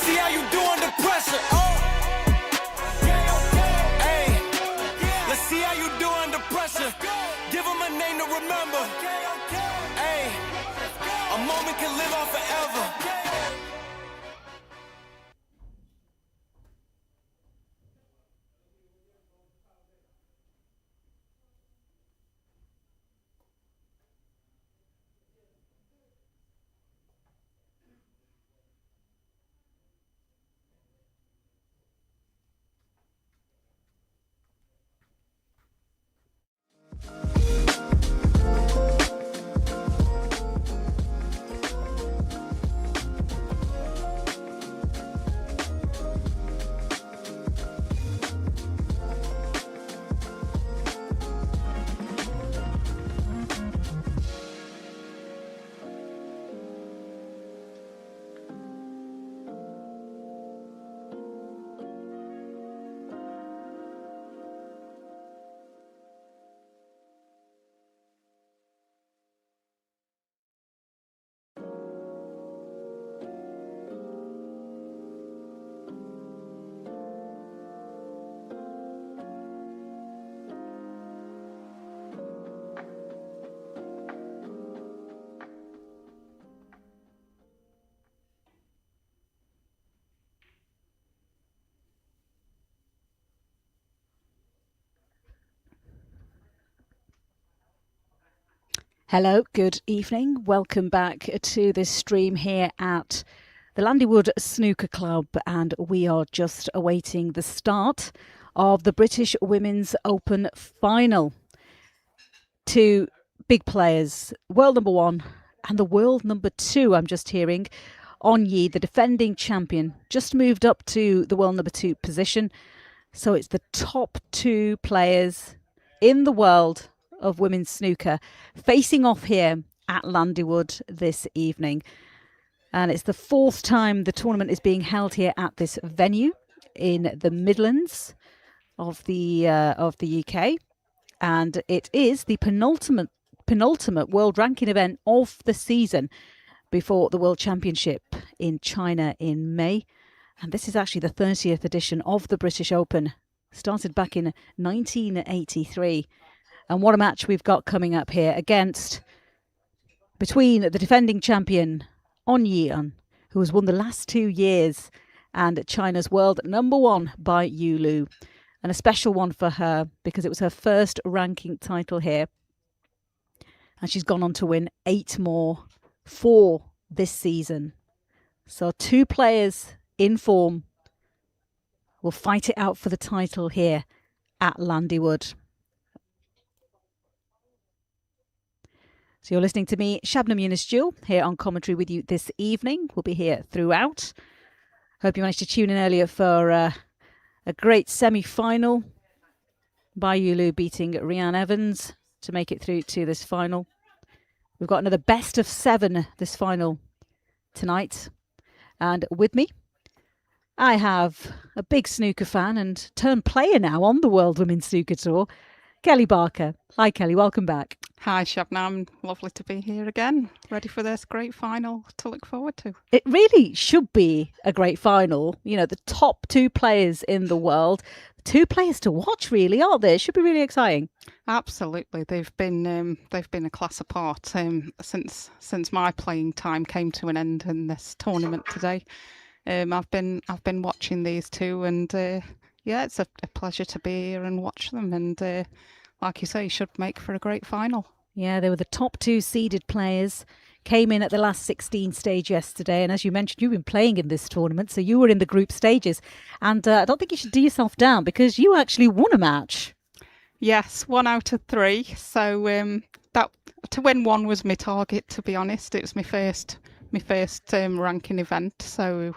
see how you do under pressure. Oh. Hey, let's see how you do under pressure. Give them a name to remember. Hey, a moment can live on forever. Hello, good evening. Welcome back to this stream here at the Landywood Snooker Club, and we are just awaiting the start of the British Women's Open final. Two big players, world number one and the world number two, I'm just hearing. OnYee, the defending champion, just moved up to the world number two position. So it's the top two players in the world of women's snooker facing off here at Landywood this evening. And it's the fourth time the tournament is being held here at this venue in the Midlands of the UK. And it is the penultimate world ranking event of the season before the World Championship in China in May. And this is actually the 30th edition of the British Open, started back in 1983. And what a match we've got coming up here between the defending champion, OnYee, who has won the last 2 years, and China's world number one by YuLu. And a special one for her because it was her first ranking title here. And she's gone on to win 8 more for this season. So two players in form will fight it out for the title here at Landywood. So you're listening to me, Shabnam Yunus-Jewel, here on commentary with you this evening. We'll be here throughout. Hope you managed to tune in earlier for a great semi-final by YuLu beating Rhian Evans to make it through to this final. We've got another best of 7 this final tonight. And with me, I have a big snooker fan and turned player now on the World Women's Snooker Tour, Kelly Barker. Hi, Kelly. Welcome back. Hi, Shabnam. Lovely to be here again. Ready for this great final to look forward to. It really should be a great final. You know, the top two players in the world. 2 players to watch, really, aren't they? It should be really exciting. Absolutely. They've been a class apart since my playing time came to an end in this tournament today. I've been watching these two, and yeah, it's a pleasure to be here and watch them. And like you say, should make for a great final. Yeah, they were the top 2 seeded players. Came in at the last 16 stage yesterday. And as you mentioned, you've been playing in this tournament, so you were in the group stages. And I don't think you should do yourself down because you actually won a match. Yes, 1 out of 3. So that to win one was my target, to be honest. It was my first ranking event, so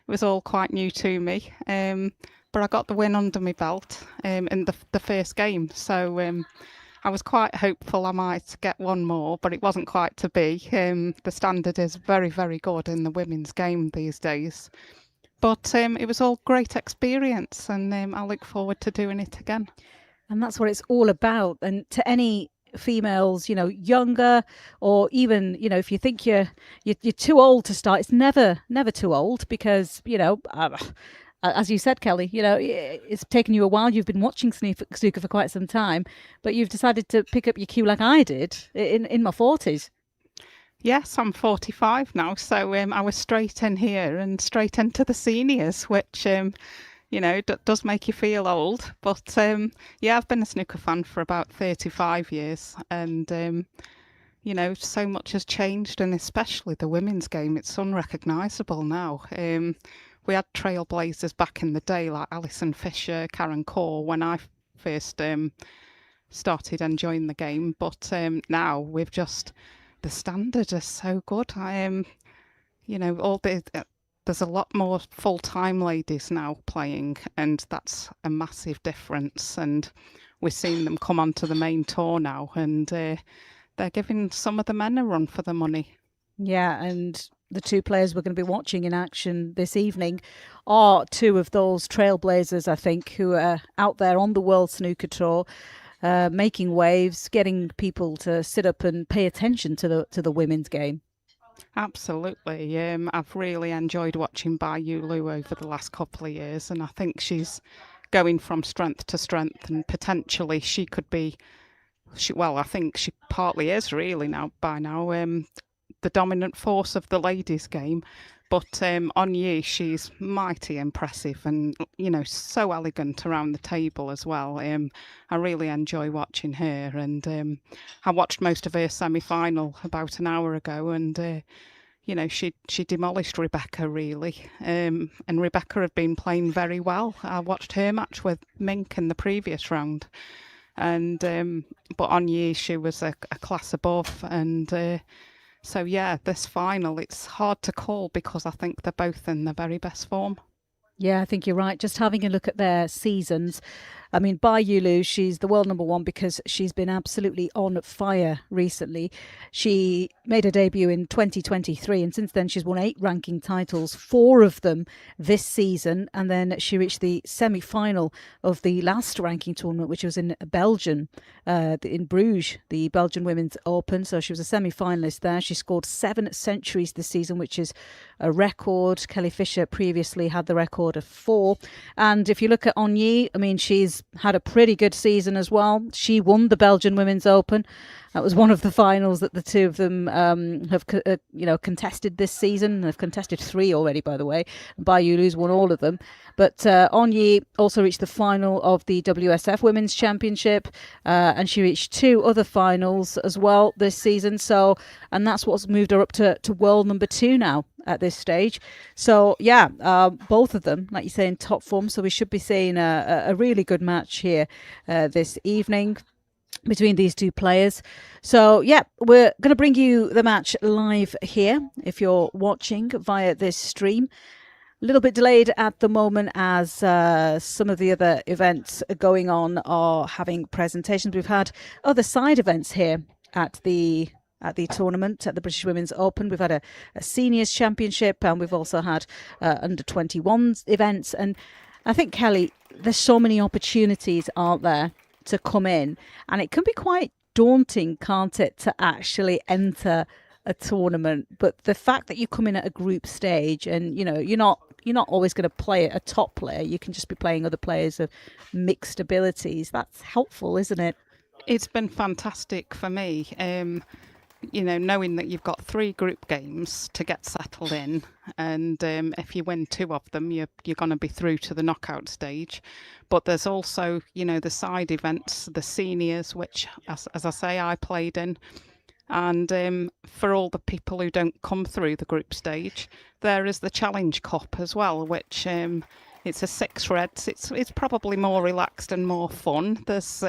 it was all quite new to me. But I got the win under my belt in the first game. So I was quite hopeful I might get one more, but it wasn't quite to be. The standard is very, very good in the women's game these days. But it was all great experience, and I look forward to doing it again. And that's what it's all about. And to any females, younger, or even, if you think you're too old to start, it's never too old because, as you said, Kelly, it's taken you a while. You've been watching snooker for quite some time, but you've decided to pick up your cue like I did in my 40s. Yes, I'm 45 now, so I was straight in here and straight into the seniors, which does make you feel old. But yeah, I've been a snooker fan for about 35 years, and so much has changed, and especially the women's game. It's unrecognisable now. We had trailblazers back in the day like Alison Fisher, Karen Kaur when I first started enjoying the game, but now we've just, the standard is so good. There's a lot more full-time ladies now playing, and that's a massive difference. And we're seeing them come onto the main tour now, and they're giving some of the men a run for the money. Yeah, and the two players we're going to be watching in action this evening are two of those trailblazers, I think, who are out there on the World Snooker Tour, making waves, getting people to sit up and pay attention to the women's game. Absolutely. I've really enjoyed watching YuLu over the last couple of years, and I think she's going from strength to strength, and potentially she could be, I think she partly is really now by now, the dominant force of the ladies' game. But OnYee, she's mighty impressive and, so elegant around the table as well. I really enjoy watching her, and I watched most of her semi-final about an hour ago, and she demolished Rebecca really, and Rebecca had been playing very well. I watched her match with Mink in the previous round, and but OnYee, she was a class above, and so yeah, this final, it's hard to call because I think they're both in their very best form. Yeah, I think you're right. Just having a look at their seasons. I mean, YuLu, she's the world number one because she's been absolutely on fire recently. She made her debut in 2023, and since then she's won 8 ranking titles, 4 of them this season. And then she reached the semi-final of the last ranking tournament, which was in Belgium, in Bruges, the Belgian Women's Open. So she was a semi-finalist there. She scored 7 centuries this season, which is a record. Kelly Fisher previously had the record of 4. And if you look at OnYee, I mean, she's had a pretty good season as well. She won the Belgian Women's Open. That was one of the finals that the two of them have contested this season. They've contested 3 already, by the way. YuLu's won all of them. But OnYee also reached the final of the WSF Women's Championship, and she reached 2 other finals as well this season. So, and that's what's moved her up to world number 2 now at this stage. So yeah, both of them, like you say, in top form. So we should be seeing a really good match here this evening between these two players. So yeah, we're going to bring you the match live here if you're watching via this stream. A little bit delayed at the moment as some of the other events going on are having presentations. We've had other side events here at the tournament, at the British Women's Open. We've had a seniors championship, and we've also had under 21s events. And I think, Kelly, there's so many opportunities, aren't there, to come in, and it can be quite daunting, can't it, to actually enter a tournament. But the fact that you come in at a group stage, and you're not always going to play a top player, you can just be playing other players of mixed abilities. That's helpful, isn't it? It's been fantastic for me. Knowing that you've got 3 group games to get settled in, and if you win 2 of them, you're going to be through to the knockout stage. But there's also, the side events, the seniors, which, as I say, I played in. And for all the people who don't come through the group stage, there is the Challenge Cup as well, which it's a 6 reds. It's probably more relaxed and more fun. There's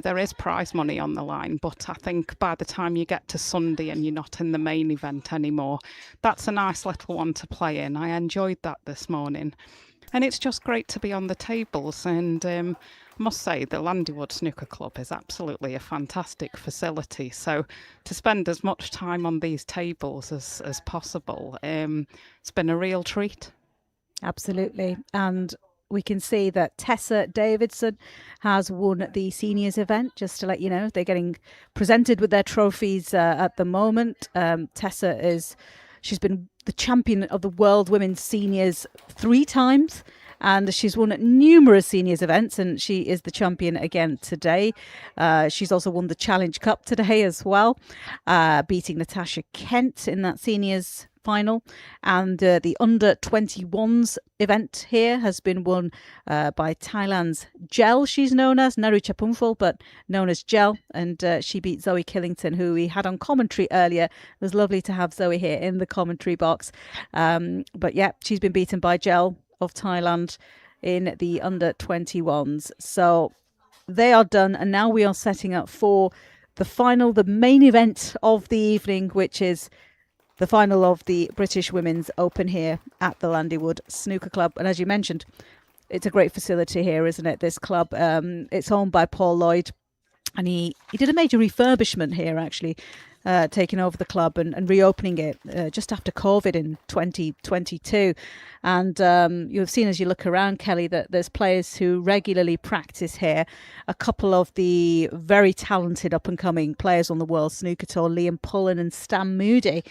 there is prize money on the line, but I think by the time you get to Sunday and you're not in the main event anymore, that's a nice little one to play in. I enjoyed that this morning. And it's just great to be on the tables. And I must say, the Landywood Snooker Club is absolutely a fantastic facility. So to spend as much time on these tables as possible, it's been a real treat. Absolutely. And we can see that Tessa Davidson has won the seniors event. Just to let you know, they're getting presented with their trophies at the moment. She's been the champion of the world women's seniors 3 times. And she's won numerous seniors events, and she is the champion again today. She's also won the Challenge Cup today as well, beating Natasha Kent in that seniors final. And the under 21s event here has been won by Thailand's Gel. She's known as Naru Chapunful, but known as Gel. And she beat Zoe Killington, who we had on commentary earlier. It was lovely to have Zoe here in the commentary box. But yeah, she's been beaten by Gel of Thailand in the under 21s. So they are done, and now we are setting up for the final, the main event of the evening, which is the final of the British Women's Open here at the Landywood Snooker Club. And as you mentioned, it's a great facility here, isn't it? This club, it's owned by Paul Lloyd, and he did a major refurbishment here, actually, taking over the club and reopening it just after COVID in 2022. And you've seen as you look around, Kelly, that there's players who regularly practice here. A couple of the very talented up-and-coming players on the World Snooker Tour, Liam Pullen and Stan Moody,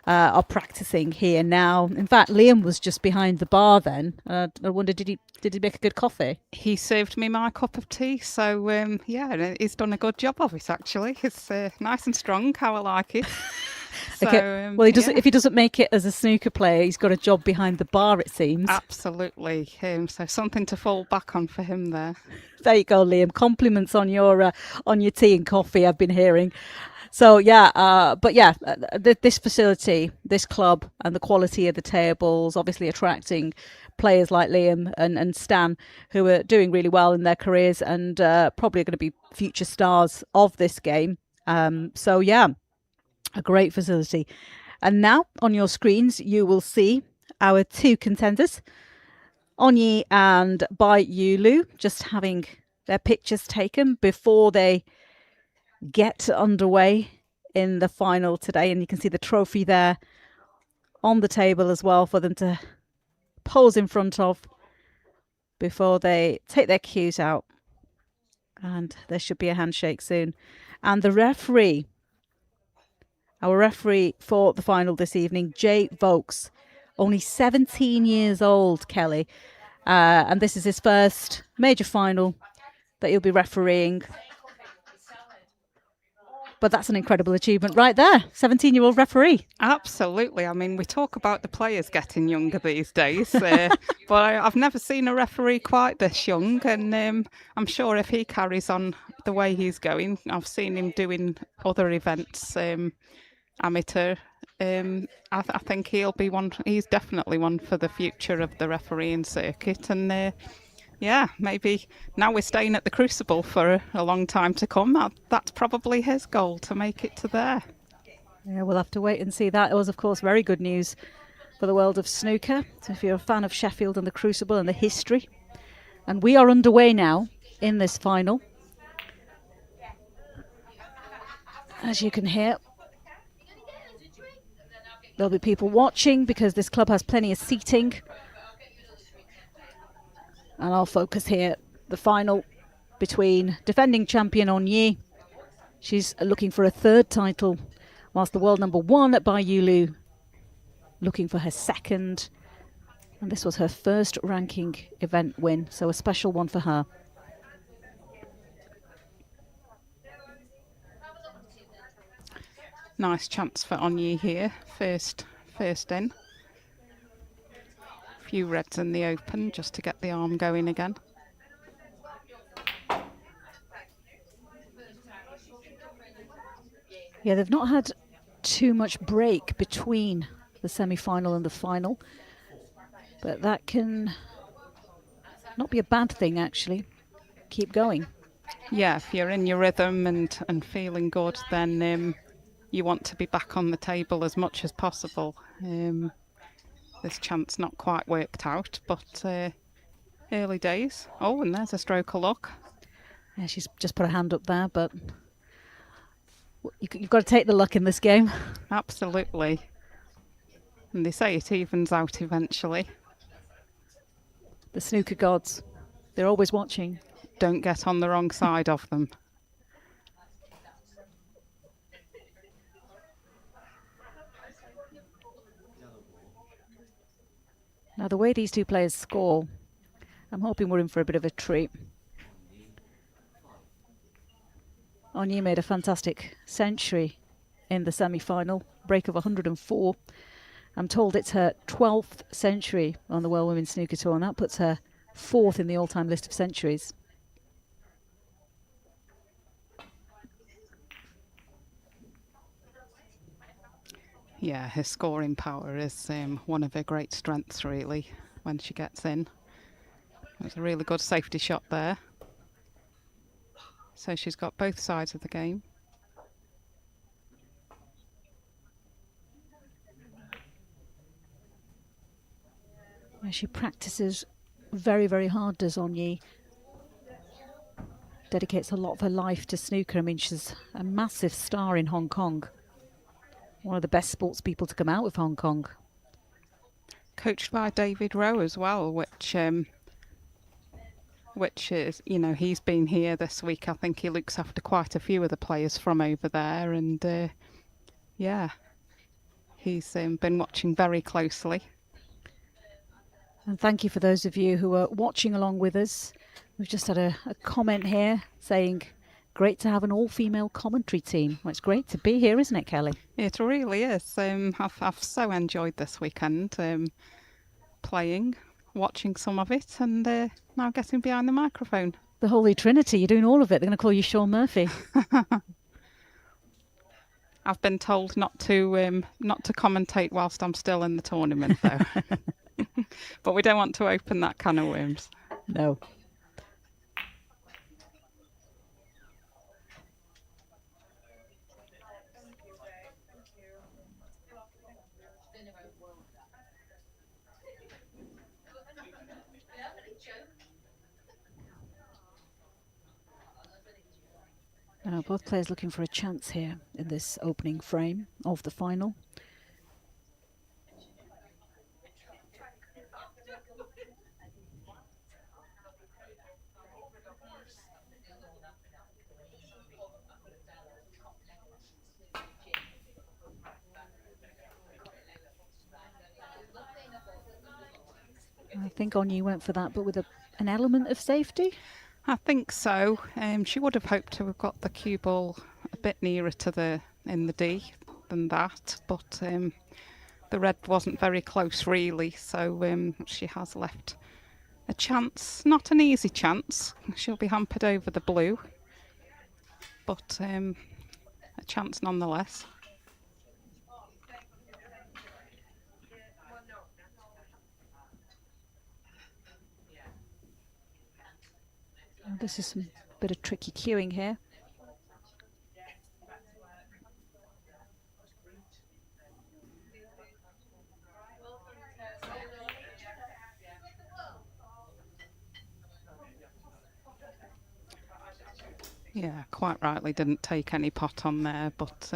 are practicing here now. In fact, Liam was just behind the bar then. I wonder, did he make a good coffee? He served me my cup of tea, so yeah, he's done a good job of it, actually. It's nice and strong, how I like it. So, okay. Well, if he doesn't make it as a snooker player, he's got a job behind the bar, it seems. Absolutely. So something to fall back on for him there. There you go, Liam. Compliments on your tea and coffee, I've been hearing. So yeah, this facility, this club, and the quality of the tables, obviously attracting players like Liam and Stan, who are doing really well in their careers and probably going to be future stars of this game. So yeah, a great facility. And now on your screens, you will see our 2 contenders, OnYee and by YuLu, just having their pictures taken before they get underway in the final today. And you can see the trophy there on the table as well for them to pose in front of before they take their cues out. And there should be a handshake soon. And the referee, our referee for the final this evening, Jay Vokes, only 17 years old, Kelly. And this is his first major final that he'll be refereeing. But that's an incredible achievement right there. 17-year-old referee. Absolutely. I mean, we talk about the players getting younger these days, but I've never seen a referee quite this young. And I'm sure if he carries on the way he's going, I've seen him doing other events, amateur. I think he'll be one. He's definitely one for the future of the refereeing circuit. And yeah, maybe now we're staying at the Crucible for a long time to come. That's probably his goal, to make it to there. Yeah, we'll have to wait and see. That was, of course, very good news for the world of snooker. So if you're a fan of Sheffield and the Crucible and the history. And we are underway now in this final. As you can hear, there'll be people watching because this club has plenty of seating. And I'll focus here, the final between defending champion OnYee. She's looking for a 3rd title, whilst the world number 1 by YuLu looking for her 2nd. And this was her 1st ranking event win, so a special one for her. Nice chance for OnYee here, first in. Few reds in the open just to get the arm going again. Yeah, they've not had too much break between the semi-final and the final, but that can not be a bad thing, actually. Keep going. Yeah, if you're in your rhythm and feeling good, then you want to be back on the table as much as possible. This chance not quite worked out, but early days. Oh, and there's a stroke of luck. Yeah, she's just put her hand up there, but you've got to take the luck in this game. Absolutely. And they say it evens out eventually. The snooker gods, they're always watching. Don't get on the wrong side of them. Now, the way these two players score, I'm hoping we're in for a bit of a treat. OnYee made a fantastic century in the semi-final, break of 104. I'm told it's her 12th century on the World Women's Snooker Tour, and that puts her 4th in the all-time list of centuries. Yeah, her scoring power is one of her great strengths, really, when she gets in. It was a really good safety shot there. So she's got both sides of the game. She practices very, very hard, does OnYee. Dedicates a lot of her life to snooker. I mean, she's a massive star in Hong Kong. One of the best sports people to come out of Hong Kong. Coached by David Rowe as well, which is, you know, he's been here this week. I think he looks after quite a few of the players from over there, and yeah, he's been watching very closely. And thank you for those of you who are watching along with us. We've just had a comment here saying, great to have an all-female commentary team. Well, it's great to be here, isn't it, Kelly? It really is. I've so enjoyed this weekend playing, watching some of it, and now getting behind the microphone. The Holy Trinity, you're doing all of it. They're going to call you Sean Murphy. I've been told not to commentate whilst I'm still in the tournament, though. But we don't want to open that can of worms. No. Now, both players looking for a chance here in this opening frame of the final. I think OnYee went for that, but with an element of safety. I think so. She would have hoped to have got the cue ball a bit nearer to in the D than that, but the red wasn't very close really, so she has left a chance, not an easy chance. She'll be hampered over the blue, but a chance nonetheless. This is some bit of tricky cueing here. Yeah, quite rightly didn't take any pot on there, but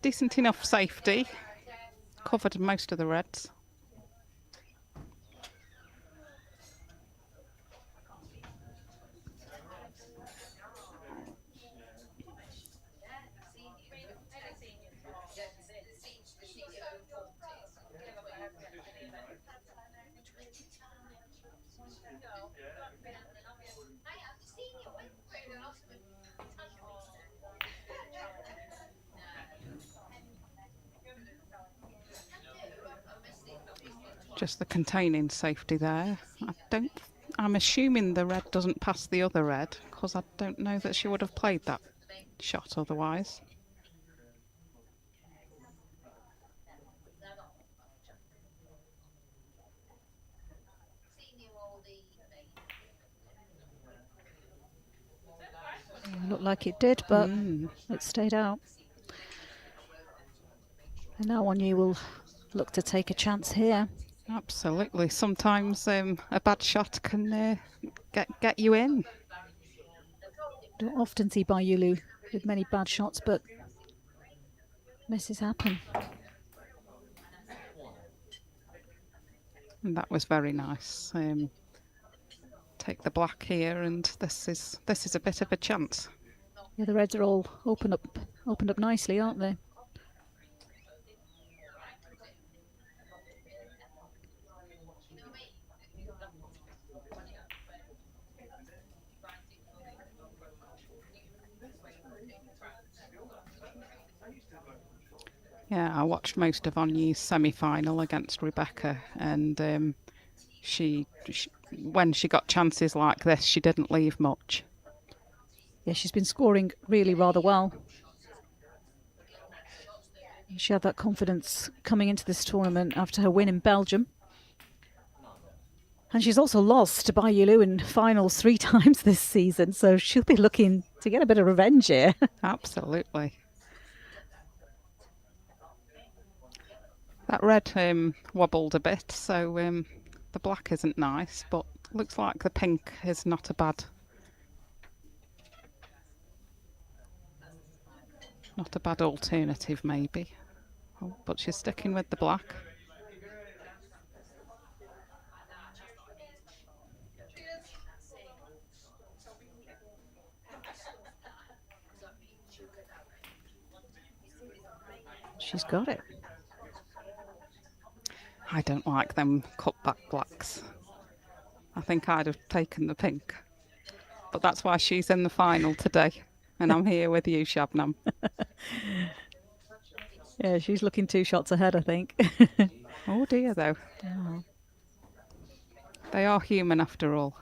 decent enough safety. Covered most of the reds. Just the containing safety there. I'm assuming the red doesn't pass the other red, because I don't know that she would have played that shot otherwise. Looked like it did, but it stayed out. And now OnYee will look to take a chance here. Absolutely. Sometimes a bad shot can get you in. Don't often see by YuLu with many bad shots, but misses happen. and that was very nice. Take the black here, and this is a bit of a chance. Yeah, the reds are all opened up nicely, aren't they? Yeah, I watched most of OnYee's semi-final against Rebecca, and she, when she got chances like this, she didn't leave much. Yeah, she's been scoring really rather well. She had that confidence coming into this tournament after her win in Belgium. And she's also lost by YuLu in finals 3 times this season, so she'll be looking to get a bit of revenge here. Absolutely. That red wobbled a bit, so the black isn't nice, but looks like the pink is not a bad alternative maybe. Oh, but she's sticking with the black. She's got it. I don't like them cutback blacks. I think I'd have taken the pink. But that's why she's in the final today. And I'm here with you, Shabnam. Yeah, she's looking 2 shots ahead, I think. Oh dear, though. Oh. They are human after all.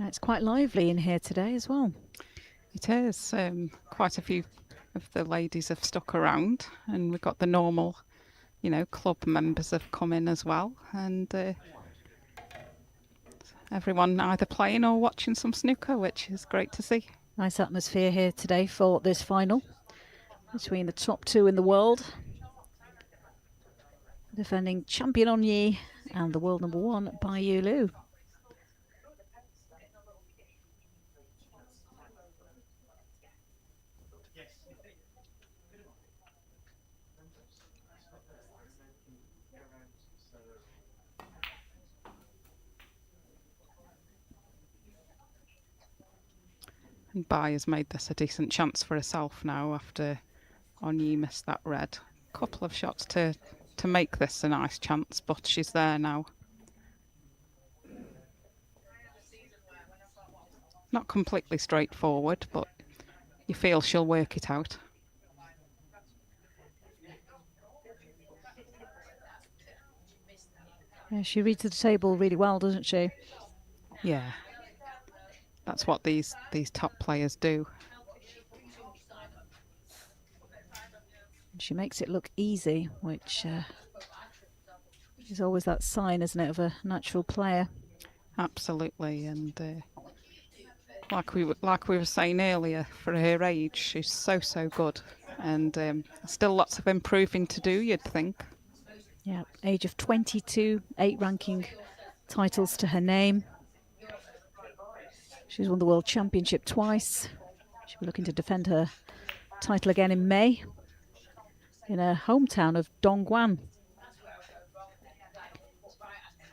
It's quite lively in here today as well. It is. Quite a few of the ladies have stuck around, and we've got the normal, club members have come in as well, and everyone either playing or watching some snooker, which is great to see. Nice atmosphere here today for this final between the top 2 in the world. Defending champion OnYee and the world number 1 by YuLu. And Bai has made this a decent chance for herself now after OnYee missed that red. Couple of shots to make this a nice chance, but she's there now. Not completely straightforward, but you feel she'll work it out. Yeah, she reads the table really well, doesn't she? Yeah. That's what these top players do. She makes it look easy, which is always that sign, isn't it, of a natural player. Absolutely, and like we were saying earlier, for her age, she's so good, and still lots of improving to do, you'd think. Yeah, age of 22, 8 ranking titles to her name. She's won the World Championship twice. She'll be looking to defend her title again in May in her hometown of Dongguan,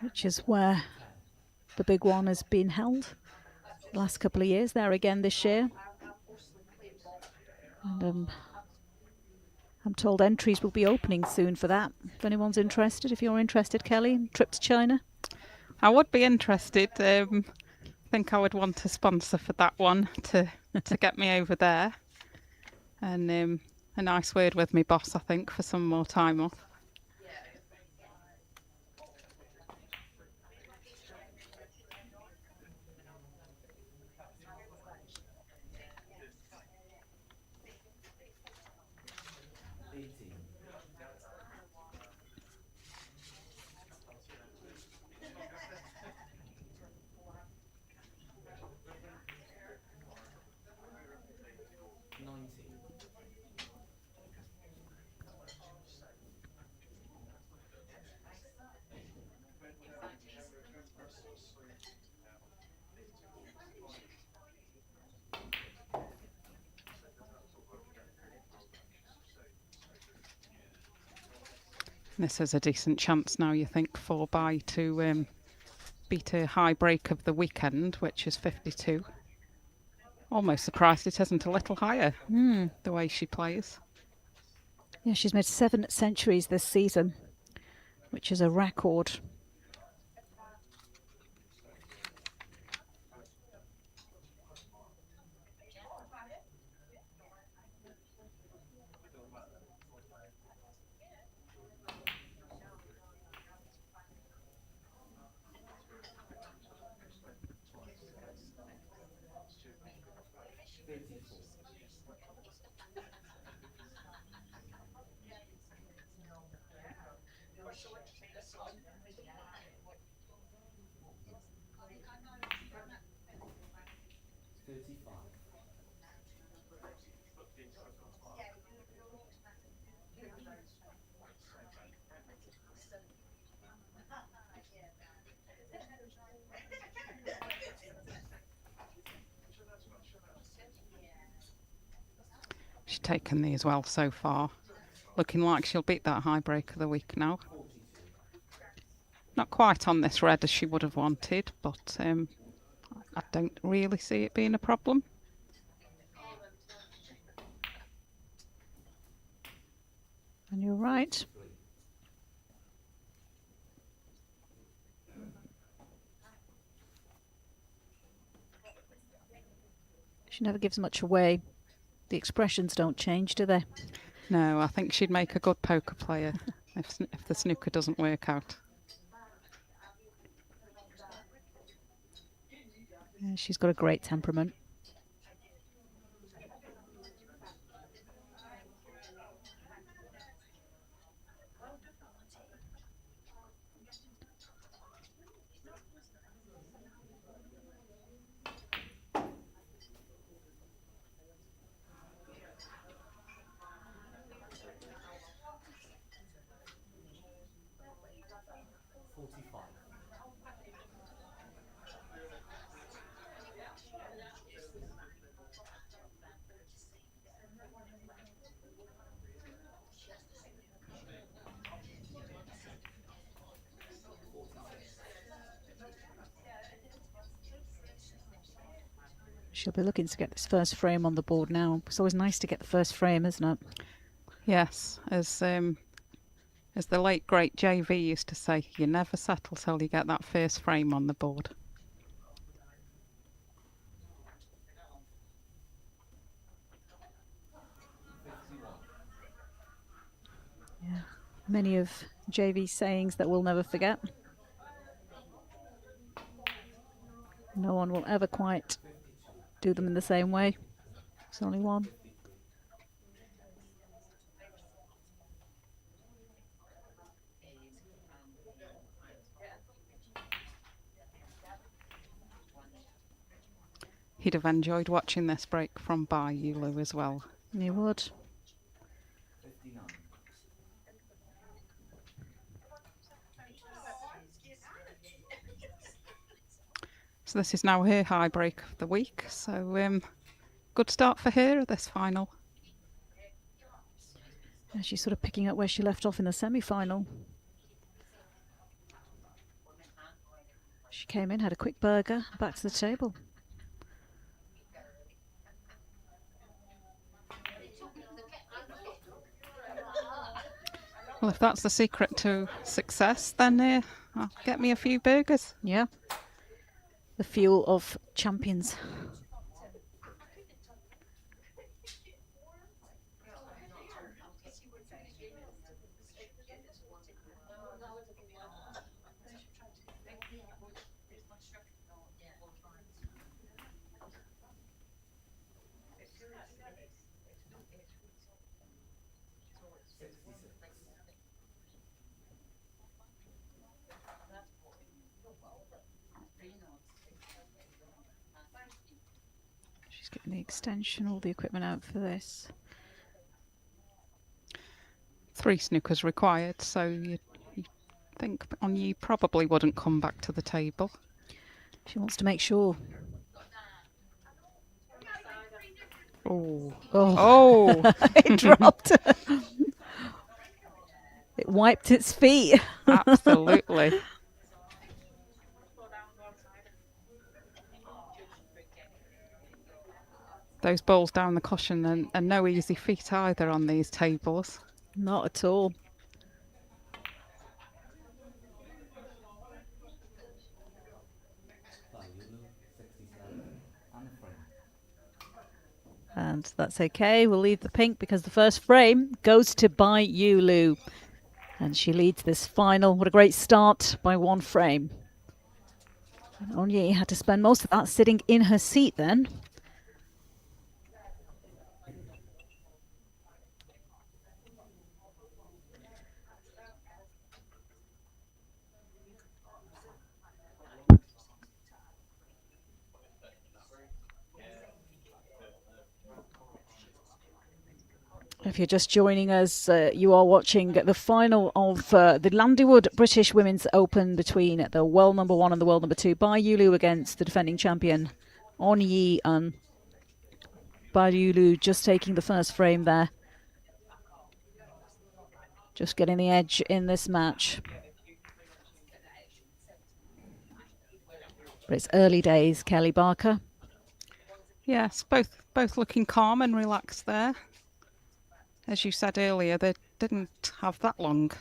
which is where the big one has been held the last couple of years. There again this year. And I'm told entries will be opening soon for that. If anyone's interested, if you're interested, Kelly, trip to China. I would be interested. I think I would want a sponsor for that one to get me over there. And a nice word with my boss, I think, for some more time off. This is a decent chance now, you think, for Bai to beat her high break of the weekend, which is 52. Almost surprised it isn't a little higher, the way she plays. Yeah, she's made 7 centuries this season, which is a record. She's taken these well so far. Looking like she'll beat that high break of the week now. Not quite on this red as she would have wanted, but I don't really see it being a problem. And you're right. She never gives much away. The expressions don't change, do they? No, I think she'd make a good poker player if the snooker doesn't work out. Yeah, she's got a great temperament. She'll be looking to get this first frame on the board now. It's always nice to get the first frame, isn't it? Yes, as the late great JV used to say, you never settle till you get that first frame on the board. Yeah. Many of JV's sayings that we'll never forget. No one will ever quite do them in the same way. There's only one. He'd have enjoyed watching this break from Bai YuLu as well. You would. So this is now her high break of the week. So good start for her at this final. Yeah, she's sort of picking up where she left off in the semi-final. She came in, had a quick burger, back to the table. Well, if that's the secret to success, then I'll get me a few burgers. Yeah. The fuel of champions. She's getting the extension, all the equipment out for this. 3 snookers required, so you think OnYee probably wouldn't come back to the table. She wants to make sure Oh. Oh, Oh. it dropped. It wiped its feet. Absolutely. Those balls down the cushion and no easy feat either on these tables. Not at all. And that's okay. We'll leave the pink because the first frame goes to YuLu. And she leads this final. What a great start by one frame. And OnYee had to spend most of that sitting in her seat then. If you're just joining us, you are watching the final of the Landywood British Women's Open between the world number 1 and the world number 2. YuLu against the defending champion OnYee, and YuLu just taking the first frame there. Just getting the edge in this match. But it's early days, Kelly Barker. Yes, both looking calm and relaxed there. As you said earlier, they didn't have that long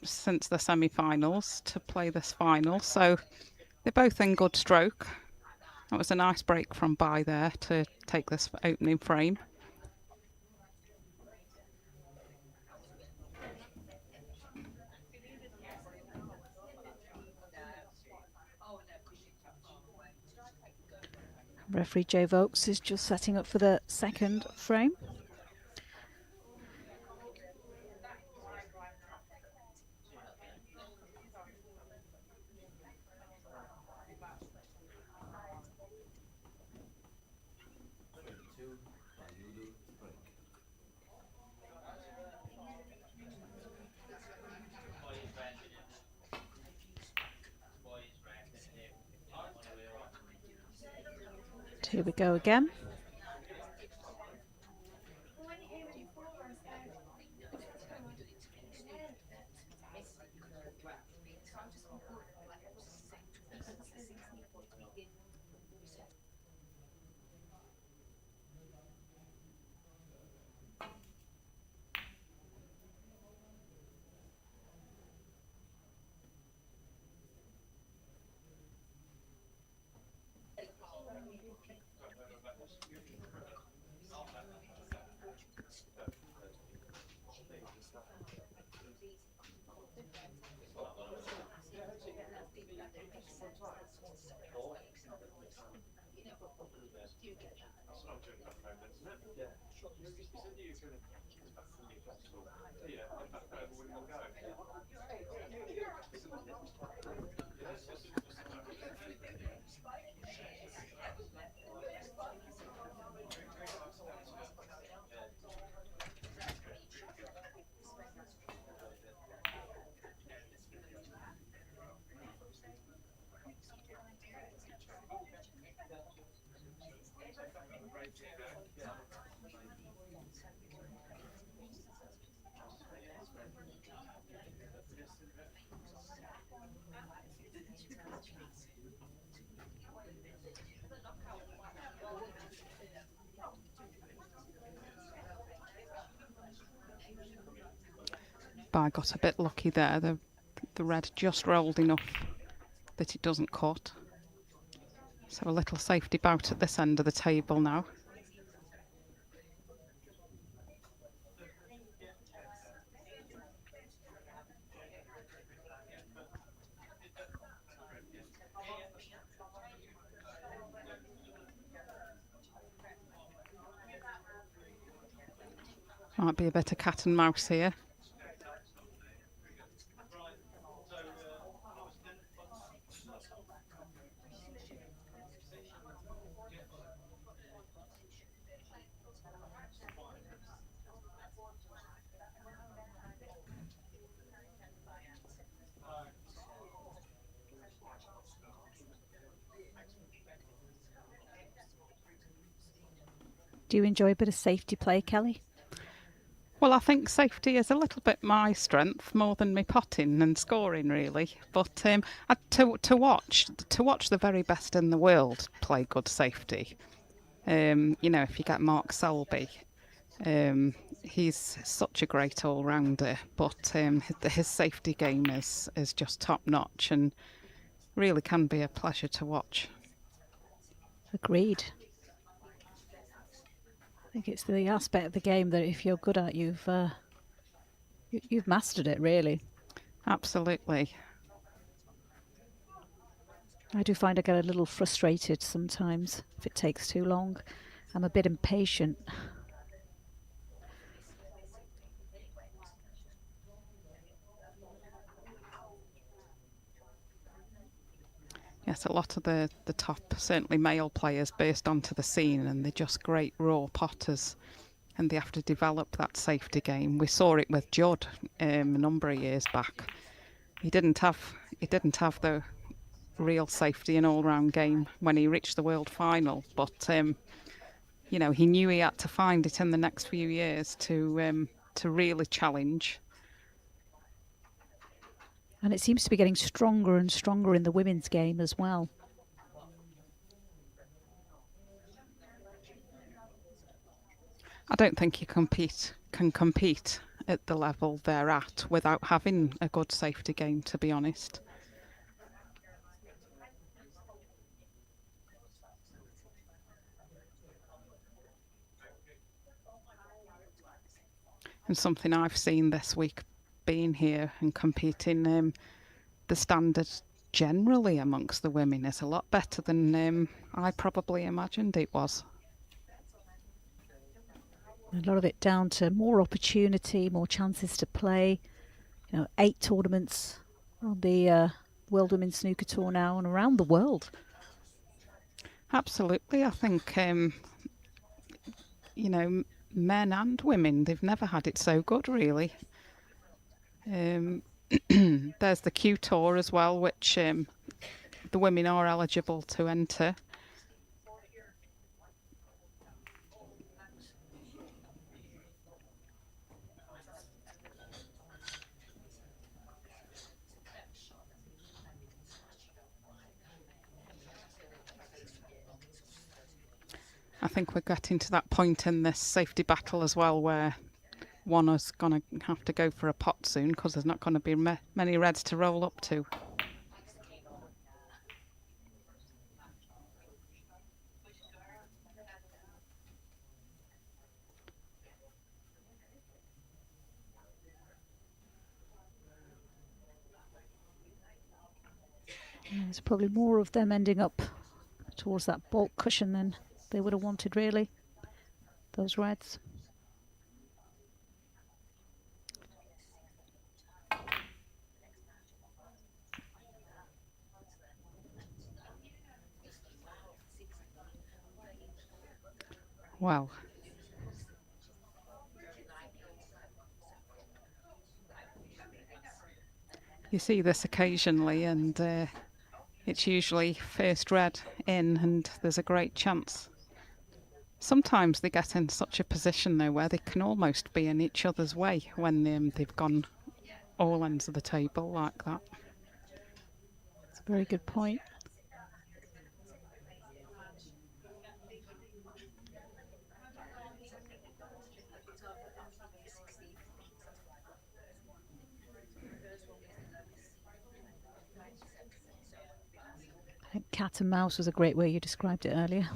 since the semi-finals to play this final, so they're both in good stroke. That was a nice break from Bai there to take this opening frame. Referee Jay Vokes is just setting up for the second frame. Here we go again. Bai got a bit lucky there. The red just rolled enough that it doesn't cut. So a little safety bout at this end of the table now. Might be a bit of cat and mouse here. Do you enjoy a bit of safety play, Kelly? Well, I think safety is a little bit my strength more than my potting and scoring, really. But to watch the very best in the world play good safety. If you get Mark Selby, he's such a great all-rounder, but his safety game is just top-notch and really can be a pleasure to watch. Agreed. I think it's the aspect of the game that if you're good at, you've mastered it, really. Absolutely. I do find I get a little frustrated sometimes if it takes too long. I'm a bit impatient. Yes, a lot of the top, certainly male players, burst onto the scene and they're just great raw potters, and they have to develop that safety game. We saw it with Judd a number of years back. He didn't have the real safety and all-round game when he reached the world final, but he knew he had to find it in the next few years to really challenge. And it seems to be getting stronger and stronger in the women's game as well. I don't think you can compete at the level they're at without having a good safety game, to be honest. And something I've seen this week being here and competing, the standard generally amongst the women is a lot better than I probably imagined it was. A lot of it down to more opportunity, more chances to play. 8 tournaments on the World Women's Snooker Tour now and around the world. Absolutely. I think, men and women, they've never had it so good, really. There's the Q Tour as well, which the women are eligible to enter. I think we're getting to that point in this safety battle as well where one is going to have to go for a pot soon because there's not going to be many reds to roll up to. There's probably more of them ending up towards that baulk cushion than they would have wanted, really, those reds. Well, you see this occasionally, and it's usually first red in, and there's a great chance. Sometimes they get in such a position though where they can almost be in each other's way when they've gone all ends of the table like that. That's a very good point. I think cat and mouse was a great way you described it earlier.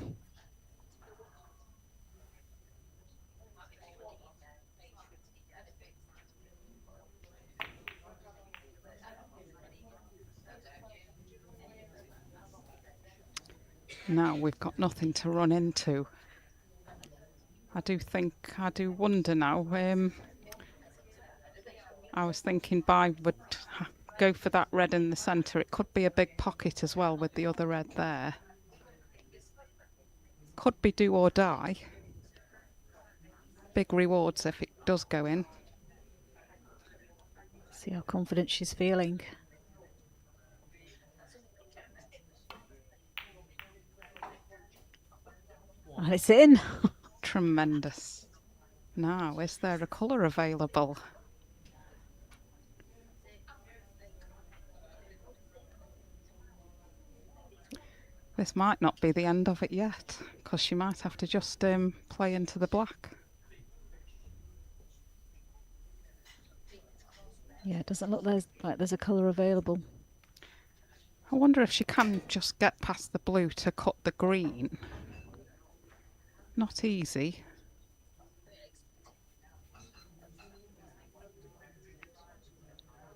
Now we've got nothing to run into. I do wonder now. I was thinking Bai would go for that red in the centre. It could be a big pocket as well with the other red there. Could be do or die. Big rewards if it does go in. See how confident she's feeling. And it's in. Tremendous. Now, is there a colour available? This might not be the end of it yet, because she might have to just play into the black. Yeah, it doesn't look like there's a colour available. I wonder if she can just get past the blue to cut the green. Not easy.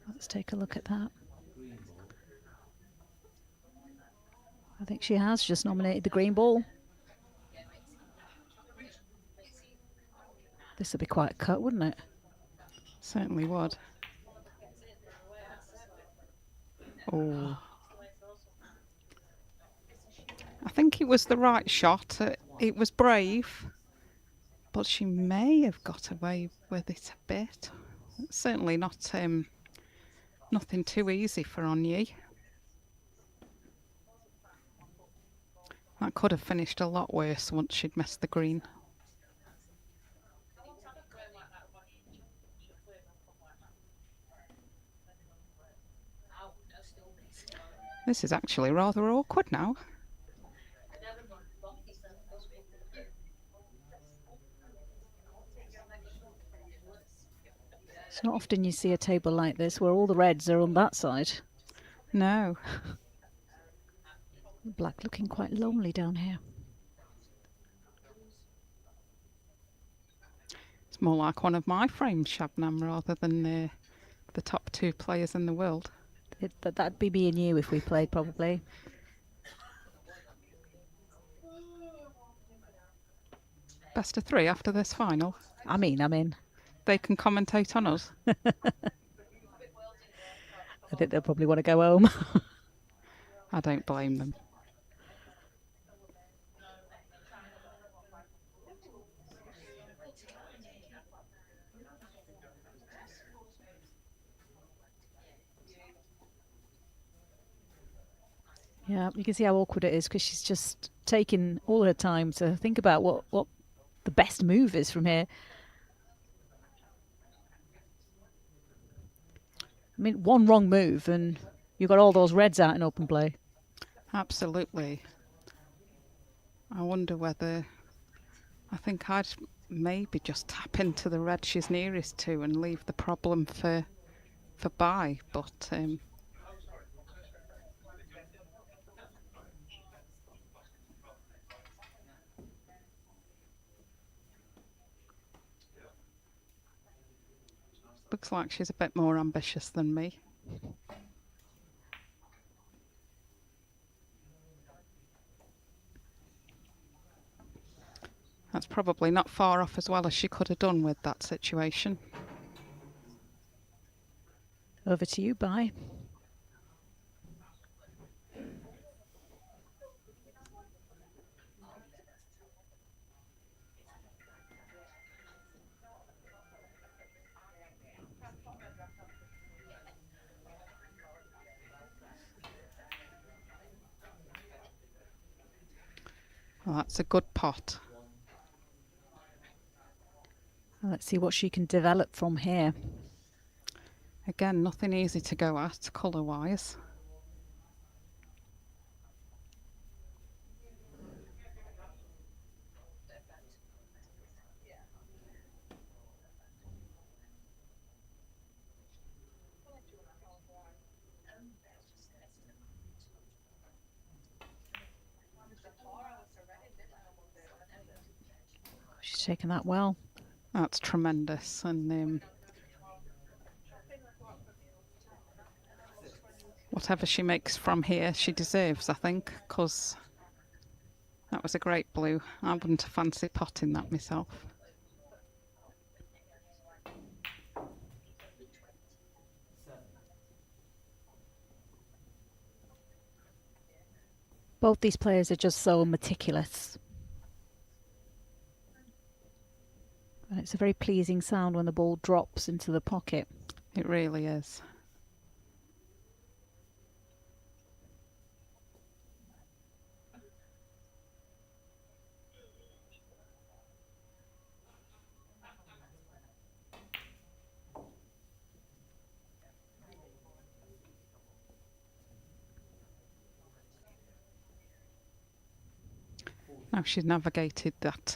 Let's take a look at that. I think she has just nominated the green ball. This would be quite a cut, wouldn't it? Certainly would. Oh. I think it was the right shot. It was brave, but she may have got away with it a bit. It's certainly not nothing too easy for OnYee. That could have finished a lot worse once she'd missed the green. This is actually rather awkward now. It's not often you see a table like this where all the reds are on that side. No. Black looking quite lonely down here. It's more like one of my frames, Shabnam, rather than the top two players in the world. That'd be me and you if we played, probably. Best of three after this final. I'm in. They can commentate on us. I think they'll probably want to go home. I don't blame them. Yeah, you can see how awkward it is because she's just taking all her time to think about what the best move is from here. I mean, one wrong move and you've got all those reds out in open play. Absolutely. I wonder whether... I think I'd maybe just tap into the red she's nearest to and leave the problem for bye, but... looks like she's a bit more ambitious than me. That's probably not far off as well as she could have done with that situation. Over to you, bye. Well, that's a good pot. Let's see what she can develop from here. Again, nothing easy to go at, colour-wise. She's taken that well. That's tremendous, and whatever she makes from here, she deserves, I think, because that was a great blue. I wouldn't have fancied potting that myself. Both these players are just so meticulous. And it's a very pleasing sound when the ball drops into the pocket. It really is. Now she's navigated that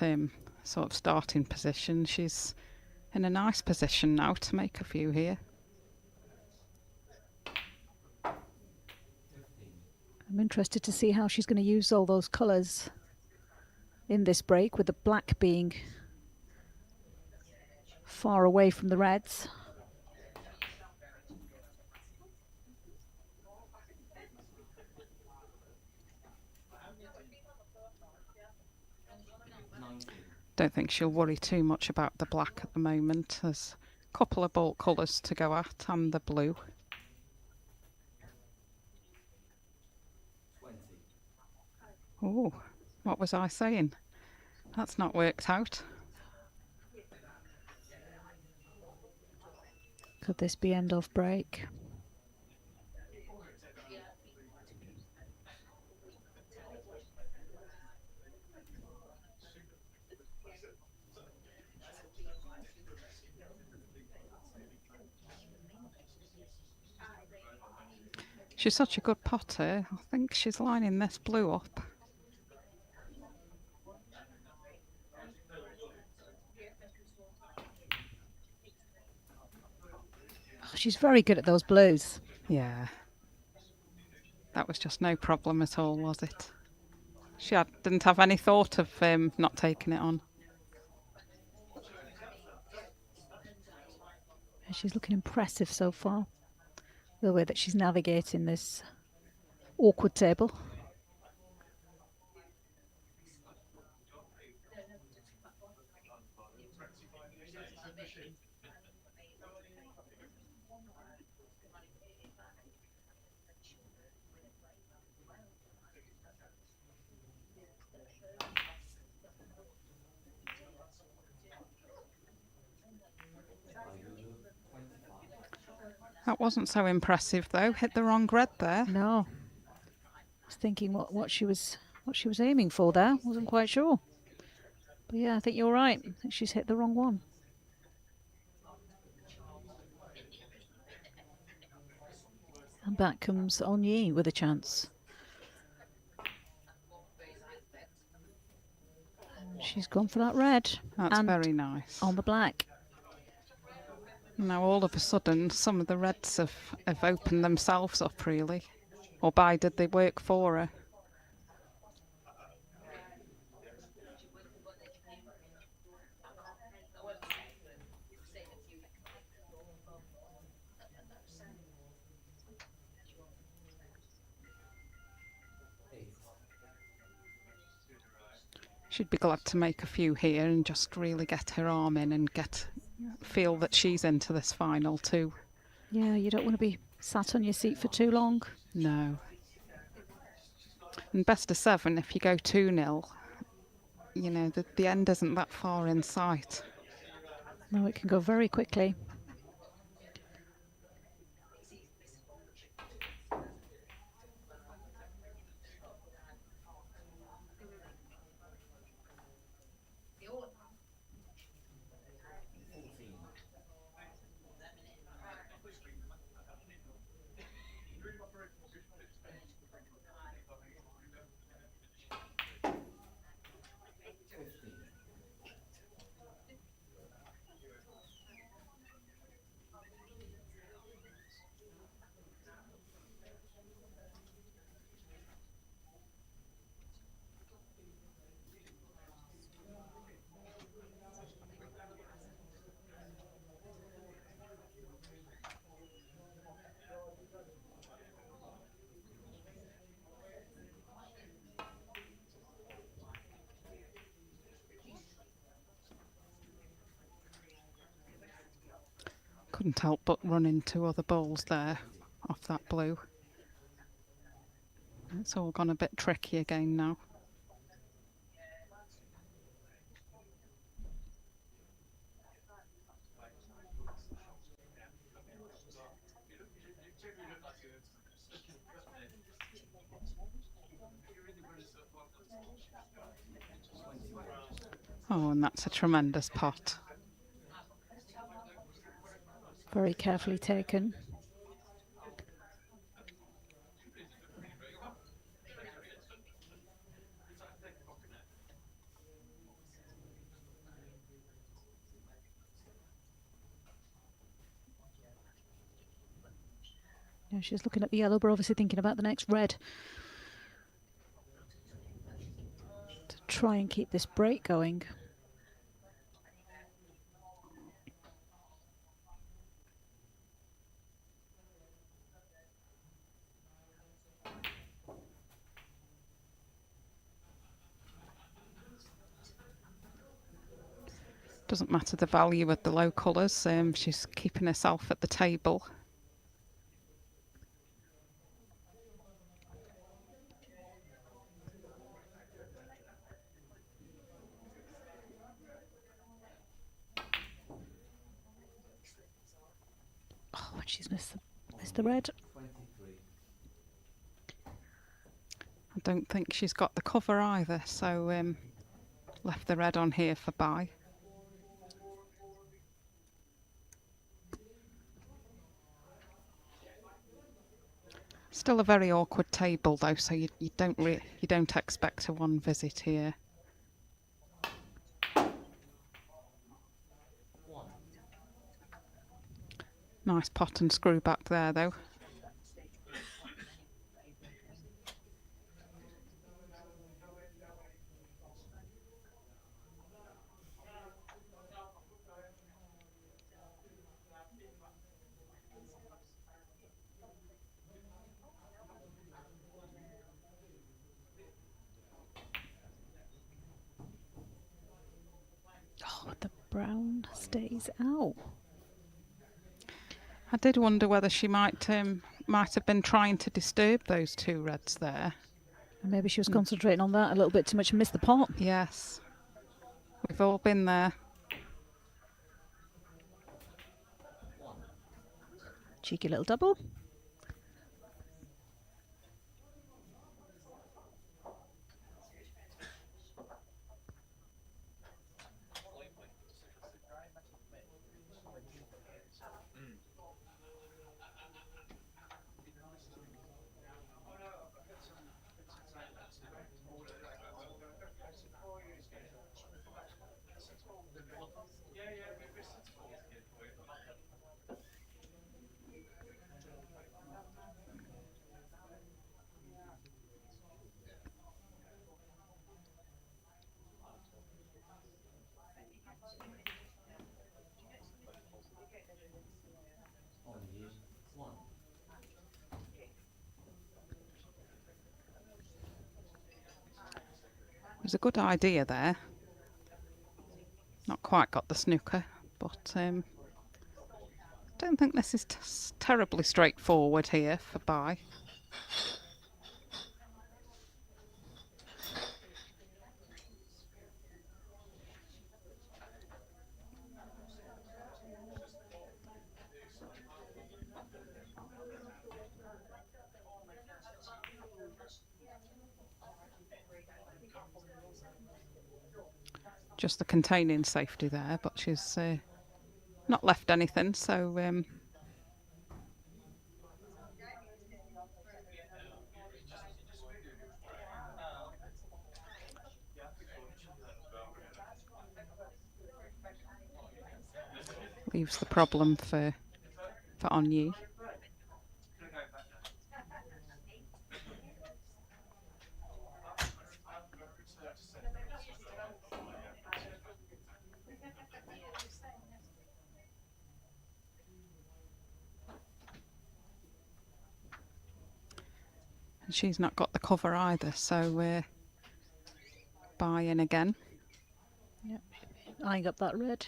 sort of starting position, she's in a nice position now to make a few here. I'm interested to see how she's going to use all those colours in this break, with the black being far away from the reds. Don't think she'll worry too much about the black at the moment. There's a couple of bulk colours to go at, and the blue. Oh, what was I saying? That's not worked out. Could this be end of break? She's such a good potter. I think she's lining this blue up. Oh, she's very good at those blues. Yeah. That was just no problem at all, was it? She didn't have any thought of not taking it on. She's looking impressive so far, the way that she's navigating this awkward table. That wasn't so impressive though. Hit the wrong red there. No, I was thinking what she was aiming for there. Wasn't quite sure. But yeah, I think you're right. I think she's hit the wrong one. And back comes OnYee with a chance. She's gone for that red. That's and very nice. on the black. Now all of a sudden some of the reds have opened themselves up really. Or by did they work for her? She'd be glad to make a few here and just really get her arm in and feel that she's into this final too. Yeah, you don't want to be sat on your seat for too long. No. And best of 7, if you go 2-0, you know, the end isn't that far in sight. No, it can go very quickly. Couldn't help but run into other balls there off that blue. It's all gone a bit tricky again now. Oh, and that's a tremendous pot. Very carefully taken. She's looking at the yellow, but obviously thinking about the next red. To try and keep this break going. Doesn't matter the value of the low colours, she's keeping herself at the table. Oh, and she's missed the red. I don't think she's got the cover either, so left the red on here for bye. Still a very awkward table though, so you don't expect a one visit here. Nice pot and screw back there though. Oh, the brown stays out. I did wonder whether she might have been trying to disturb those two reds there. And maybe she was concentrating on that a little bit too much and missed the pot. Yes, we've all been there. Cheeky little double. It was a good idea there. Not quite got the snooker, but don't think this is terribly straightforward here for bye. Just the containing safety there, but she's not left anything, so leaves the problem for OnYee. And she's not got the cover either, so we're bye in again. Yep. Eyeing up that red.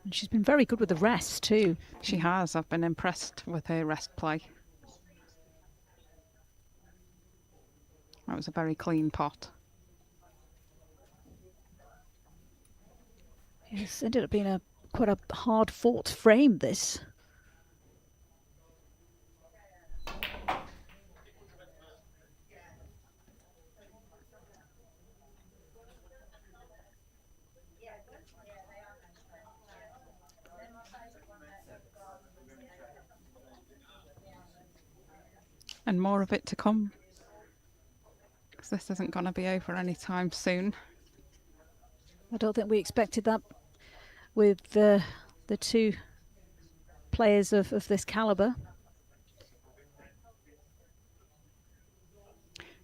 And she's been very good with the rest too. She has. I've been impressed with her rest play. That was a very clean pot. Yes, ended up being quite a hard fought frame, this. And more of it to come, because this isn't going to be over anytime soon. I don't think we expected that with the two players of this calibre.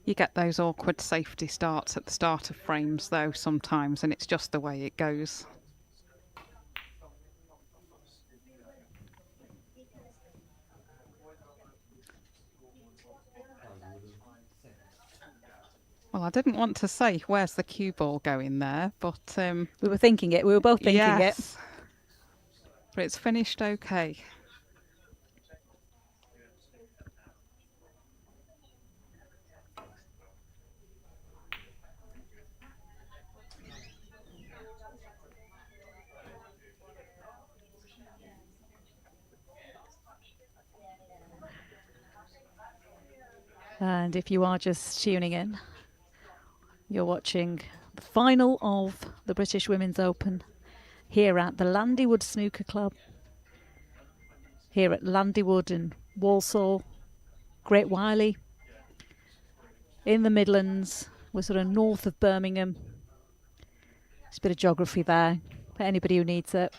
You get those awkward safety starts at the start of frames though sometimes, and it's just the way it goes. Well, I didn't want to say where's the cue ball going there, but We were thinking it. We were both thinking yes, it. but it's finished okay. And if you are just tuning in, you're watching the final of the British Women's Open here at the Landywood Snooker Club, here at Landywood in Walsall, Great Wyllie, in the Midlands. We're sort of north of Birmingham. There's a bit of geography there for anybody who needs it.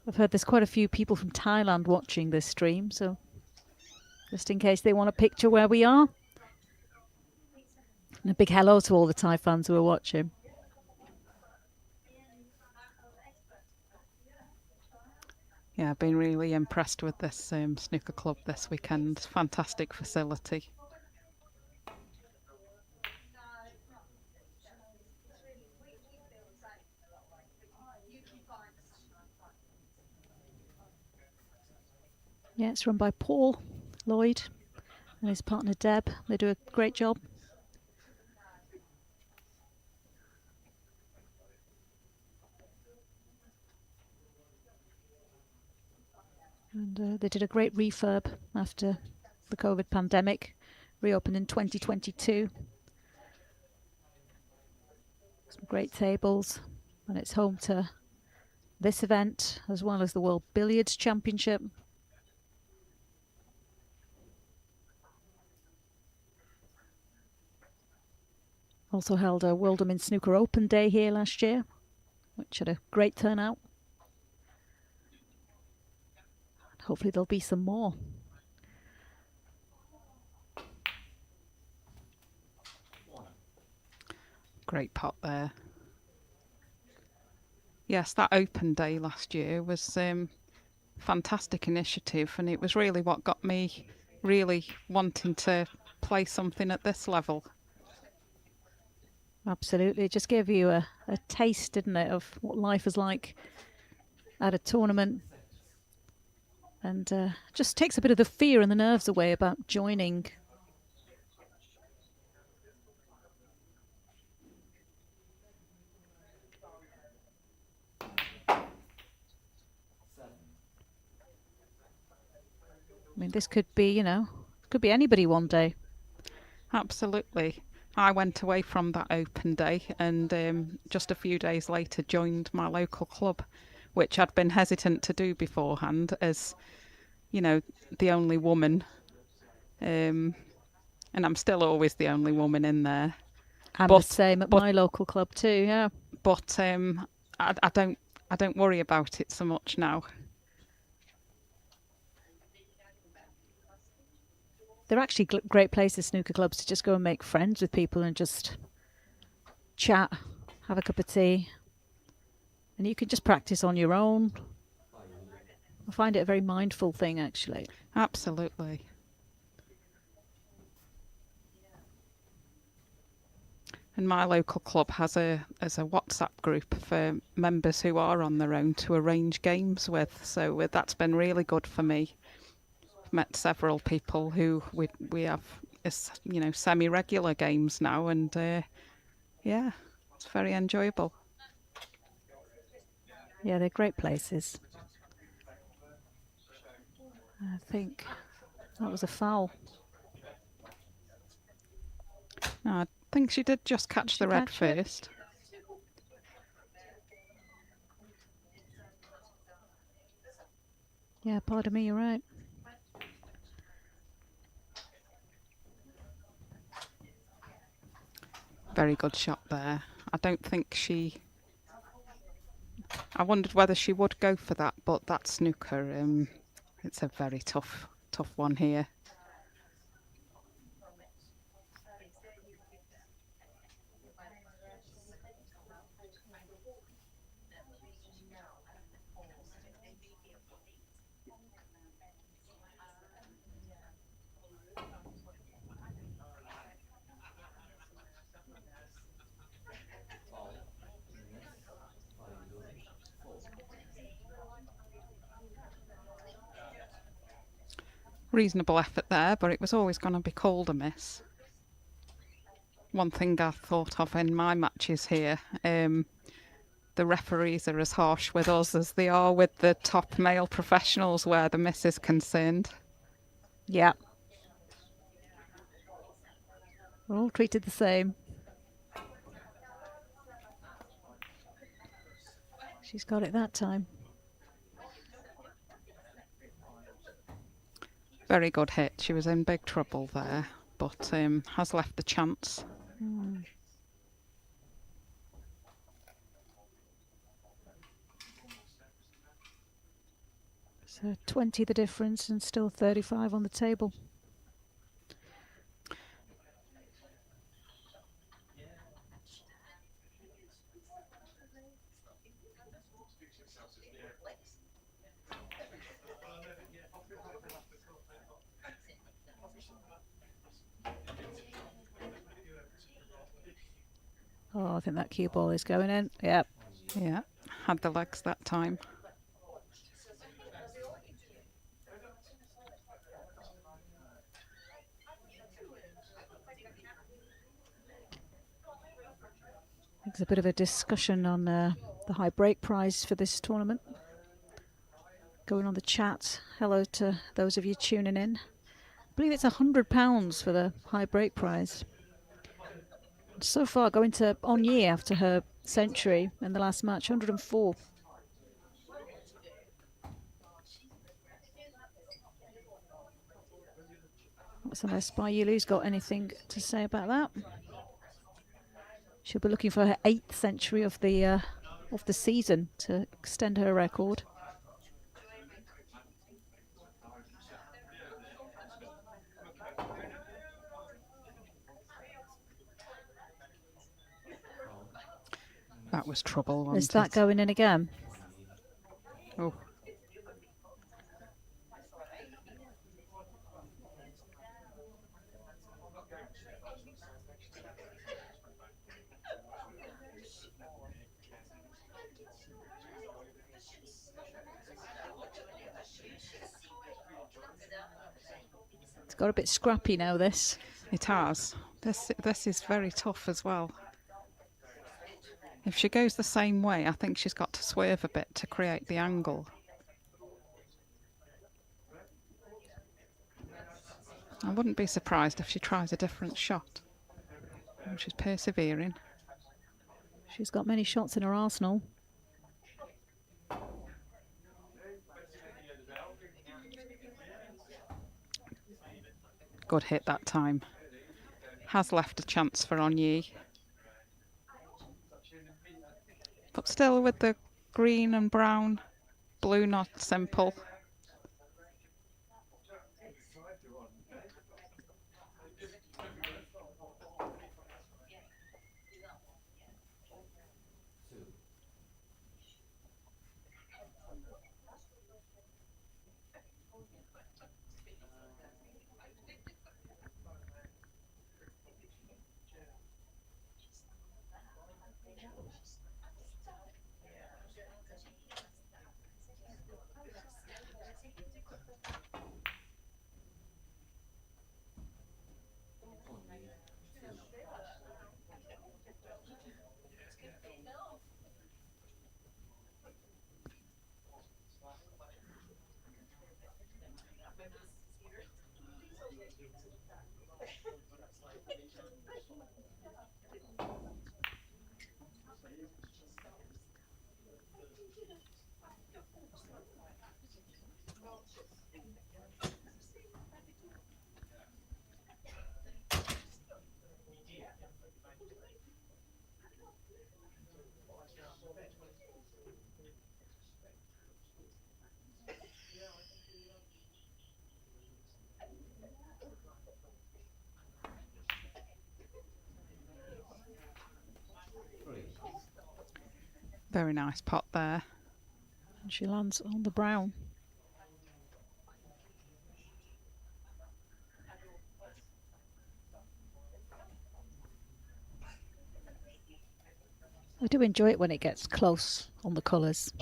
I've heard there's quite a few people from Thailand watching this stream, so just in case they want a picture where we are. And a big hello to all the Thai fans who are watching. Yeah, I've been really impressed with this snooker club this weekend. Fantastic facility. Yeah, it's run by Paul Lloyd and his partner Deb. They do a great job. And they did a great refurb after the COVID pandemic, reopened in 2022. Some great tables, and it's home to this event as well as the World Billiards Championship. Also held a World Women's Snooker Open Day here last year, which had a great turnout. Hopefully there'll be some more. Great pot there. Yes, that open day last year was fantastic initiative, and it was really what got me really wanting to play something at this level. Absolutely. It just gave you a taste, didn't it, of what life is like at a tournament. And just takes a bit of the fear and the nerves away about joining. I mean, this could be, you know, could be anybody one day. Absolutely. I went away from that open day and just a few days later joined my local club, which I'd been hesitant to do beforehand as, you know, the only woman. And I'm still always the only woman in there. I'm the same at my local club too, yeah. But I don't worry about it so much now. They're actually great places, snooker clubs, to just go and make friends with people and just chat, have a cup of tea. And you can just practice on your own. I find it a very mindful thing, actually. Absolutely. And my local club has a WhatsApp group for members who are on their own to arrange games with. So that's been really good for me. I've met several people who we have, you know, semi-regular games now, and yeah, it's very enjoyable. Yeah, they're great places. I think that was a foul. No, I think she did just catch the red first. Yeah, pardon me, you're right. Very good shot there. I don't think I wondered whether she would go for that, but that snooker, it's a very tough one here. Reasonable effort there, but it was always going to be called a miss. One thing I thought of in my matches here, the referees are as harsh with us as they are with the top male professionals where the miss is concerned. Yeah. We're all treated the same. She's got it that time. Very good hit. She was in big trouble there, but has left the chance. So 20 the difference and still 35 on the table. Oh, I think that cue ball is going in. Yep. Yeah, had the legs that time. There's a bit of a discussion on the high break prize for this tournament. Going on the chat. Hello to those of you tuning in. I believe it's £100 for the high break prize. So far, going to OnYee after her century in the last match, 104. What's unless YuLu's got anything to say about that? She'll be looking for her 8th century of the season to extend her record. That was trouble, wasn't Is that it? going in again? Oh. It's got a bit scrappy now, this. It has. This is very tough as well. If she goes the same way, I think she's got to swerve a bit to create the angle. I wouldn't be surprised if she tries a different shot. She's persevering. She's got many shots in her arsenal. Good hit that time. Has left a chance for OnYee. But still with the green and brown, blue not simple. Very nice pot there. And she lands on the brown. I do enjoy it when it gets close on the colours.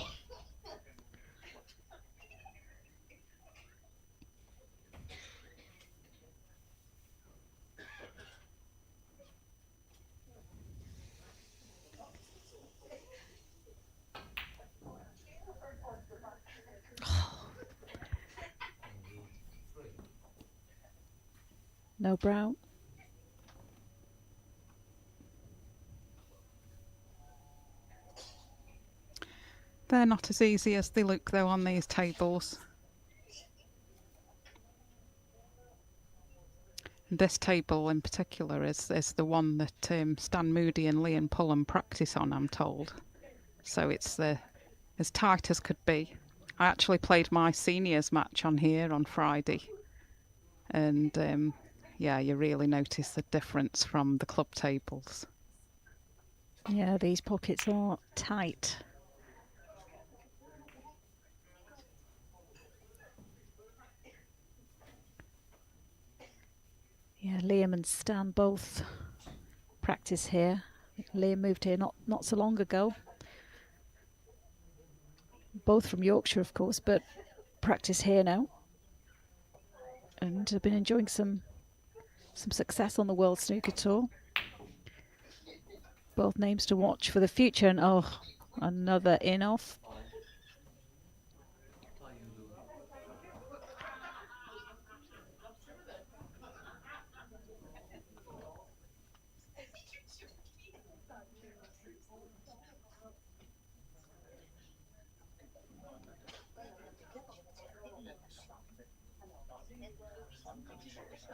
No brown. They're not as easy as they look though on these tables. This table in particular is the one that Stan Moody and Liam Pullen practice on, I'm told. So it's as tight as could be. I actually played my seniors match on here on Friday. And yeah, you really notice the difference from the club tables. Yeah, these pockets are tight. Yeah, Liam and Stan both practice here. Liam moved here not so long ago. Both from Yorkshire, of course, but practice here now. And have been enjoying some success on the World Snooker Tour. Both names to watch for the future. And oh, another in-off.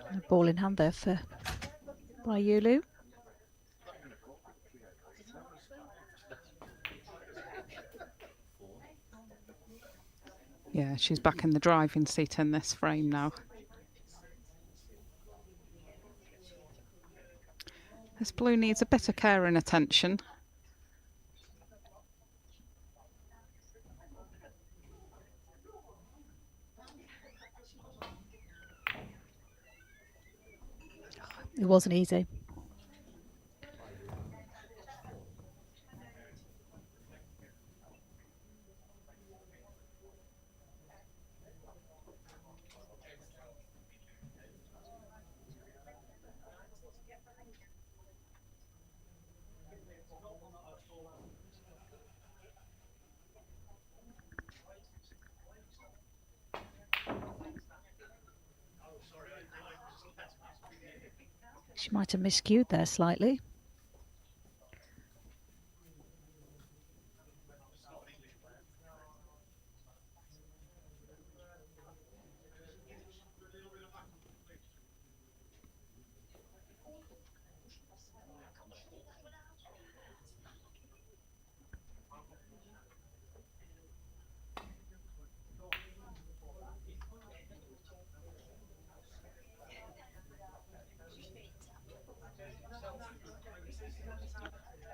A ball in hand there by YuLu. Yeah, she's back in the driving seat in this frame now. This blue needs a bit of care and attention. It wasn't easy. She might have miscued there slightly.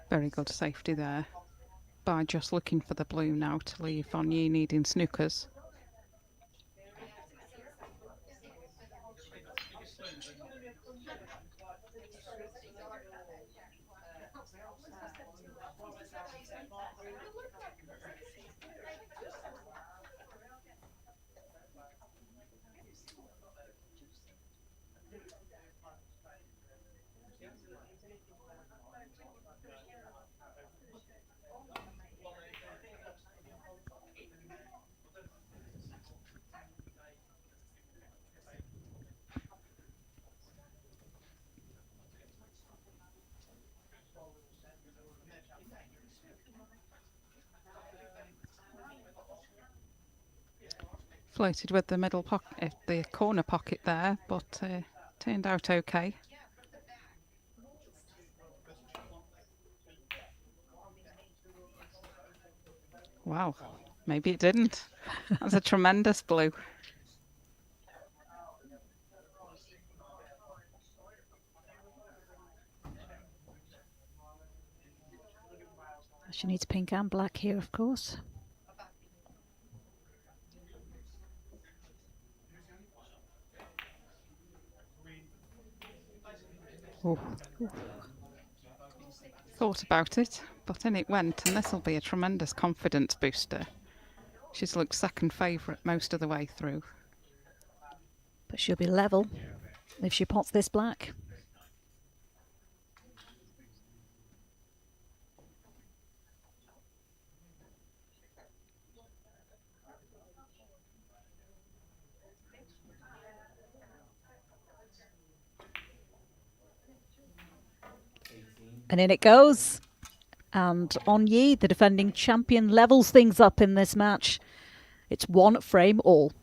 Very good safety there by just looking for the blue now to leave OnYee needing snookers. Floated with the middle pocket, the corner pocket there, but turned out okay. Wow, maybe it didn't. That's a tremendous blue. She needs pink and black here, of course. Ooh. Thought about it, but in it went, and this will be a tremendous confidence booster. She's looked second favourite most of the way through. But she'll be level if she pots this black. And in it goes. And OnYee, the defending champion, levels things up in this match. It's one frame all.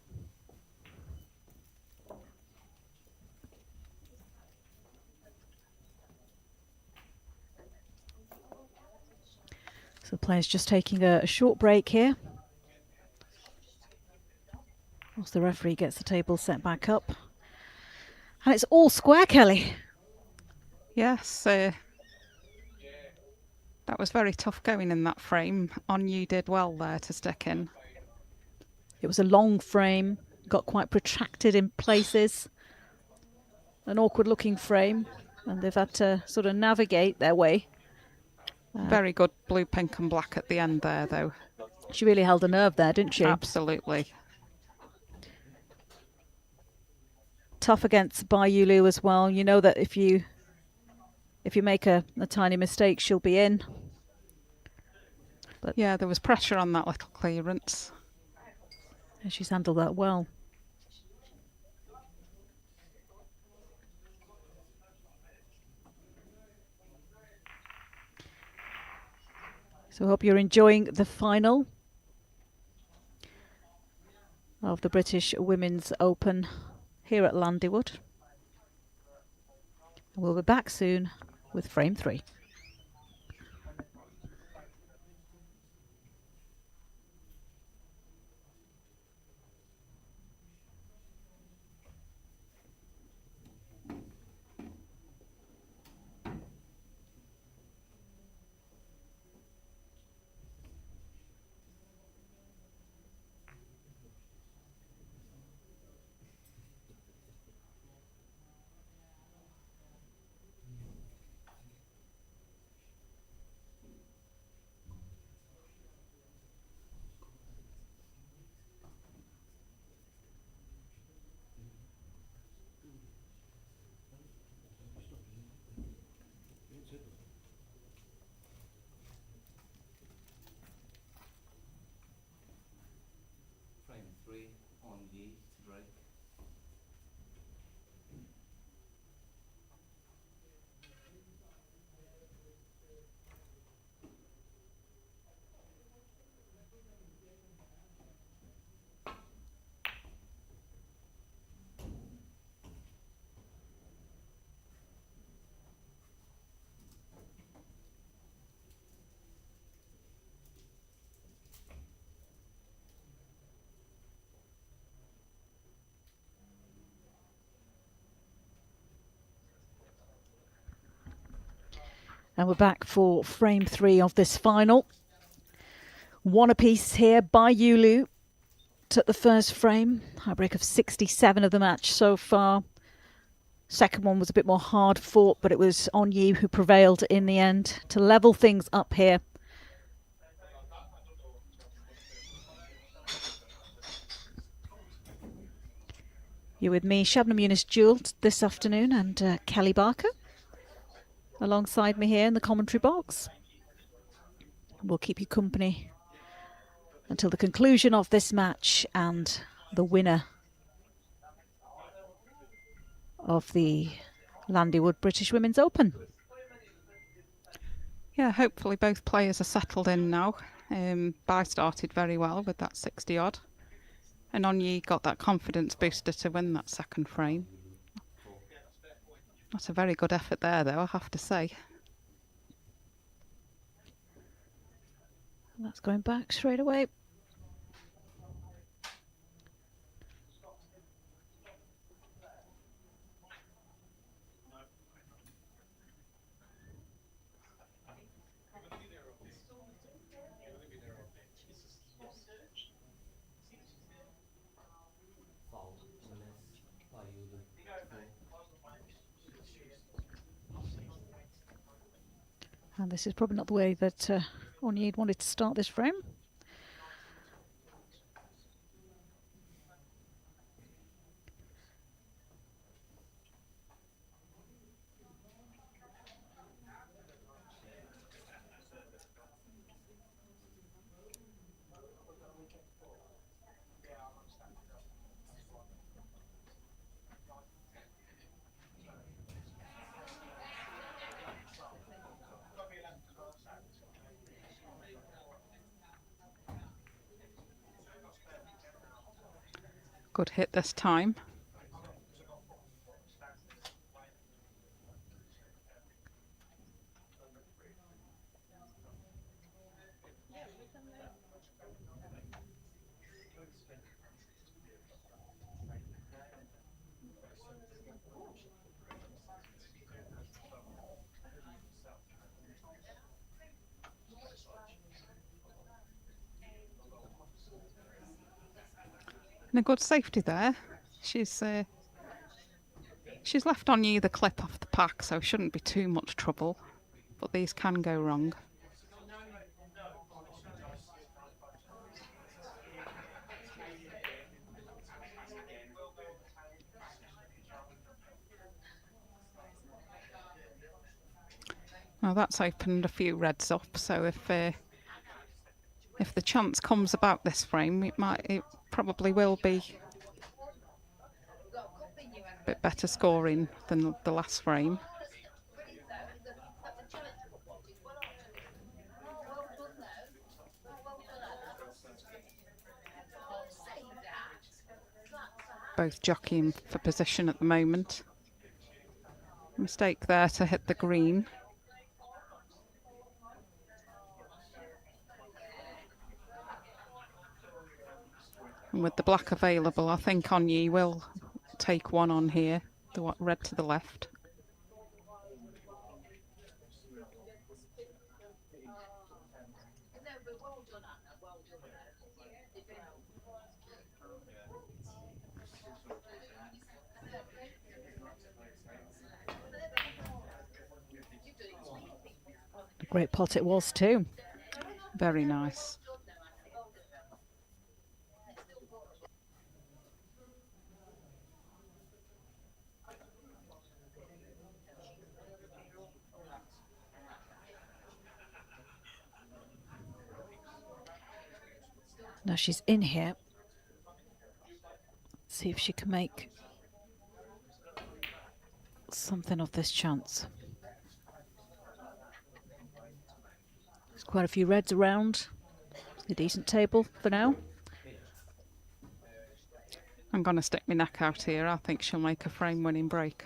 So the player's just taking a short break here. Whilst the referee gets the table set back up. And it's all square, Kelly. Yes, that was very tough going in that frame. OnYee did well there to stick in. It was a long frame, got quite protracted in places. An awkward looking frame, and they've had to sort of navigate their way. Very good blue, pink and black at the end there, though. She really held a nerve there, didn't she? Absolutely. Tough against by YuLu as well. You know that if you make a tiny mistake, she'll be in. But yeah, there was pressure on that little clearance. And she's handled that well. So I hope you're enjoying the final of the British Women's Open here at Landywood. We'll be back soon with frame 3. Frame 3 OnYee to break. And we're back for frame 3 of this final. One apiece here by YuLu. Took the first frame. High break of 67 of the match so far. Second one was a bit more hard fought, but it was OnYee who prevailed in the end to level things up here. You're with me, Shabnam Younis-Jewell, this afternoon, and Kelly Barker alongside me here in the commentary box. We'll keep you company until the conclusion of this match and the winner of the Landywood British Women's Open. Yeah, hopefully both players are settled in now. Bai started very well with that 60 odd. And OnYee got that confidence booster to win that second frame. Not a very good effort there, though, I have to say. And that's going back straight away. Foul unless by YuLu. 4. And this is probably not the way that OnYee wanted to start this frame. Good hit this time. And a good safety there. She's left OnYee the clip off the pack, so shouldn't be too much trouble. But these can go wrong. Now that's opened a few reds up, so if the chance comes about this frame, it probably will be a bit better scoring than the last frame. Both jockeying for position at the moment. Mistake there to hit the green. And with the black available, I think OnYee will take one on here, the red to the left. A great pot it was too. Very nice. Now she's in here. See if she can make something of this chance. There's quite a few reds around. It's a decent table for now. I'm going to stick my neck out here. I think she'll make a frame-winning break.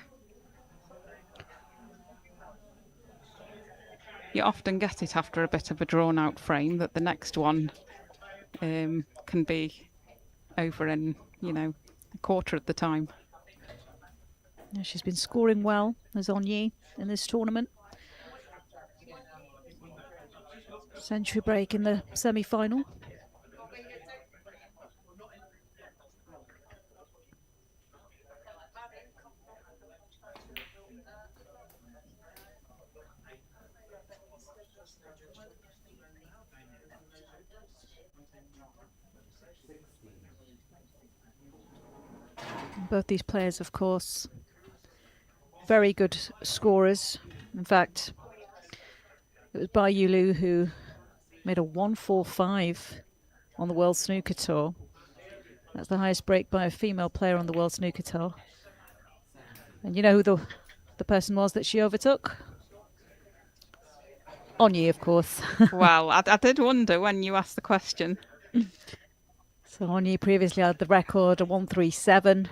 You often get it after a bit of a drawn-out frame that the next one can be over in, a quarter of the time. Yeah, she's been scoring well as OnYee in this tournament. Century break in the semi-final. Both these players, of course, very good scorers. In fact, it was YuLu who made a 145 on the World Snooker Tour. That's the highest break by a female player on the World Snooker Tour. And you know who the person was that she overtook? OnYee, of course. Well, I did wonder when you asked the question. So OnYee previously had the record, a 137.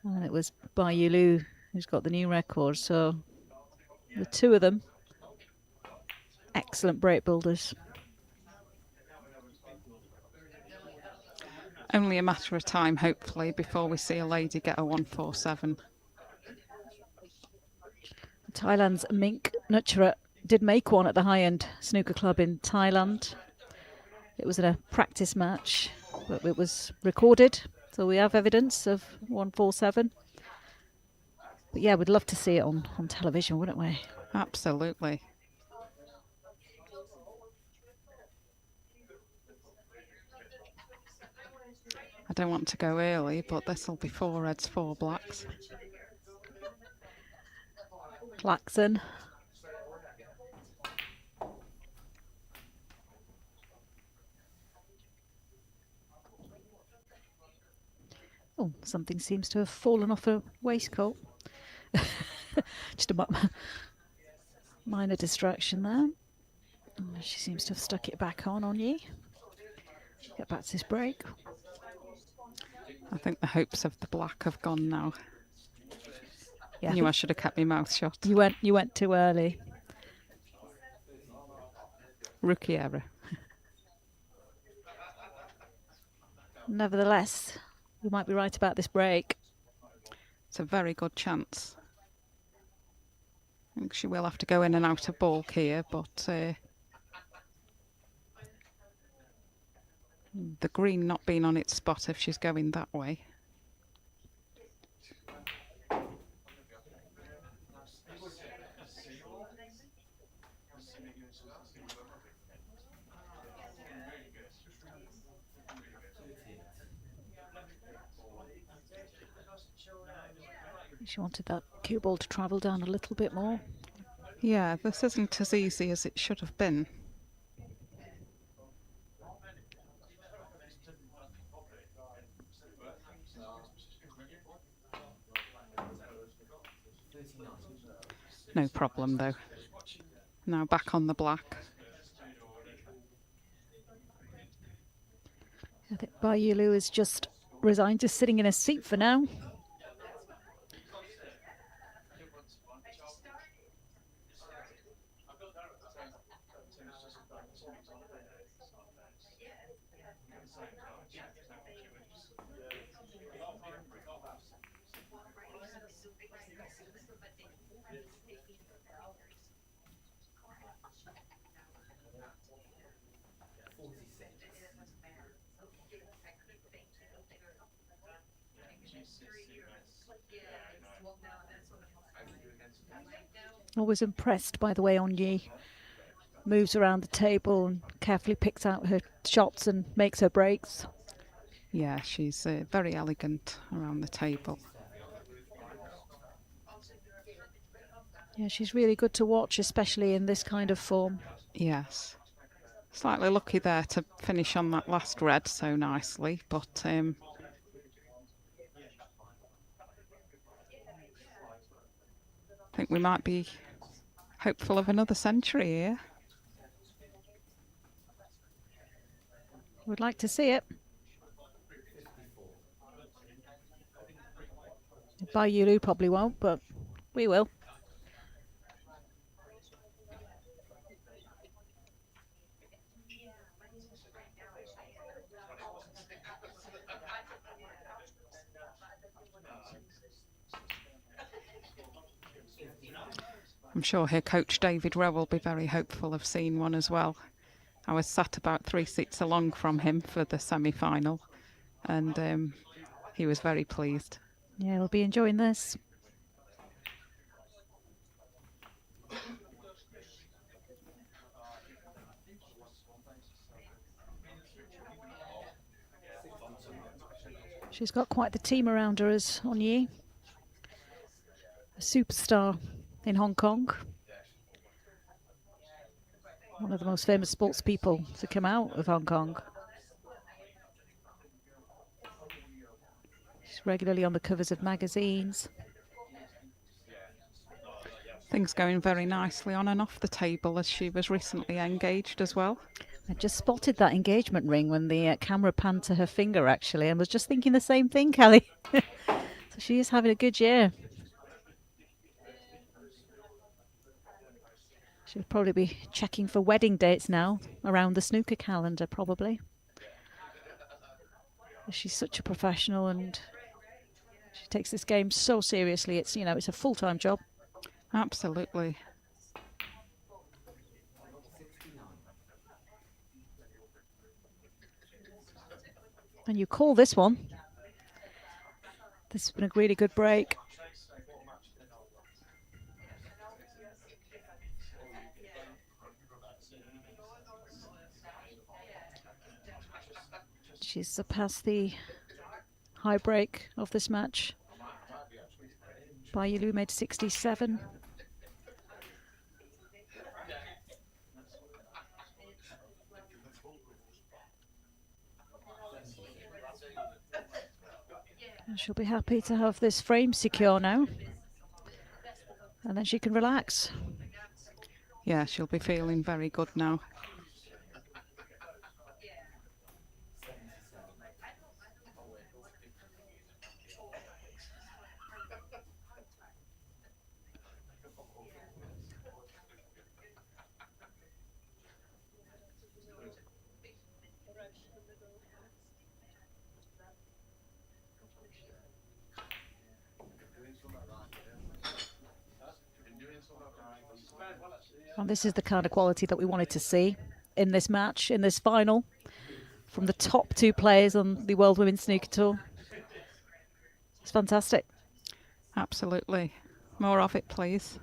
And it was YuLu who's got the new record. So the two of them, excellent break builders. only a matter of time, hopefully, before we see a lady get a 147. Thailand's Mink Nuchra did make one at the high-end snooker club in Thailand. It was in a practice match, but it was recorded, so we have evidence of 147. But yeah, we'd love to see it on television, wouldn't we? Absolutely. I don't want to go early, but this will be 4 reds, 4 blacks. Klaxon. Oh, something seems to have fallen off her waistcoat. Just a minor distraction there. She seems to have stuck it back on OnYee. Get back to this break. I think the hopes of the black have gone now. Yeah, I knew I should have kept my mouth shut. you went too early. Rookie error. Nevertheless, we might be right about this break. It's a very good chance. I think she will have to go in and out of balk here, but the green not being on its spot if she's going that way. She wanted that cue ball to travel down a little bit more. Yeah, this isn't as easy as it should have been. No problem though. Now back on the black. I think YuLu is just resigned to sitting in a seat for now. Always impressed by the way OnYee moves around the table and carefully picks out her shots and makes her breaks. Yeah, she's very elegant around the table. Yeah, she's really good to watch, especially in this kind of form. Yes. Slightly lucky there to finish on that last red so nicely, but I think we might be hopeful of another century here. Would like to see it. YuLu probably won't, but we will. I'm sure her coach David Rowe will be very hopeful of seeing one as well. I was sat about 3 seats along from him for the semi-final, and he was very pleased. Yeah, he'll be enjoying this. She's got quite the team around her as OnYee, a superstar in Hong Kong. One of the most famous sports people to come out of Hong Kong. She's regularly on the covers of magazines. Things going very nicely on and off the table as she was recently engaged as well. I just spotted that engagement ring when the camera panned to her finger, actually, and was just thinking the same thing, Kelly. So she is having a good year. She'll probably be checking for wedding dates now around the snooker calendar, probably. She's such a professional and she takes this game so seriously. It's, you know, it's a full-time job. Absolutely. And you call this one. This has been a really good break. She's surpassed the high break of this match by YuLu, made 67. And she'll be happy to have this frame secure now. And then she can relax. Yeah, she'll be feeling very good now. And this is the kind of quality that we wanted to see in this match, in this final, from the top two players on the World Women's Snooker Tour. It's fantastic. Absolutely. More of it, please.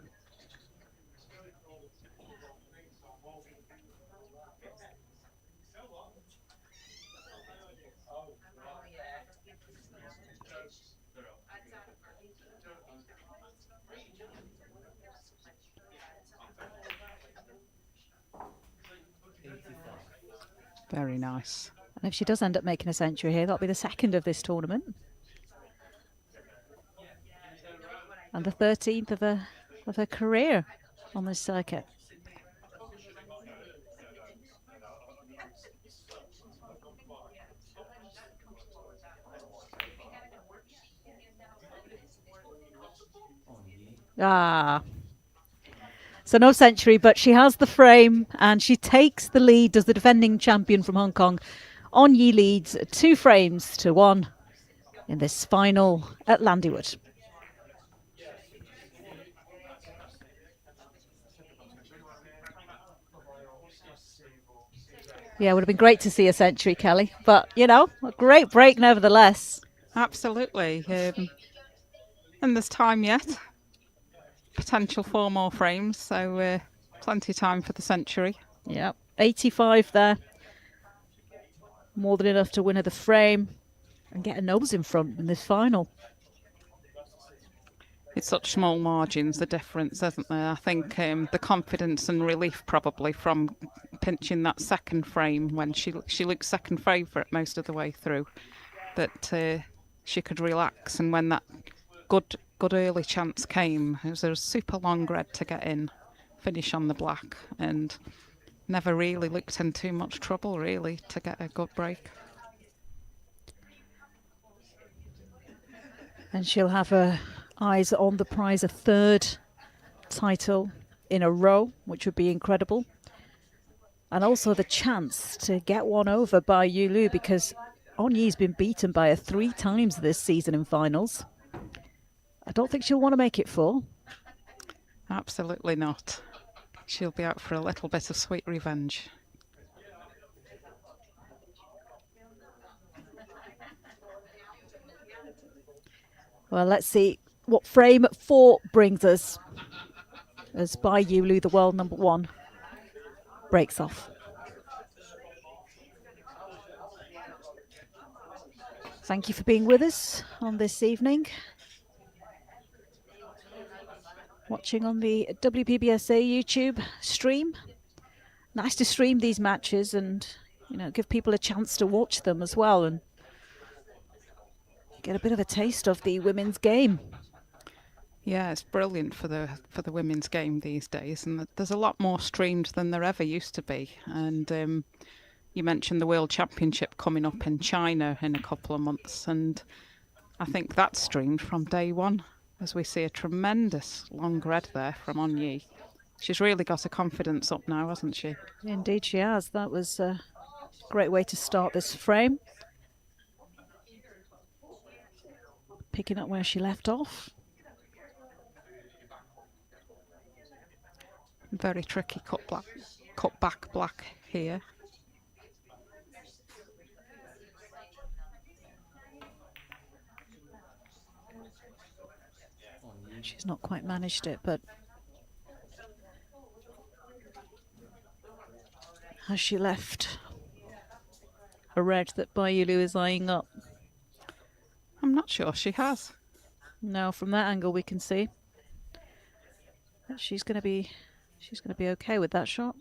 Very nice. And if she does end up making a century here, that'll be the second of this tournament. And the 13th of her career on this circuit. Ah. So no century, but she has the frame and she takes the lead as the defending champion from Hong Kong. OnYee leads 2 frames to 1 in this final at Landywood. Yeah, it would have been great to see a century, Kelly. But, you know, a great break nevertheless. Absolutely. And there's time yet. Potential 4 more frames, so plenty of time for the century. Yeah, 85 there. More than enough to win her the frame and get a nose in front in this final. It's such small margins, the difference, isn't there? I think the confidence and relief probably from pinching that second frame when she looked second favourite most of the way through, that she could relax, and when that good early chance came, it was a super long red to get in, finish on the black, and never really looked in too much trouble really to get a good break. And she'll have her eyes on the prize, a 3rd title in a row, which would be incredible. And also the chance to get one over by YuLu, because OnYee's been beaten by her 3 times this season in finals. I don't think she'll want to make it 4. Absolutely not. She'll be out for a little bit of sweet revenge. Well, let's see what frame 4 brings us as by YuLu, the world number 1, breaks off. Thank you for being with us on this evening. Watching on the WPBSA YouTube stream. Nice to stream these matches and, you know, give people a chance to watch them as well and get a bit of a taste of the women's game. Yeah, it's brilliant for the women's game these days, and there's a lot more streamed than there ever used to be. And you mentioned the World Championship coming up in China in a couple of months, and I think that's streamed from day one, as we see a tremendous long red there from OnYee. She's really got her confidence up now, hasn't she? Indeed she has. That was a great way to start this frame. picking up where she left off. Very tricky cut back black here. OnYee. She's not quite managed it, but has she left a red that YuLu is eyeing up? I'm not sure she has. No, from that angle we can see that she's going to be okay with that shot.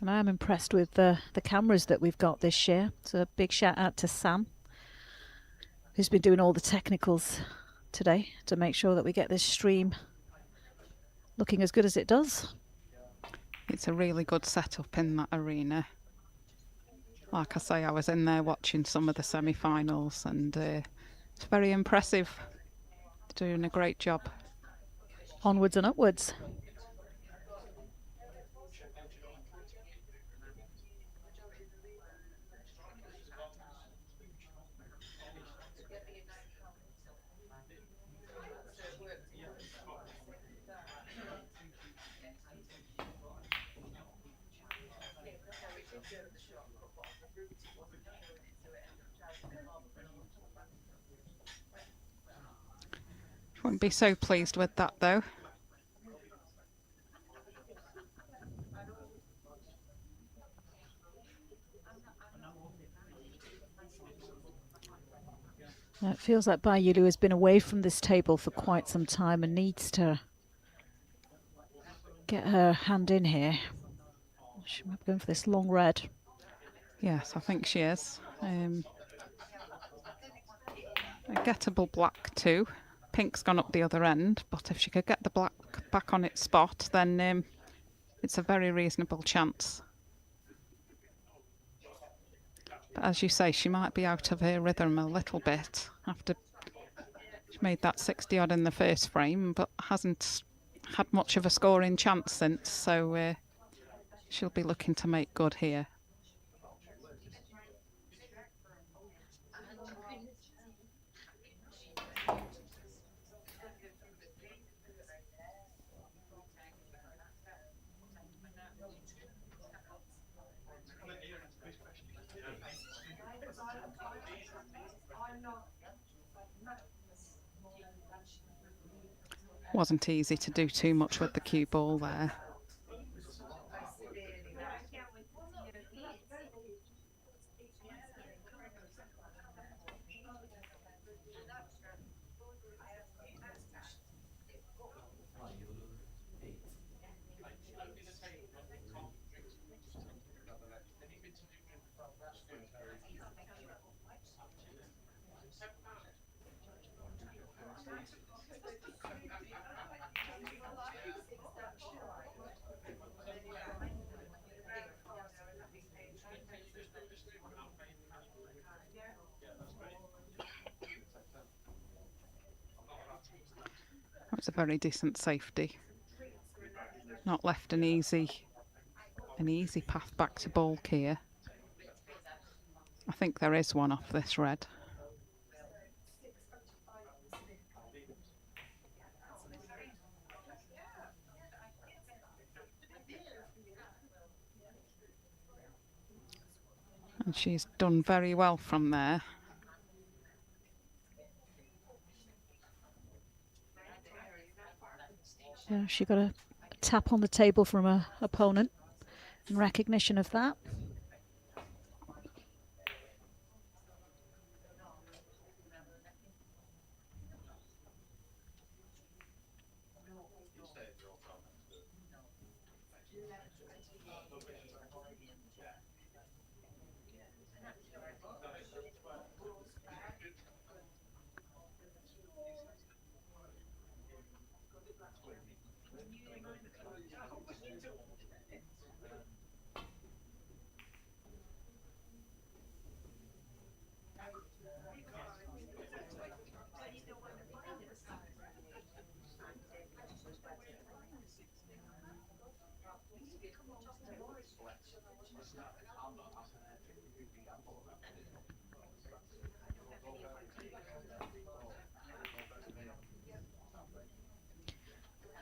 And I am impressed with the cameras that we've got this year. So a big shout out to Sam, who's been doing all the technicals today to make sure that we get this stream looking as good as it does. It's a really good setup in that arena. Like I say, I was in there watching some of the semi-finals, and it's very impressive. They're doing a great job. Onwards and upwards. Wouldn't be so pleased with that though. It feels like YuLu has been away from this table for quite some time and needs to get her hand in here. She might be going for this long red. Yes, I think she is. A gettable black too. Pink's gone up the other end, but if she could get the black back on its spot, then it's a very reasonable chance. But as you say, she might be out of her rhythm a little bit after she made that 60 odd in the first frame, but hasn't had much of a scoring chance since, so she'll be looking to make good here. Wasn't easy to do too much with the cue ball there. YuLu 8. That was a very decent safety. Not left an easy path back to baulk here. I think there is one off this red. And she's done very well from there. Yeah, she got a tap on the table from her opponent in recognition of that.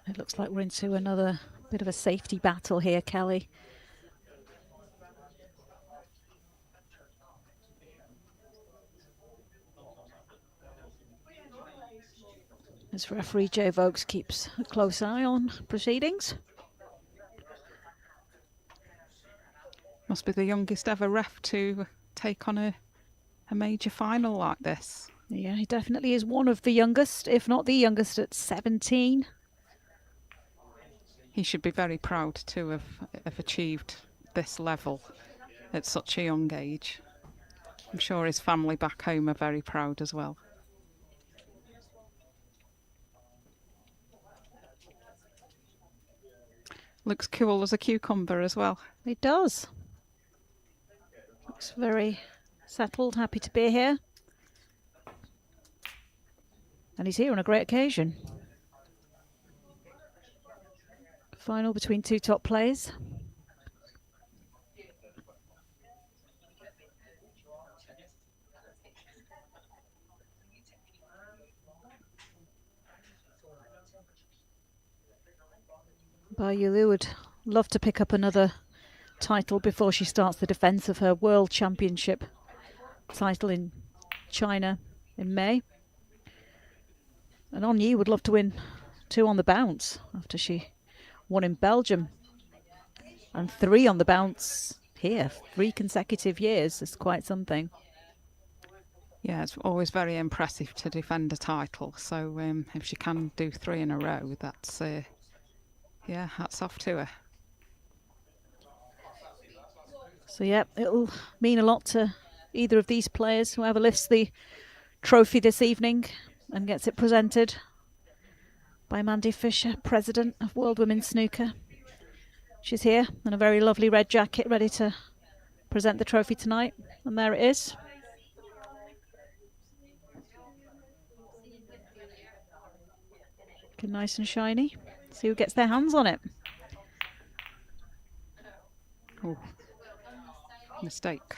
It looks like we're into another bit of a safety battle here, Kelly. As referee Joe Vokes keeps a close eye on proceedings. Must be the youngest ever ref to take on a major final like this. Yeah, he definitely is one of the youngest, if not the youngest, at 17. He should be very proud to have achieved this level at such a young age. I'm sure his family back home are very proud as well. Looks cool as a cucumber as well. It does. Looks very settled, happy to be here. And he's here on a great occasion. Final between two top players. YuLu would love to pick up another title before she starts the defence of her World Championship title in China in May. And OnYee would love to win 2 on the bounce after she won in Belgium. And 3 on the bounce here, 3 consecutive years is quite something. Yeah, it's always very impressive to defend a title. So if she can do 3 in a row, that's, yeah, hats off to her. So yeah, it'll mean a lot to either of these players, whoever lifts the trophy this evening and gets it presented by Mandy Fisher, President of World Women's Snooker. She's here in a very lovely red jacket, ready to present the trophy tonight. And there it is. Looking nice and shiny. See who gets their hands on it. Oh, mistake.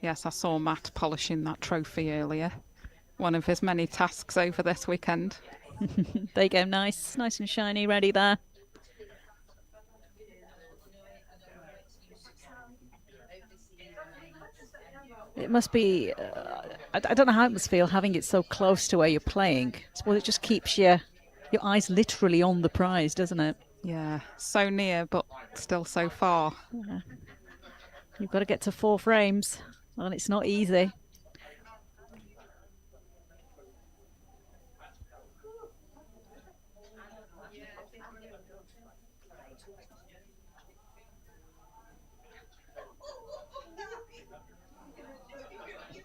Yes, I saw Matt polishing that trophy earlier. One of his many tasks over this weekend. There you go, nice and shiny, ready there. It must be, I don't know how it must feel having it so close to where you're playing. I suppose it just keeps your eyes literally on the prize, doesn't it? Yeah, so near, but still so far. Yeah. You've got to get to 4 frames, and it's not easy.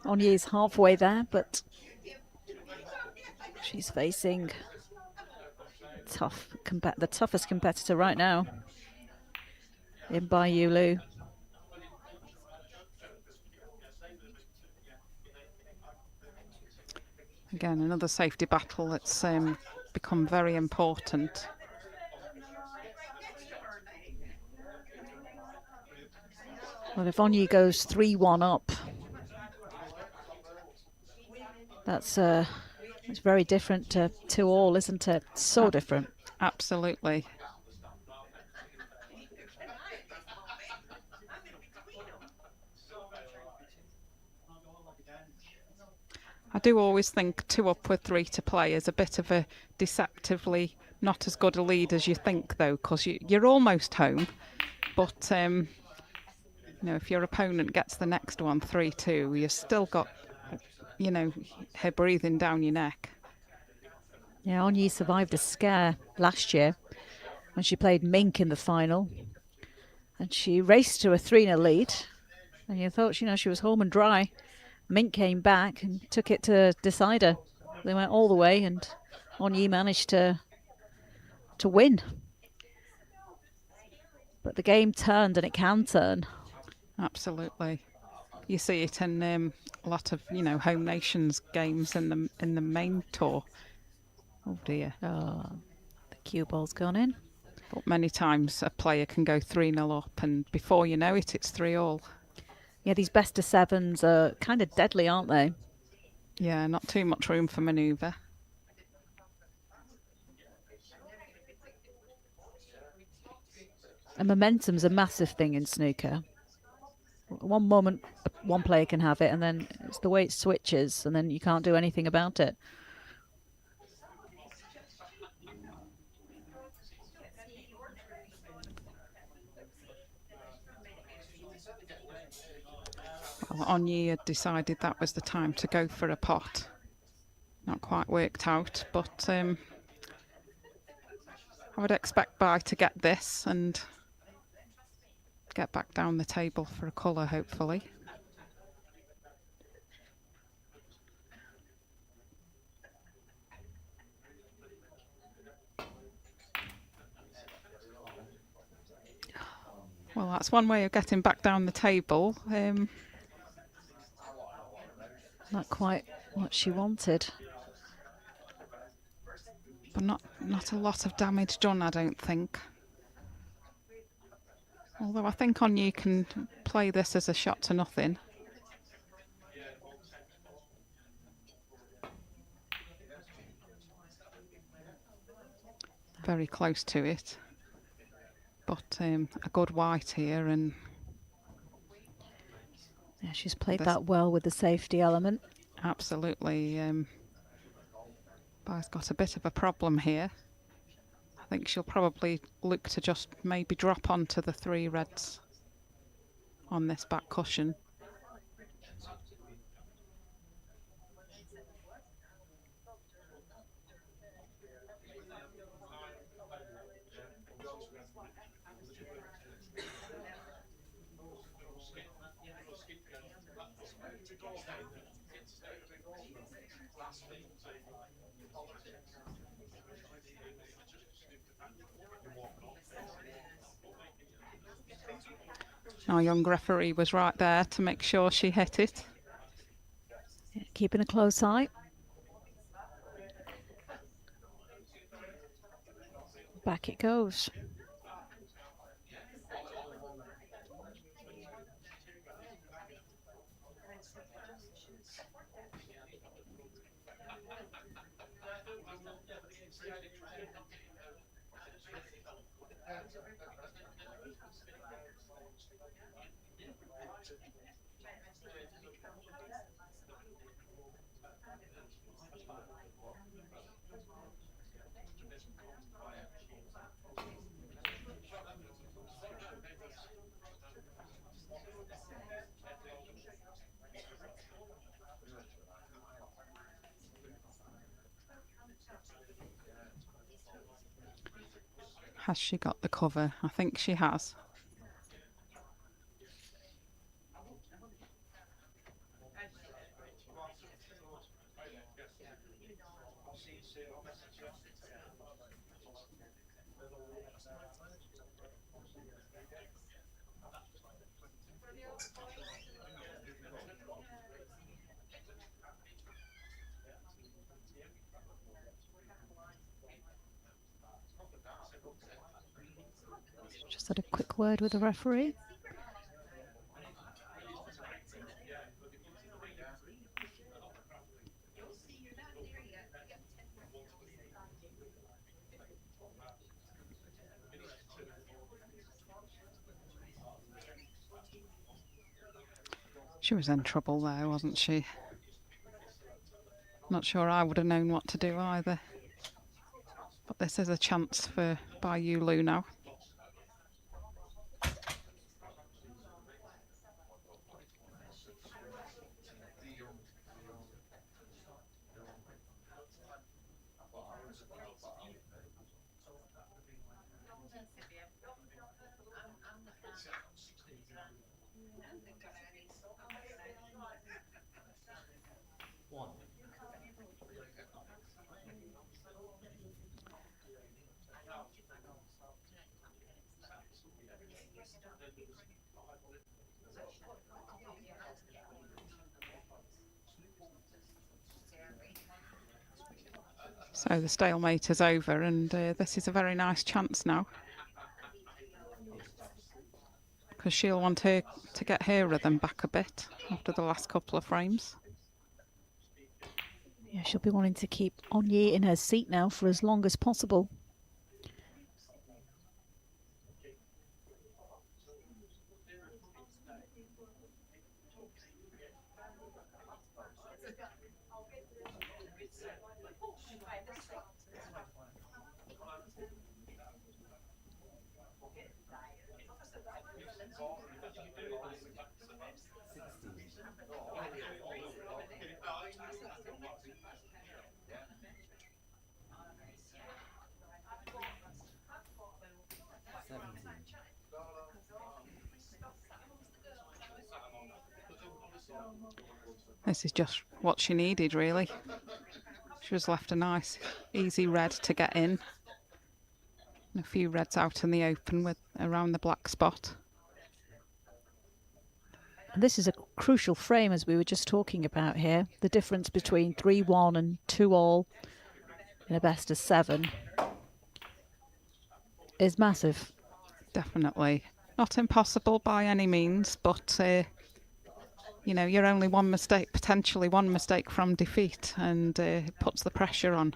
OnYee's halfway there, but she's facing the toughest competitor right now in YuLu. Again, another safety battle that's become very important. Well, if OnYee goes 3-1 up, that's it's very different to 2-all, isn't it? So different. Absolutely. I do always think 2 up with 3 to play is a bit of a deceptively not as good a lead as you think, though, because you're almost home. But, you know, if your opponent gets the next one 3-2, you've still got, you know, her breathing down your neck. Yeah, OnYee survived a scare last year when she played Mink in the final. And she raced to a 3-0 lead. And you thought, you know, she was home and dry. Mink came back and took it to decider. They went all the way, and OnYee managed to win. But the game turned, and it can turn. Absolutely. You see it in a lot of, you know, home nations games in the main tour. Oh dear. Oh, the cue ball's gone in. But many times a player can go 3-0 up, and before you know it, it's 3-all. Yeah, these best of sevens are kind of deadly, aren't they? Yeah, not too much room for manoeuvre. And momentum's a massive thing in snooker. One moment, one player can have it, and then it's the way it switches, and then you can't do anything about it. Well, OnYee had decided that was the time to go for a pot. Not quite worked out, but I would expect Bai to get this and get back down the table for a colour, hopefully. Well, that's one way of getting back down the table. Not quite what she wanted. But not a lot of damage done, I don't think. Although I think OnYee can play this as a shot to nothing. Very close to it. But a good white here, and Yeah, she's played that well with the safety element. absolutely. Bai's got a bit of a problem here. I think she'll probably look to just maybe drop onto the 3 reds on this back cushion. Our young referee was right there to make sure she hit it. Yeah, keeping a close eye. Back it goes. Has she got the cover? I think she has. Just had a quick word with the referee. She was in trouble there, wasn't she? Not sure I would have known what to do either. But this is a chance for YuLu now. One. So the stalemate is over, and this is a very nice chance now. because she'll want her to get her rhythm back a bit after the last couple of frames. Yeah, she'll be wanting to keep OnYee in her seat now for as long as possible. This is just what she needed, really. She was left a nice, easy red to get in. And a few reds out in the open with around the black spot. And this is a crucial frame, as we were just talking about here. The difference between 3-1 and 2-all in a best of 7 is massive. Definitely. Not impossible by any means, but you know, you're only one mistake, potentially one mistake from defeat, and it puts the pressure on.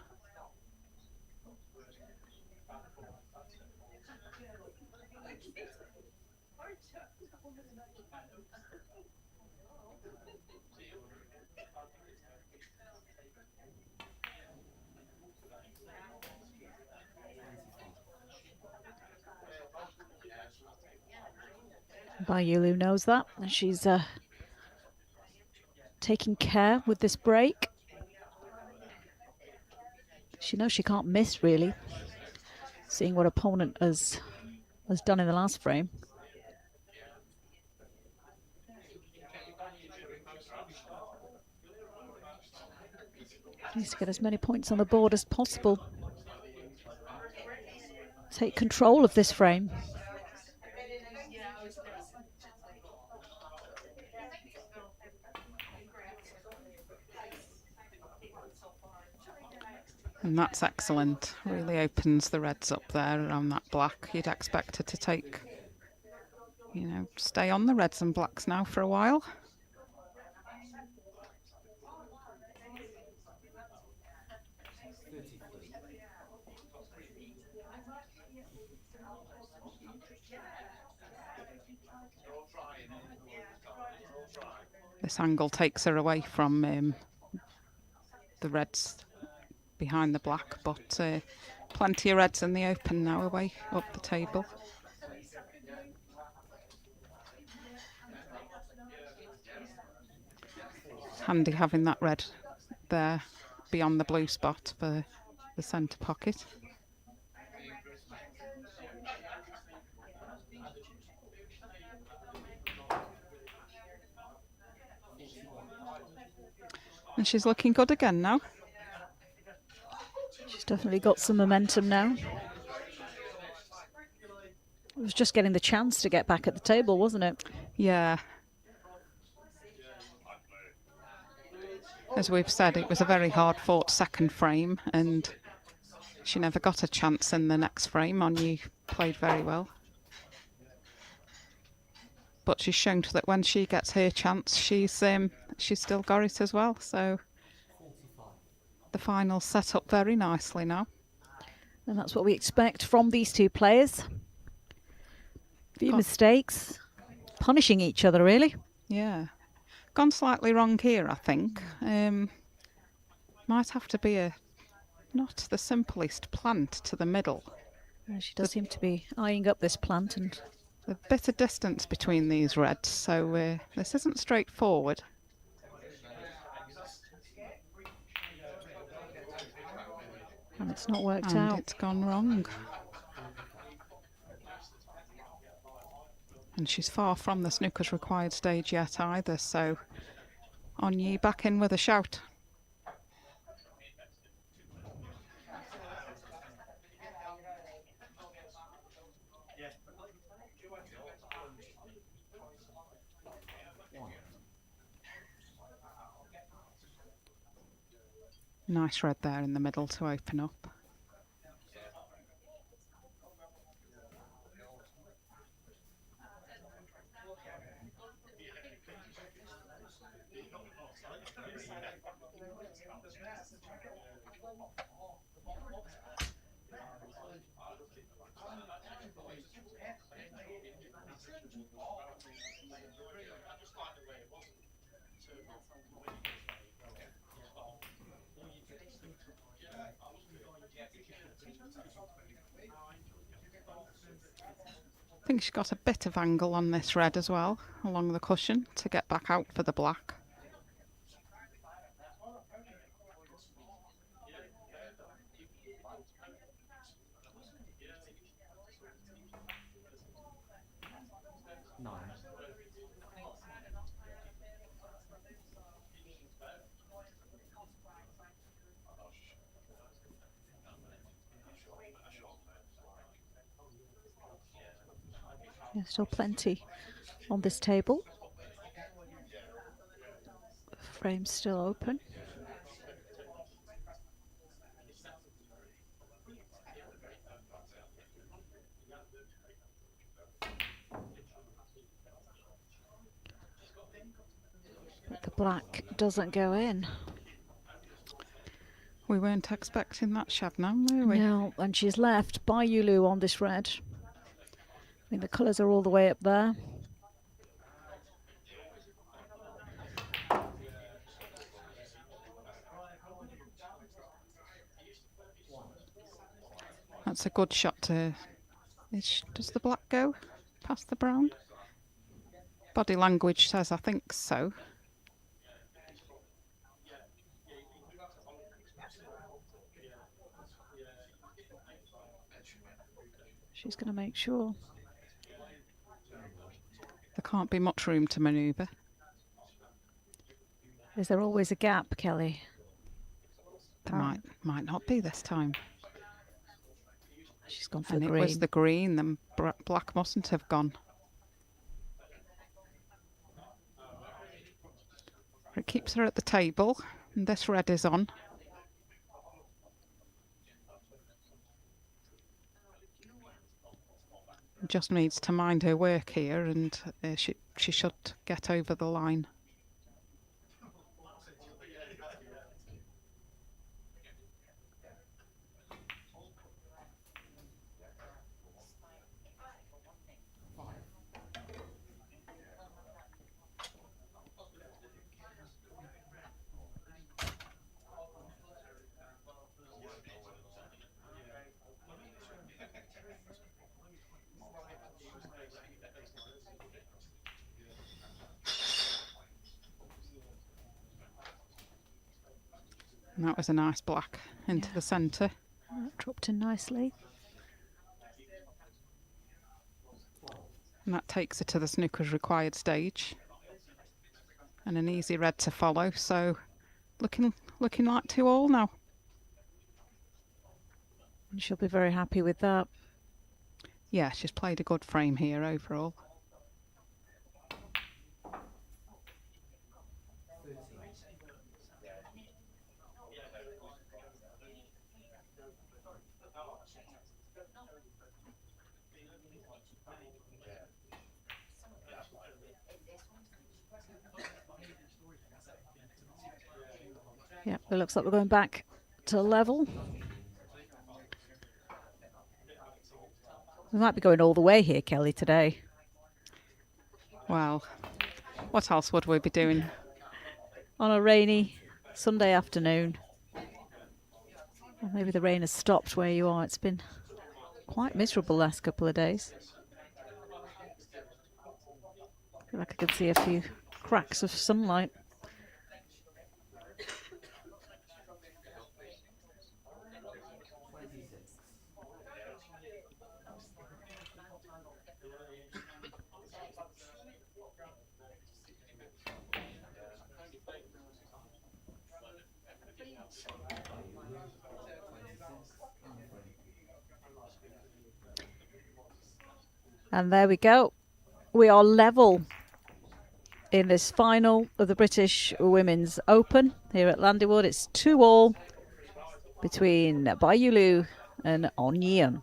YuLu knows that, and she's taking care with this break. She knows she can't miss, really, seeing what opponent has done in the last frame. Needs to get as many points on the board as possible. Take control of this frame. And that's excellent. Really opens the reds up there around that black. You'd expect her to take, you know, stay on the reds and blacks now for a while. This angle takes her away from the reds behind the black, but plenty of reds in the open now away up the table. It's handy having that red there beyond the blue spot for the centre pocket. And she's looking good again now. She's definitely got some momentum now. It was just getting the chance to get back at the table, wasn't it? Yeah. As we've said, it was a very hard fought second frame, and she never got a chance in the next frame. OnYee played very well. But she's shown that when she gets her chance, she's still got it as well. So the final's set up very nicely now. And that's what we expect from these two players. Few mistakes, punishing each other, really. Yeah. Gone slightly wrong here, I think. Might have to be not the simplest plant to the middle. She does seem to be eyeing up this plant, and A bit of distance between these reds, so this isn't straightforward. and it's not worked And out. it's gone wrong. And she's far from the snooker's required stage yet either, so OnYee back in with a shout. Nice red there in the middle to open up. I think she's got a bit of angle on this red as well, along the cushion, to get back out for the black. Nine. There's still plenty on this table. Frame's still open. But the black doesn't go in. We weren't expecting that, Shabnam, were we? No, and she's left by YuLu on this red. I mean, the colours are all the way up there. That's a good shot to... Does the black go past the brown? Body language says I think so. She's going to make sure. There can't be much room to manoeuvre. Is there always a gap, Kelly? There might not be this time. She's gone for And the it green. was the green, then black mustn't have gone. It keeps her at the table, and this red is on. Just needs to mind her work here, and she should get over the line. And that was a nice black into the centre. That dropped in nicely. And that takes her to the snooker's required stage. And an easy red to follow, so looking like 2-all now. And she'll be very happy with that. Yeah, she's played a good frame here overall. Yeah, it looks like we're going back to level. We might be going all the way here, Kelly, today. Well, what else would we be doing? On a rainy Sunday afternoon. Well, maybe the rain has stopped where you are. It's been quite miserable the last couple of days. I feel like I can see a few cracks of sunlight. And there we go. We are level in this final of the British Women's Open here at Landywood. It's 2-all between YuLu and OnYee.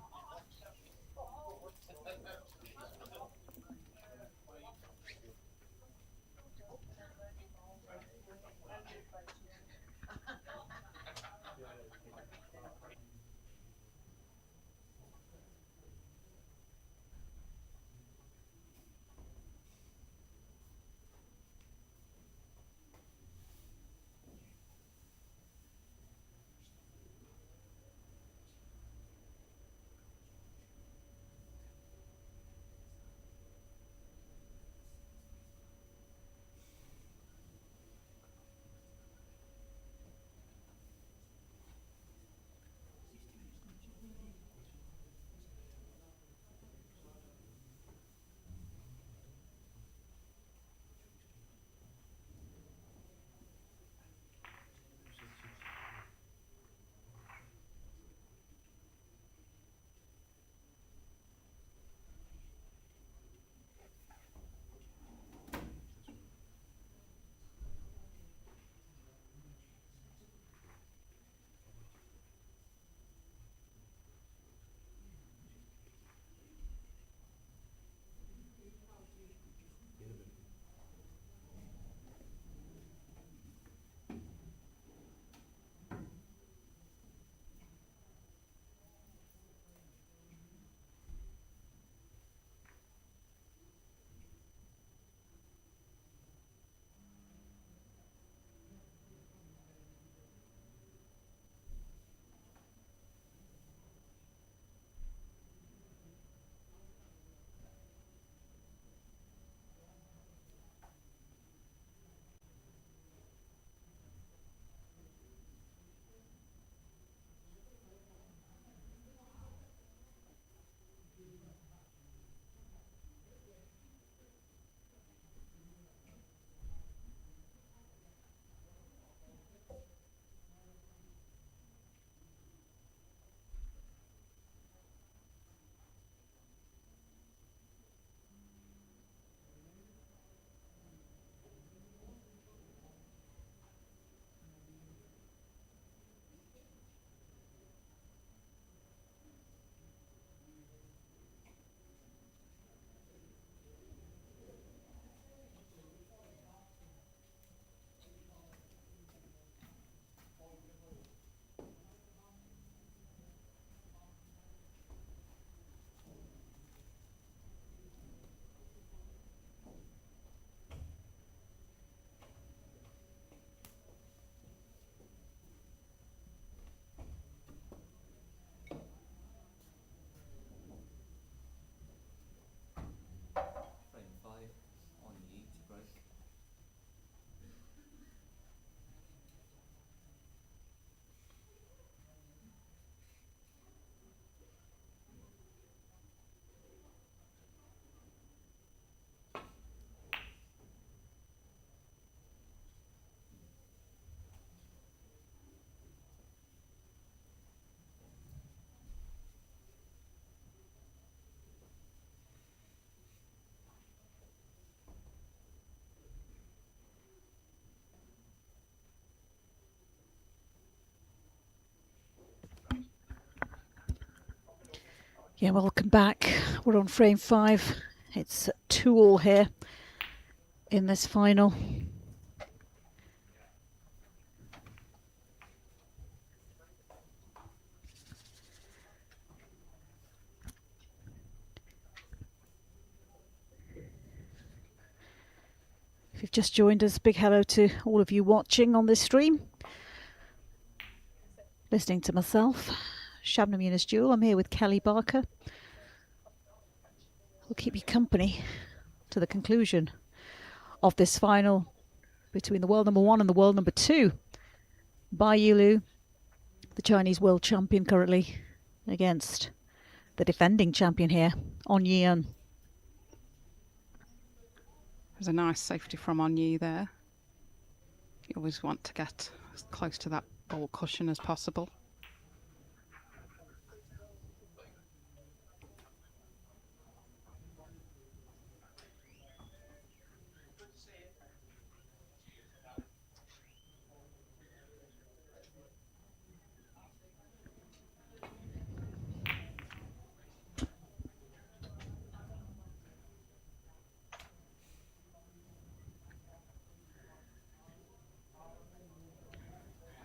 Yeah, welcome back. We're on frame 5. It's 2-all here in this final. If you've just joined us, big hello to all of you watching on this stream. Listening to myself, Shabnam Yunus-Jewel. I'm here with Kelly Barker. We'll keep you company to the conclusion of this final between the world number 1 and the world number 2. YuLu, the Chinese world champion currently, against the defending champion here, OnYee. There's a nice safety from OnYee there. You always want to get as close to that ball cushion as possible.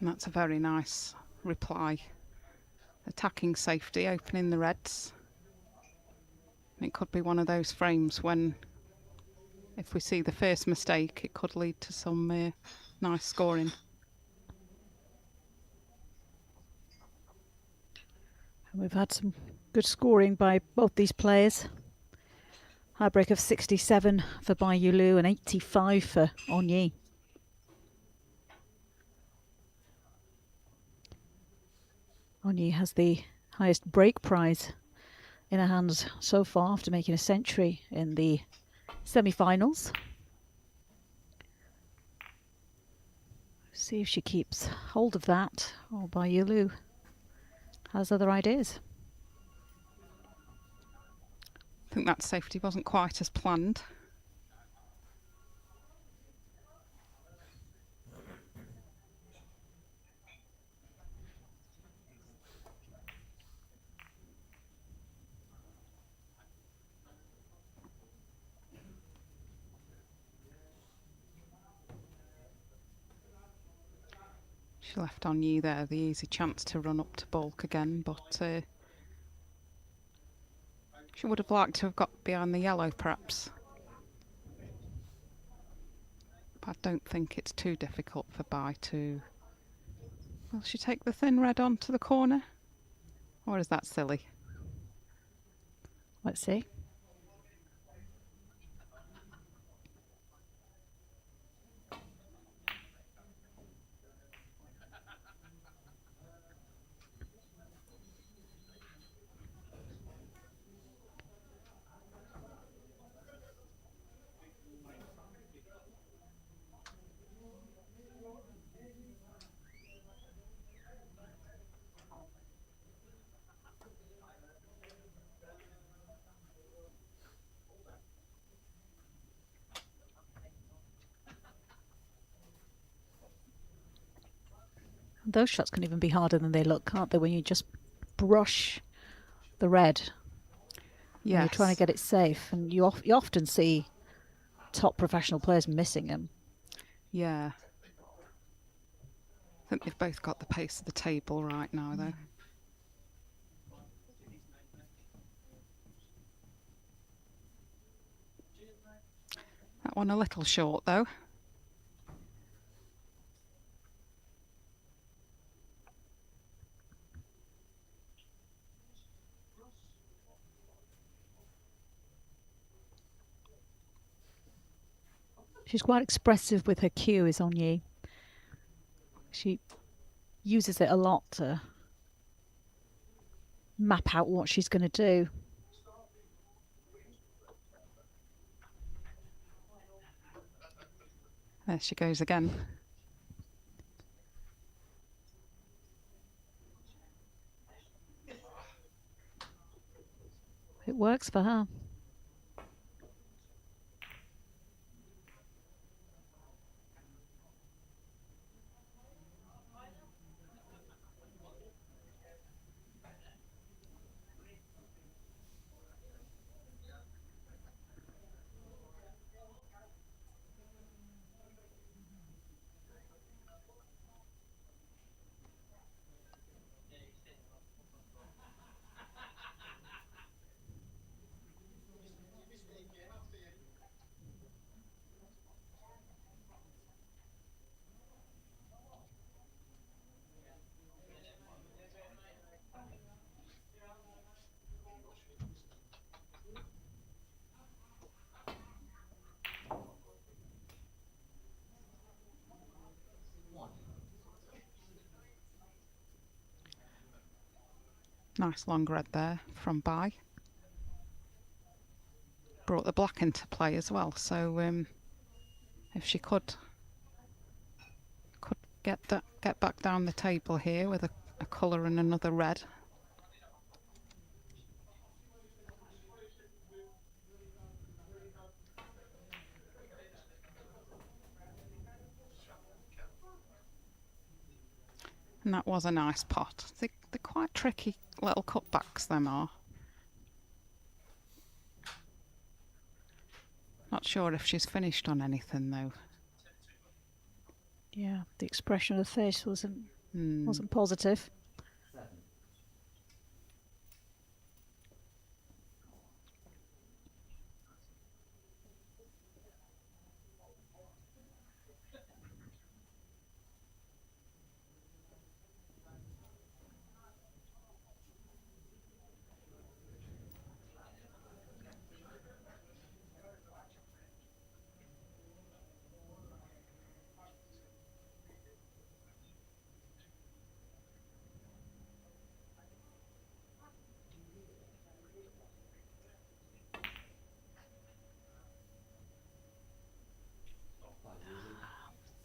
And that's a very nice reply. Attacking safety, opening the reds. And it could be one of those frames when, if we see the first mistake, it could lead to some nice scoring. And we've had some good scoring by both these players. High break of 67 for YuLu and 85 for OnYee. OnYee has the highest break prize in her hands so far after making a century in the semi-finals. See if she keeps hold of that, or YuLu has other ideas. I think that safety wasn't quite as planned. She left OnYee there the easy chance to run up to baulk again, but she would have liked to have got behind the yellow perhaps. But I don't think it's too difficult for Bai to... Will she take the thin red onto the corner? Or is that silly? Let's see. Those shots can even be harder than they look, can't they, when you just brush the red. Yes. You're trying to get it safe, and you often see top professional players missing them. Yeah. I think they've both got the pace of the table right now, though. That one a little short, though. She's quite expressive with her cue, is OnYee. She uses it a lot to map out what she's going to do. There she goes again. It works for her. Nice long red there from Bai. Brought the black into play as well, so if she could get back down the table here with a colour and another red. And that was a nice pot. They're quite tricky little cutbacks, them are. Not sure if she's finished on anything though. Yeah, the expression of the face wasn't positive. 7. By YuLu.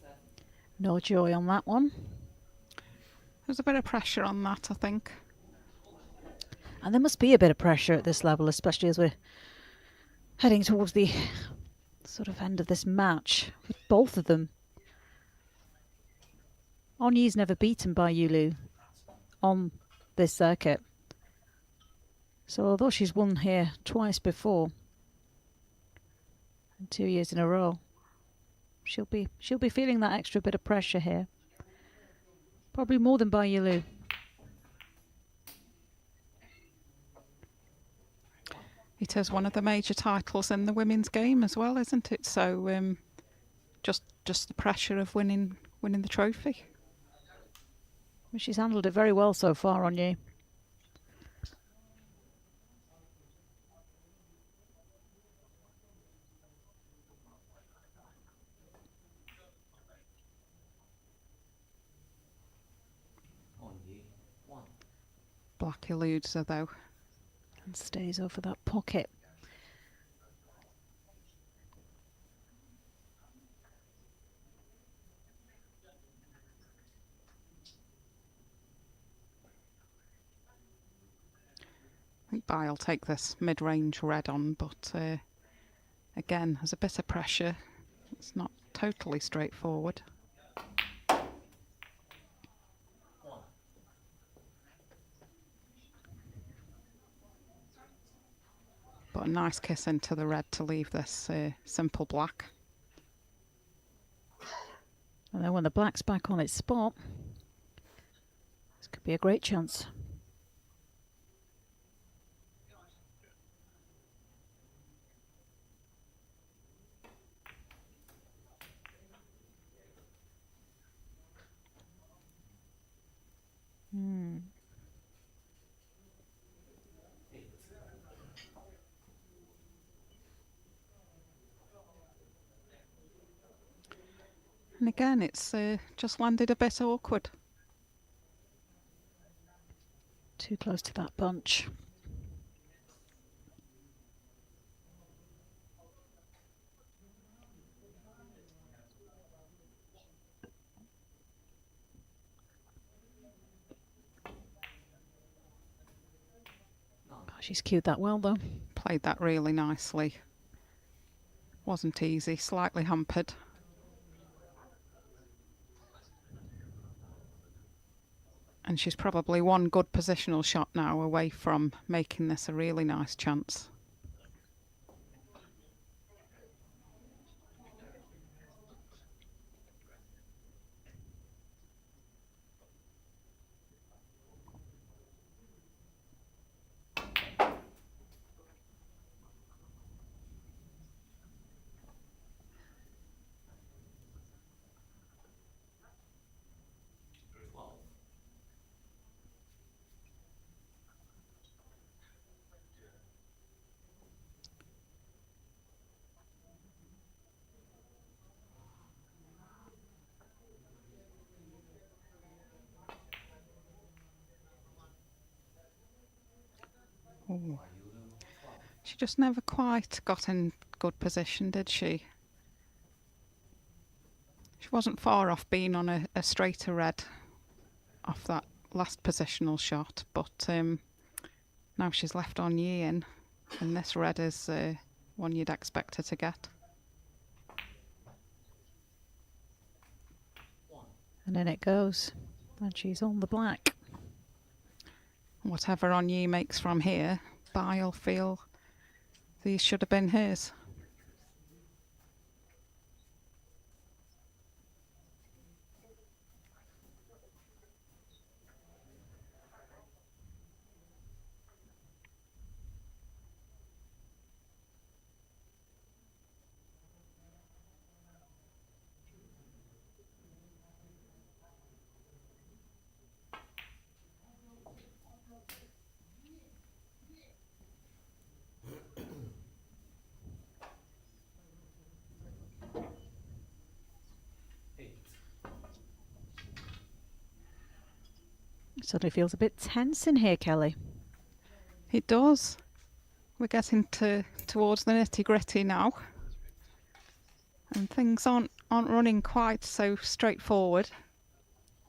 7. No joy on that one. There's a bit of pressure on that, I think. And there must be a bit of pressure at this level, especially as we're heading towards the sort of end of this match with both of them. OnYee's never beaten by YuLu on this circuit. So although she's won here twice before, and 2 years in a row, she'll be feeling that extra bit of pressure here. Probably more than by YuLu. It is one of the major titles in the women's game as well, isn't it? So just the pressure of winning the trophy. Well, she's handled it very well so far, OnYee. OnYee. 1. Black eludes her though. And stays over that pocket. I think Bai will take this mid-range red on, but again, there's a bit of pressure. It's not totally straightforward. 1. But a nice kiss into the red to leave this simple black. And then when the black's back on its spot, this could be a great chance. And again, it's just landed a bit awkward. Too close to that bunch. Oh, she's cued that well though. Played that really nicely. Wasn't easy, slightly hampered. And she's probably one good positional shot now away from making this a really nice chance. She just never quite got in good position, did she? She wasn't far off being on a straighter red off that last positional shot, but now she's left OnYee in, and this red is one you'd expect her to get. And in it goes. And she's on the black. Whatever OnYee makes from here, Ba'll feel these should have been hers. It suddenly feels a bit tense in here, Kelly. It does. We're getting towards the nitty gritty now, and things aren't running quite so straightforward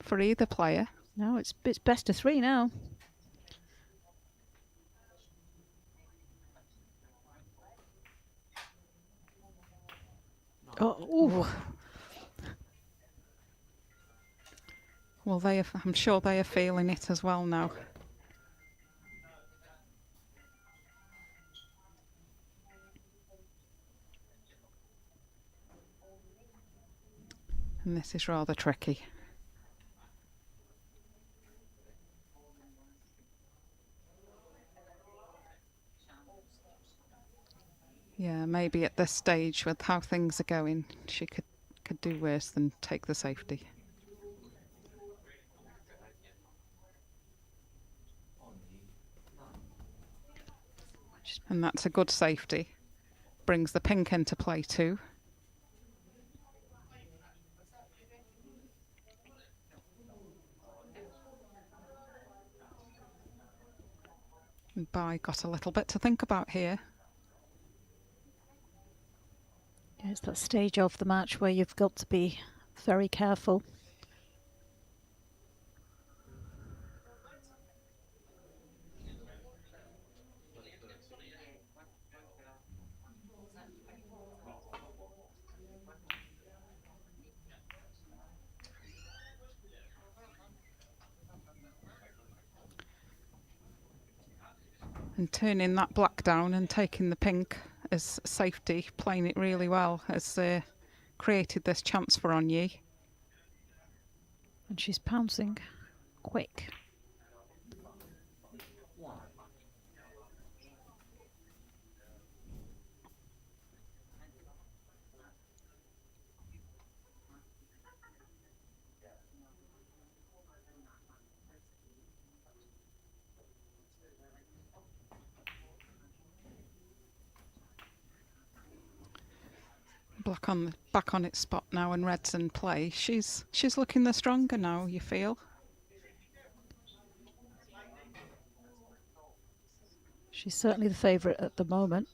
for either player. No, it's best of 3 now. Oh, Well, I'm sure they are feeling it as well now. And this is rather tricky. Yeah, maybe at this stage with how things are going, she could do worse than take the safety. And that's a good safety. Brings the pink into play too. And Bai got a little bit to think about here. yeah, it's that stage of the match where you've got to be very careful. And turning that black down and taking the pink as safety, playing it really well, has created this chance for OnYee. And she's pouncing quick. Black back on its spot now, and red's in play. She's looking the stronger now, you feel? She's certainly the favourite at the moment.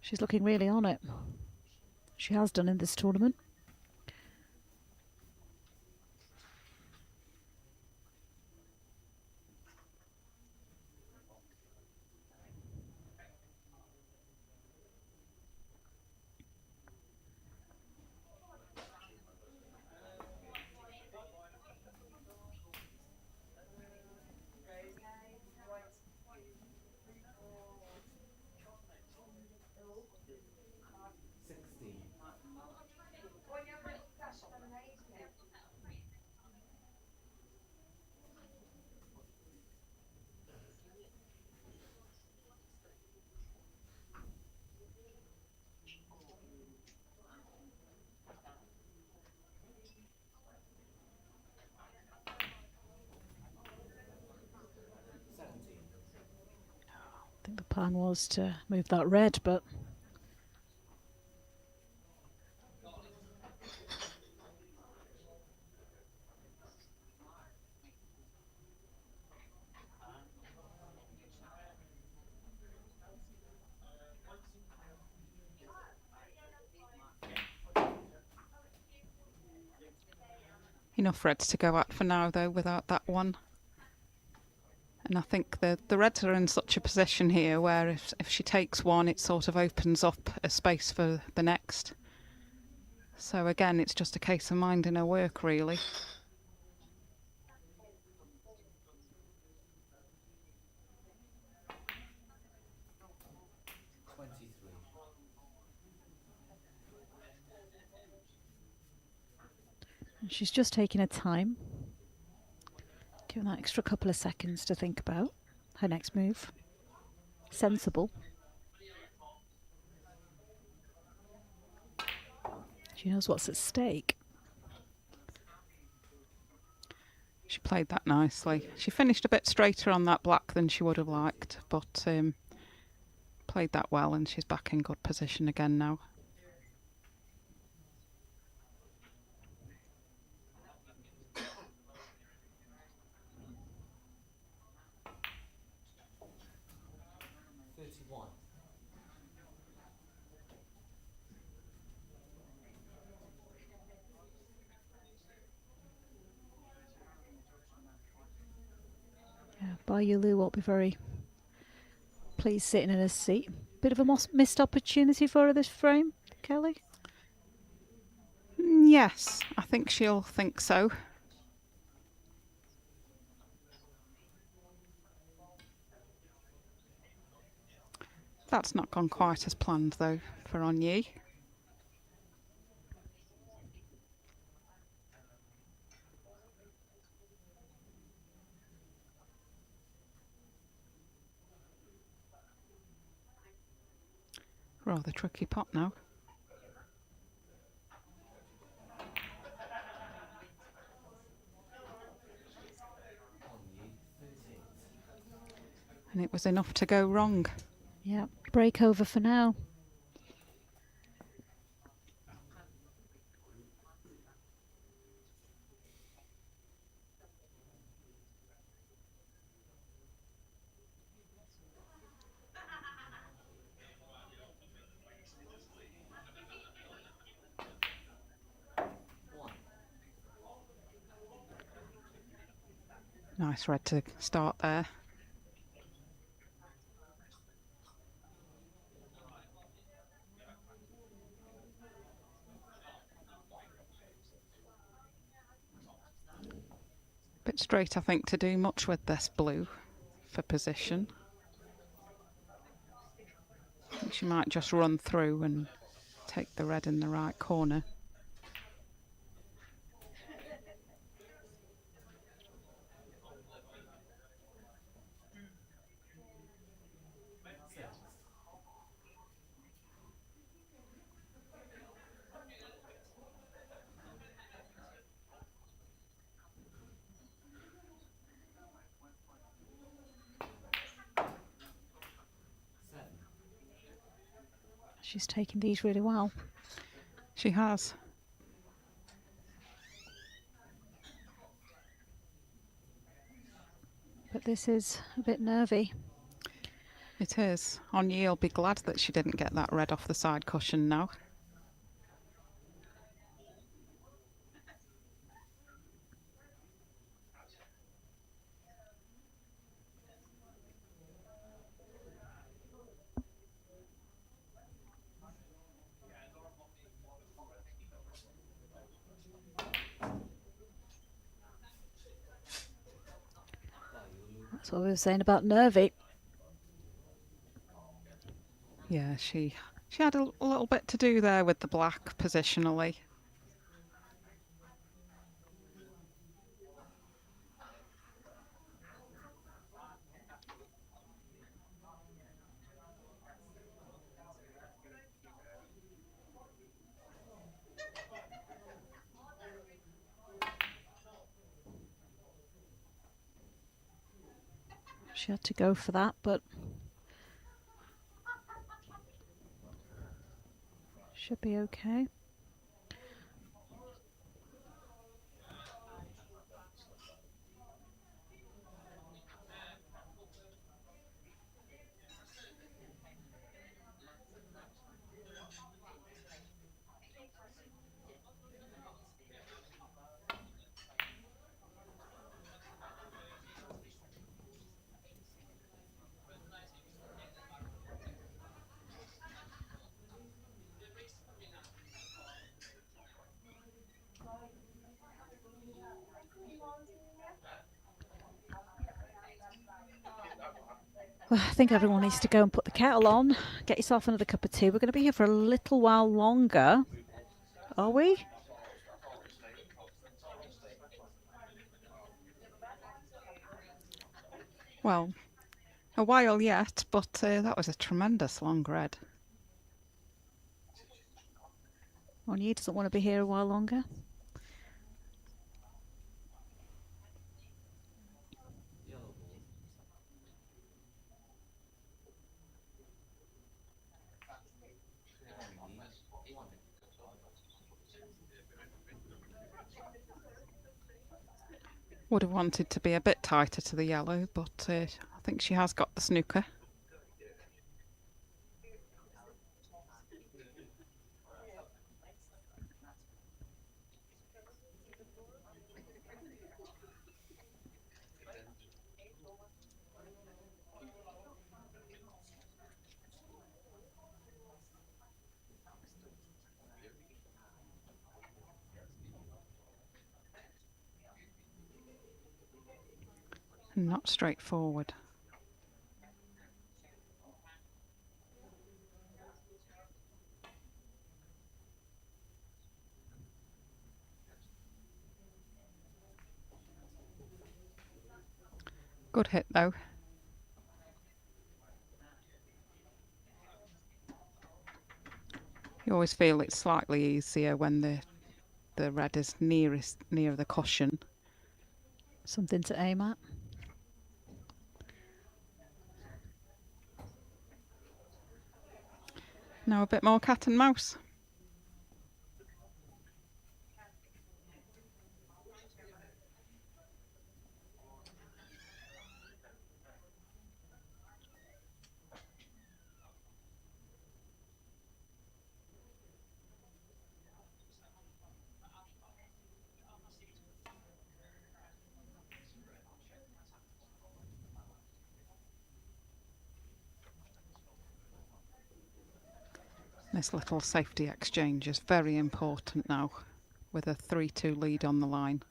She's looking really on it. She has done in this tournament. I think the plan was to move that red, but Enough reds to go at for now, though, without that one. And I think the reds are in such a position here where if she takes one, it sort of opens up a space for the next. So again, it's just a case of minding her work, really. And she's just taking her time, giving that extra couple of seconds to think about her next move. Sensible. She knows what's at stake. She played that nicely. She finished a bit straighter on that black than she would have liked, but played that well, and she's back in good position again now. YuLu won't be very pleased sitting in his seat. Bit of a missed opportunity for her this frame, Kelly? Yes, I think she'll think so. That's not gone quite as planned, though, for OnYee. Rather tricky pot now. And it was enough to go wrong. Yeah, break over for now. Nice red to start there. Bit straight, I think, to do much with this blue for position. I think she might just run through and take the red in the right corner. She's taking these really well. She has. But this is a bit nervy. It is. OnYee will be glad that she didn't get that red off the side cushion now. That's what we were saying about nervy. Yeah, she had a little bit to do there with the black positionally. She had to go for that, but should be okay. Well, I think everyone needs to go and put the kettle on. Get yourself another cup of tea. We're going to be here for a little while longer. Are we? Well, a while yet, but that was a tremendous long red. OnYee doesn't want to be here a while longer. Yellow ball. OnYee, 1. Would have wanted to be a bit tighter to the yellow, but I think she has got the snooker. Not straightforward. Good hit though. You always feel it's slightly easier when the red is near the cushion. Something to aim at. Now a bit more cat and mouse. This little safety exchange is very important now, with a 3-2 lead on the line.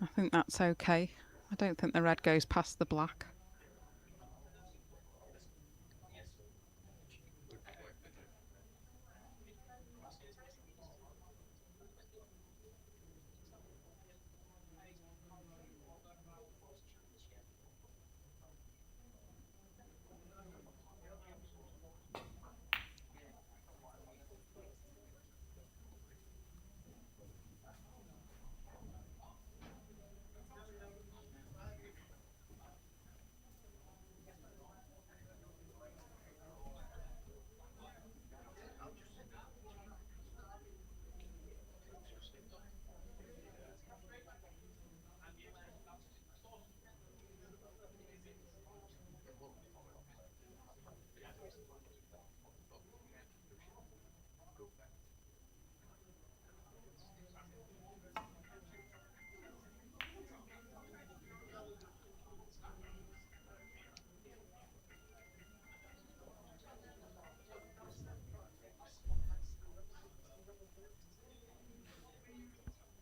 I think that's okay. I don't think the red goes past the black.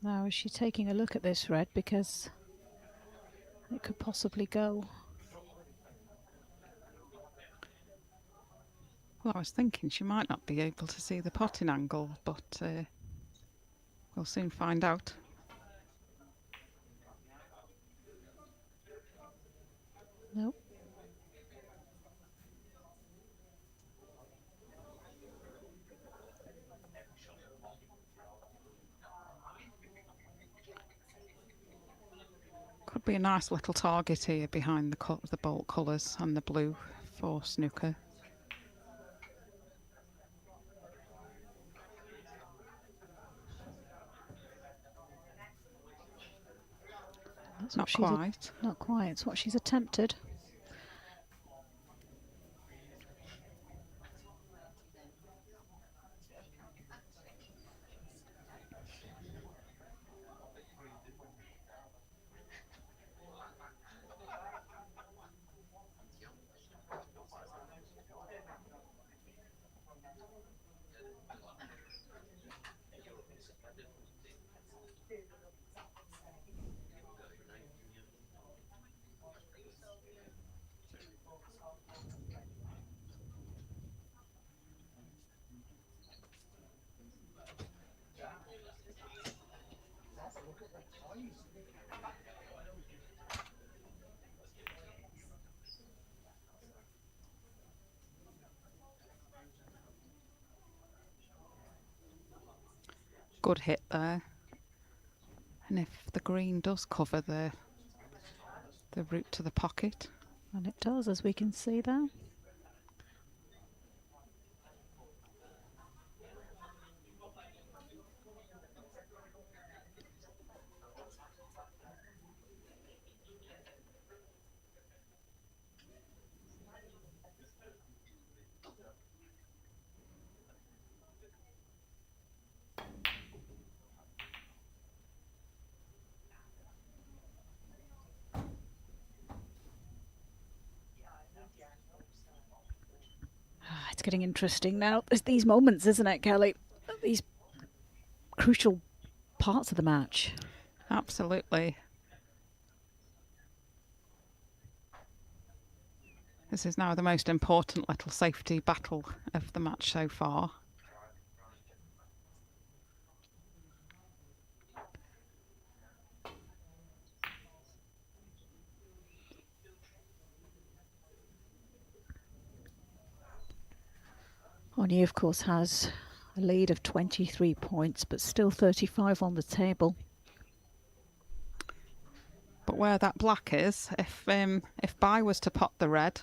Now, is she taking a look at this red because it could possibly go? Well, I was thinking she might not be able to see the potting angle, but we'll soon find out. Nope. Could be a nice little target here behind the bolt colours and the blue for snooker. That's Not quite. Not quite. It's what she's attempted. Good hit there. And if the green does cover the route to the pocket. And it does, as we can see there. It's getting interesting now. There's these moments, isn't it, Kelly? These crucial parts of the match. Absolutely. This is now the most important little safety battle of the match so far. OnYee, of course, has a lead of 23 points, but still 35 on the table. But where that black is, if Bai was to pot the red,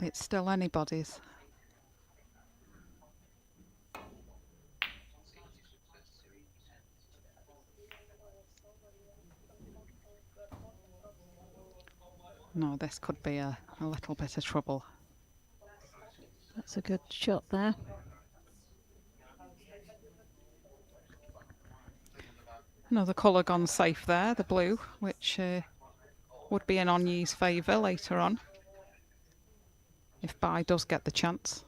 it's still anybody's. No, this could be a little bit of trouble. That's a good shot there. Another colour gone safe there, the blue, which would be in OnYee's favour later on, if Bai does get the chance.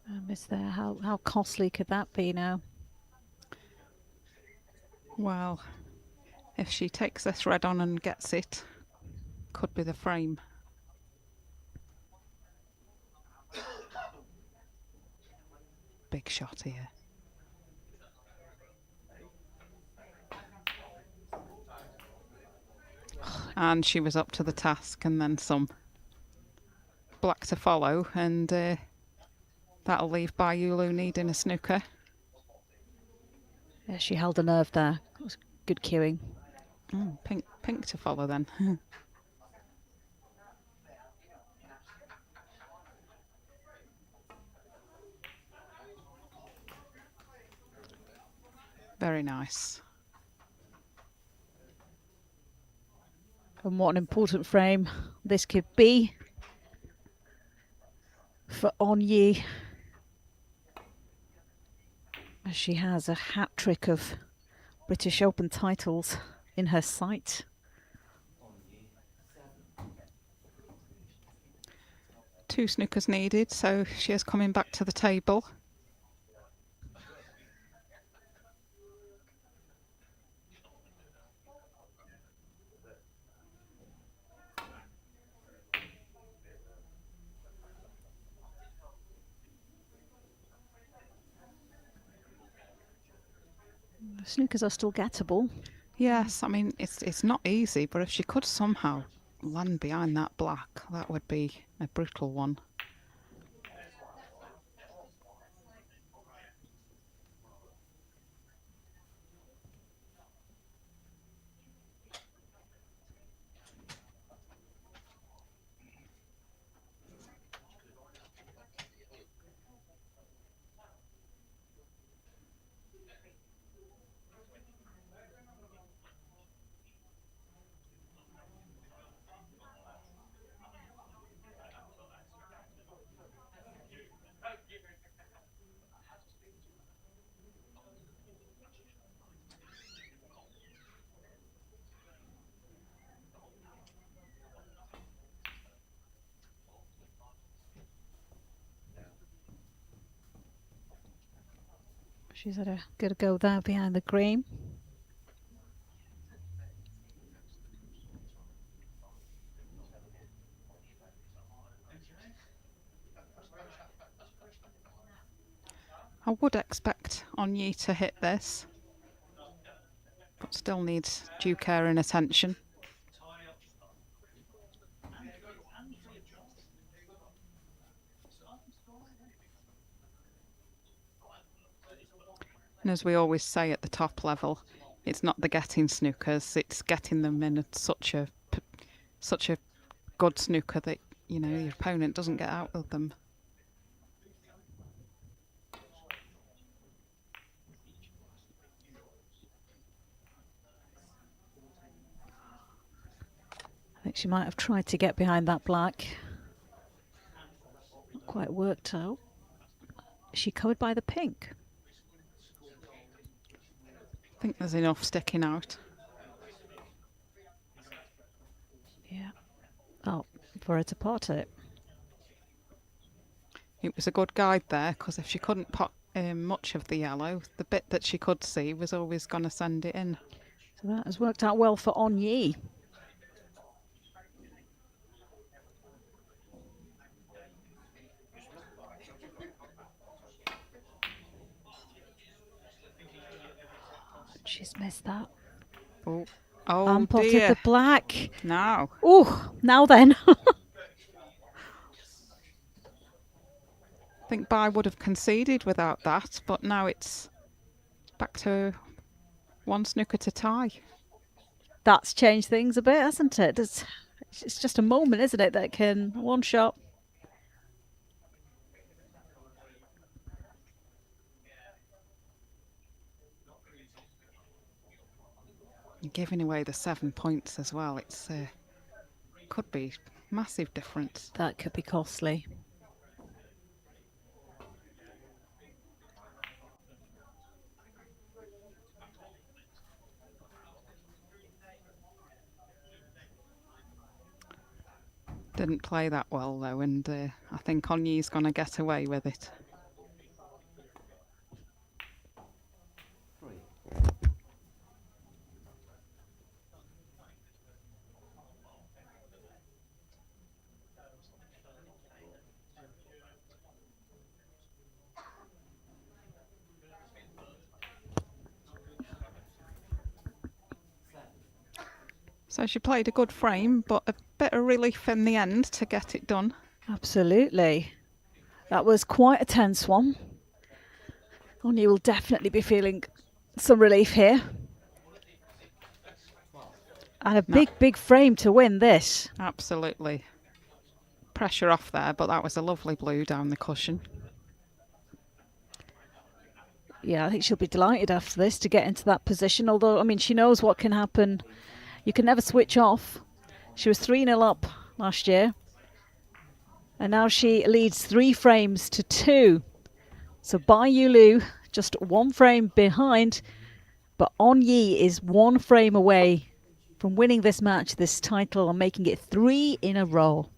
I miss there. How costly could that be now? Well, if she takes this red on and gets it, could be the frame. Big shot here. And she was up to the task, and then some. Black to follow, and that'll leave Bai YuLu needing a snooker. Yeah, she held a nerve there. It was good cueing. Pink to follow then. Very nice. And what an important frame this could be for OnYee, as she has a hat trick of British Open titles in her sight. Two snookers needed, so she is coming back to the table. Snookers are still gettable. Yes, I mean, it's not easy, but if she could somehow land behind that black, that would be a brutal one. She's had a good go there behind the green. I would expect OnYee to hit this, but still needs due care and attention. And as we always say at the top level, it's not the getting snookers, it's getting them in such a good snooker that, you know, your opponent doesn't get out with them. I think she might have tried to get behind that black. Not quite worked out. Is she covered by the pink? I think there's enough sticking out. Yeah. Oh, for her to pot it. It was a good guide there, because if she couldn't pot much of the yellow, the bit that she could see was always going to send it in. So that has worked out well for OnYee. She's missed that. Oh And potted dear. the black. Now. Oh, now then. I think Bai would have conceded without that, but now it's back to one snooker to tie. That's changed things a bit, hasn't it? It's just a moment, isn't it, that can one shot. You're giving away the 7 points as well. It's could be massive difference. That could be costly. Didn't play that well though, and I think OnYee's going to get away with it. So she played a good frame, but a bit of relief in the end to get it done. Absolutely. That was quite a tense one. OnYee will definitely be feeling some relief here. And a big frame to win this. Absolutely. Pressure off there, but that was a lovely blue down the cushion. Yeah, I think she'll be delighted after this to get into that position. Although, I mean, she knows what can happen. You can never switch off. She was 3-0 up last year. And now she leads 3 frames to 2. So by YuLu, just 1 frame behind. But OnYee is 1 frame away from winning this match, this title, and making it 3 in a row.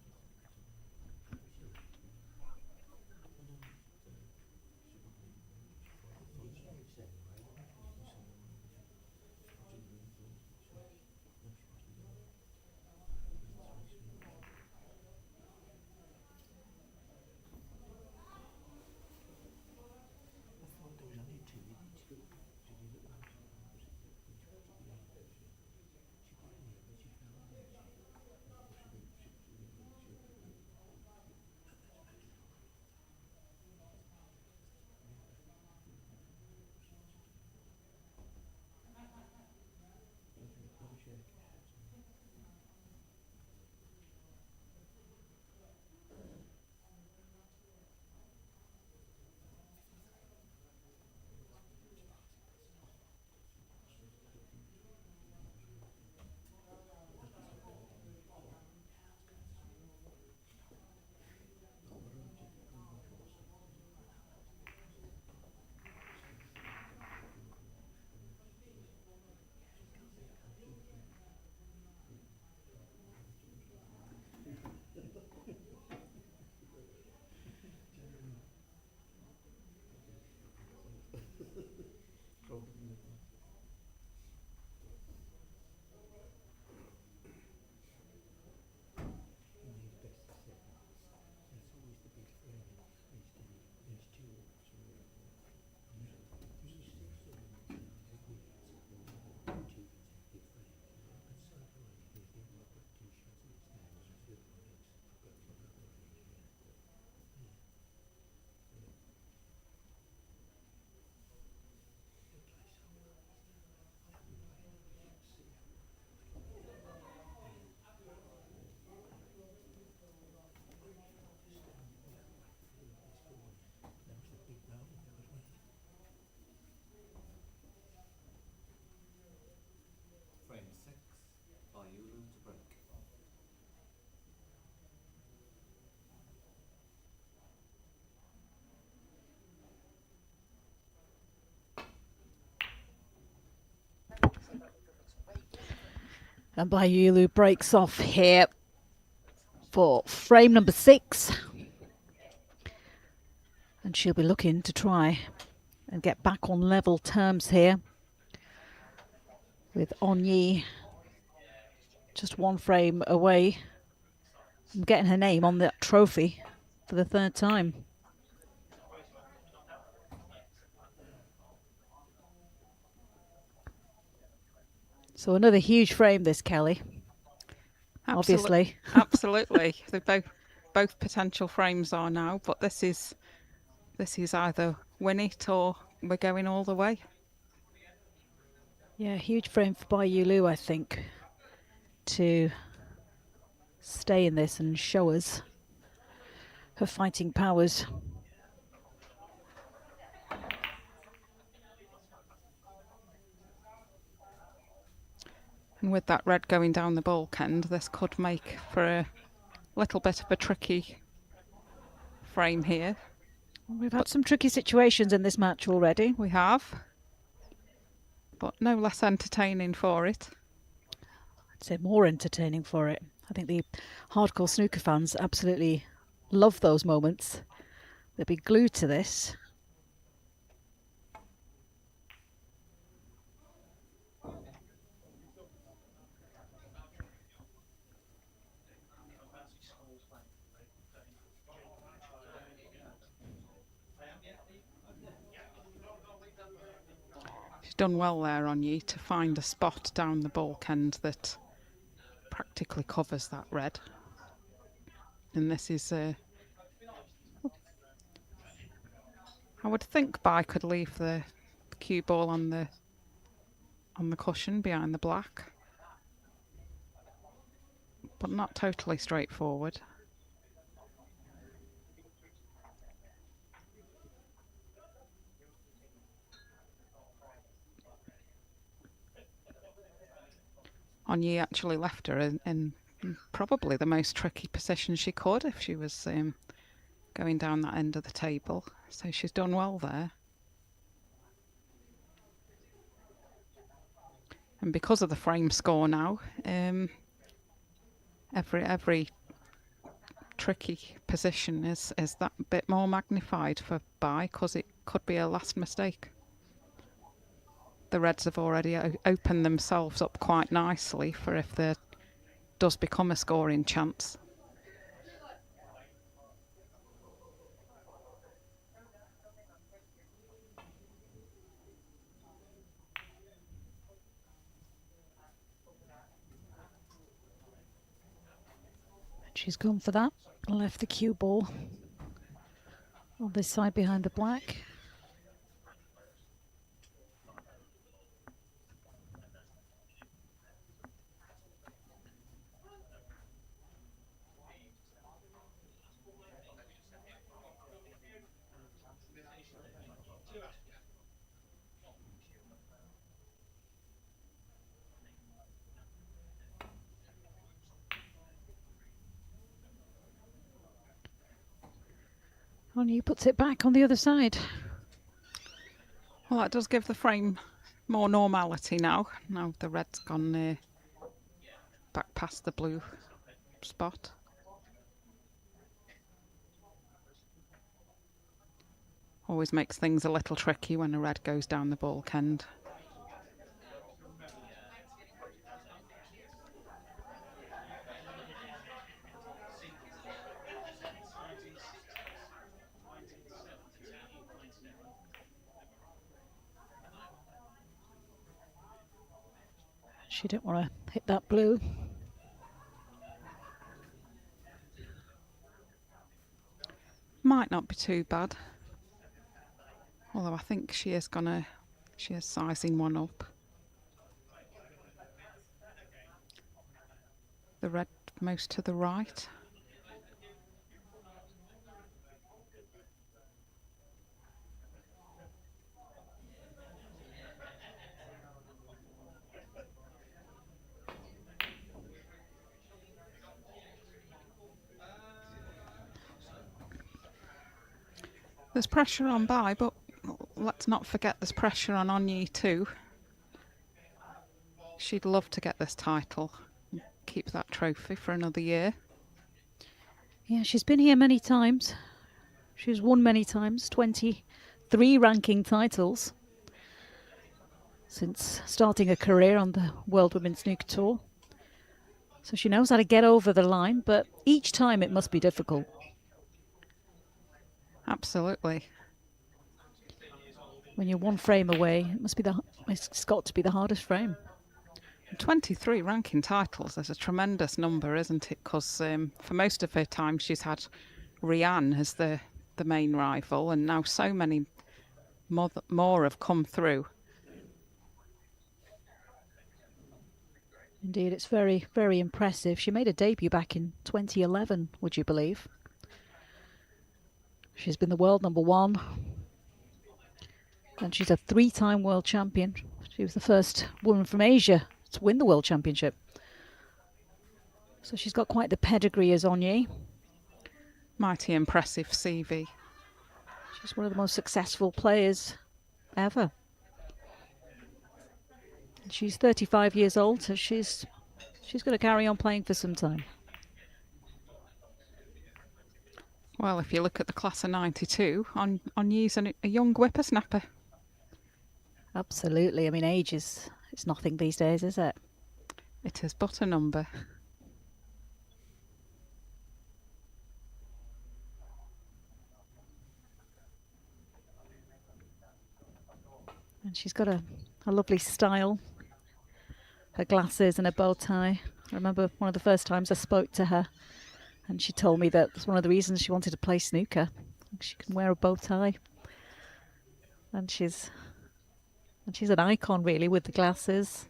And YuLu breaks off here for frame number 6. And she'll be looking to try and get back on level terms here with OnYee just 1 frame away from getting her name on that trophy for the 3rd time. So another huge frame this, Kelly. Obviously. Absolutely. They both potential frames are now, but this is either win it or we're going all the way. Yeah, huge frame for YuLu, I think, to stay in this and show us her fighting powers. And with that red going down the bulk end, this could make for a little bit of a tricky frame here. We've had some tricky situations in this match already. We have, but no less entertaining for it. I'd say more entertaining for it. I think the hardcore snooker fans absolutely love those moments. They'll be glued to this. She's done well there, OnYee, to find a spot down the bulk end that practically covers that red. And this is I would think Bai could leave the cue ball on the cushion behind the black, but not totally straightforward. OnYee actually left her in probably the most tricky position she could if she was going down that end of the table. So she's done well there. And because of the frame score now, every tricky position is that bit more magnified for Bai, because it could be a last mistake. The reds have already opened themselves up quite nicely for if there does become a scoring chance. She's gone for that. Left the cue ball on this side behind the black. OnYee puts it back on the other side. Well, that does give the frame more normality now. Now the red's gone back past the blue spot. Always makes things a little tricky when a red goes down the bulk end. She didn't want to hit that blue. Might not be too bad. Although I think she is sizing one up. The red most to the right. There's pressure on Bai, but let's not forget there's pressure on OnYee too. She'd love to get this title and keep that trophy for another year. Yeah, she's been here many times. She's won many times, 23 ranking titles since starting a career on the World Women's Snooker Tour. So she knows how to get over the line, but each time it must be difficult. Absolutely. When you're one frame away, it's got to be the hardest frame. 23 ranking titles is a tremendous number, isn't it? Because for most of her time she's had Rianne as the main rival, and now so many more have come through. Indeed, it's very, very impressive. She made a debut back in 2011, would you believe? She's been the world number 1. And she's a 3-time world champion. She was the first woman from Asia to win the world championship. So she's got quite the pedigree as OnYee. Mighty impressive CV. She's one of the most successful players ever. She's 35 years old, so she's going to carry on playing for some time. Well, if you look at the class of 92, OnYee's a young whippersnapper. Absolutely. I mean, age it's nothing these days, is it? It is but a number. And she's got a lovely style. Her glasses and a bow tie. I remember one of the first times I spoke to her, and she told me that was one of the reasons she wanted to play snooker. She can wear a bow tie. And she's an icon, really, with the glasses.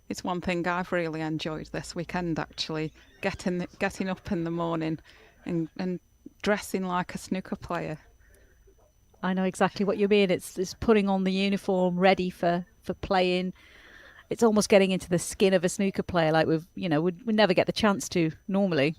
It's one thing I've really enjoyed this weekend, actually, getting up in the morning and dressing like a snooker player. I know exactly what you mean. It's putting on the uniform, ready for playing. It's almost getting into the skin of a snooker player, like we never get the chance to normally.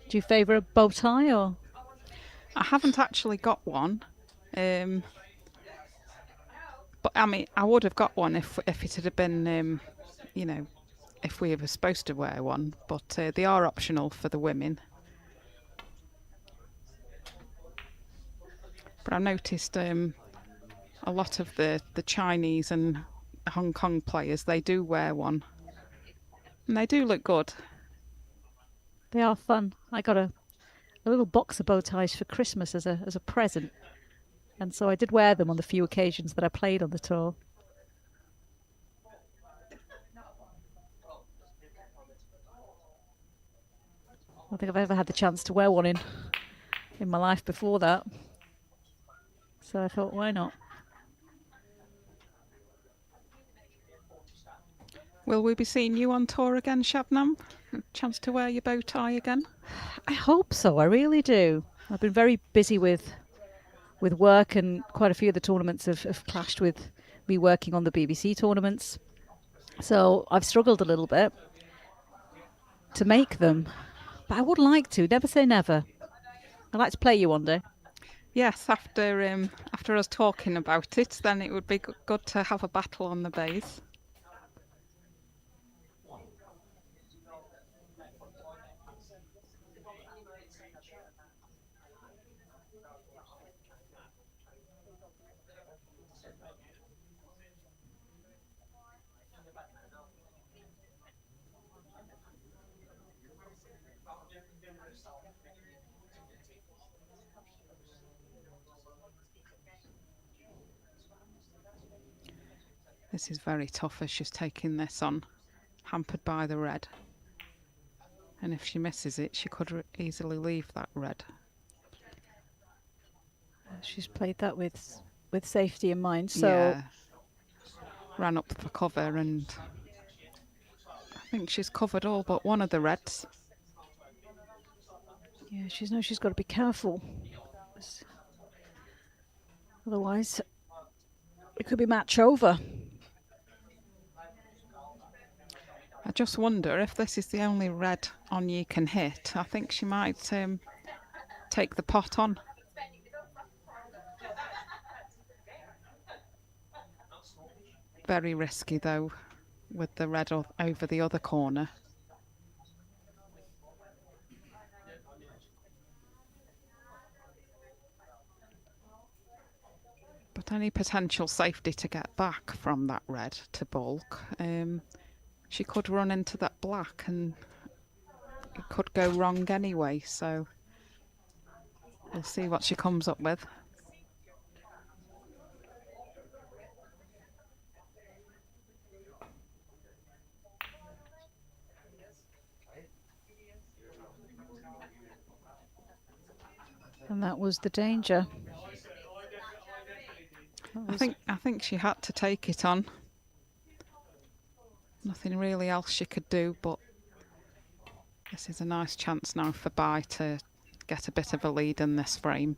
Do you favour a bow tie or? I haven't actually got one. But I mean, I would have got one if it had been, if we were supposed to wear one. But they are optional for the women. But I noticed a lot of the Chinese and Hong Kong players, they do wear one, and they do look good. They are fun. I got a little box of bow ties for Christmas as a present. And so I did wear them on the few occasions that I played on the tour. I don't think I've ever had the chance to wear one in my life before that. So I thought, why not? Will we be seeing you on tour again, Shabnam? A chance to wear your bow tie again? I hope so. I really do. I've been very busy with work, and quite a few of the tournaments have clashed with me working on the BBC tournaments. So I've struggled a little bit to make them. But I would like to. Never say never. I'd like to play you one day. Yes, after us talking about it, then it would be good to have a battle on the bays. This is very tough as she's taking this on, hampered by the red. And if she misses it, she could easily leave that red. She's played that with safety in mind. So yeah. Ran up for cover, and I think she's covered all but one of the reds. yeah, she's got to be careful. Otherwise, It could be match over. I just wonder if this is the only red OnYee can hit. I think she might take the pot on. Very risky though, with the red over the other corner. But any potential safety to get back from that red to bulk, she could run into that black and it could go wrong anyway, so we'll see what she comes up with. And that was the danger. I think she had to take it on. Nothing really else she could do, but this is a nice chance now for Bai to get a bit of a lead in this frame.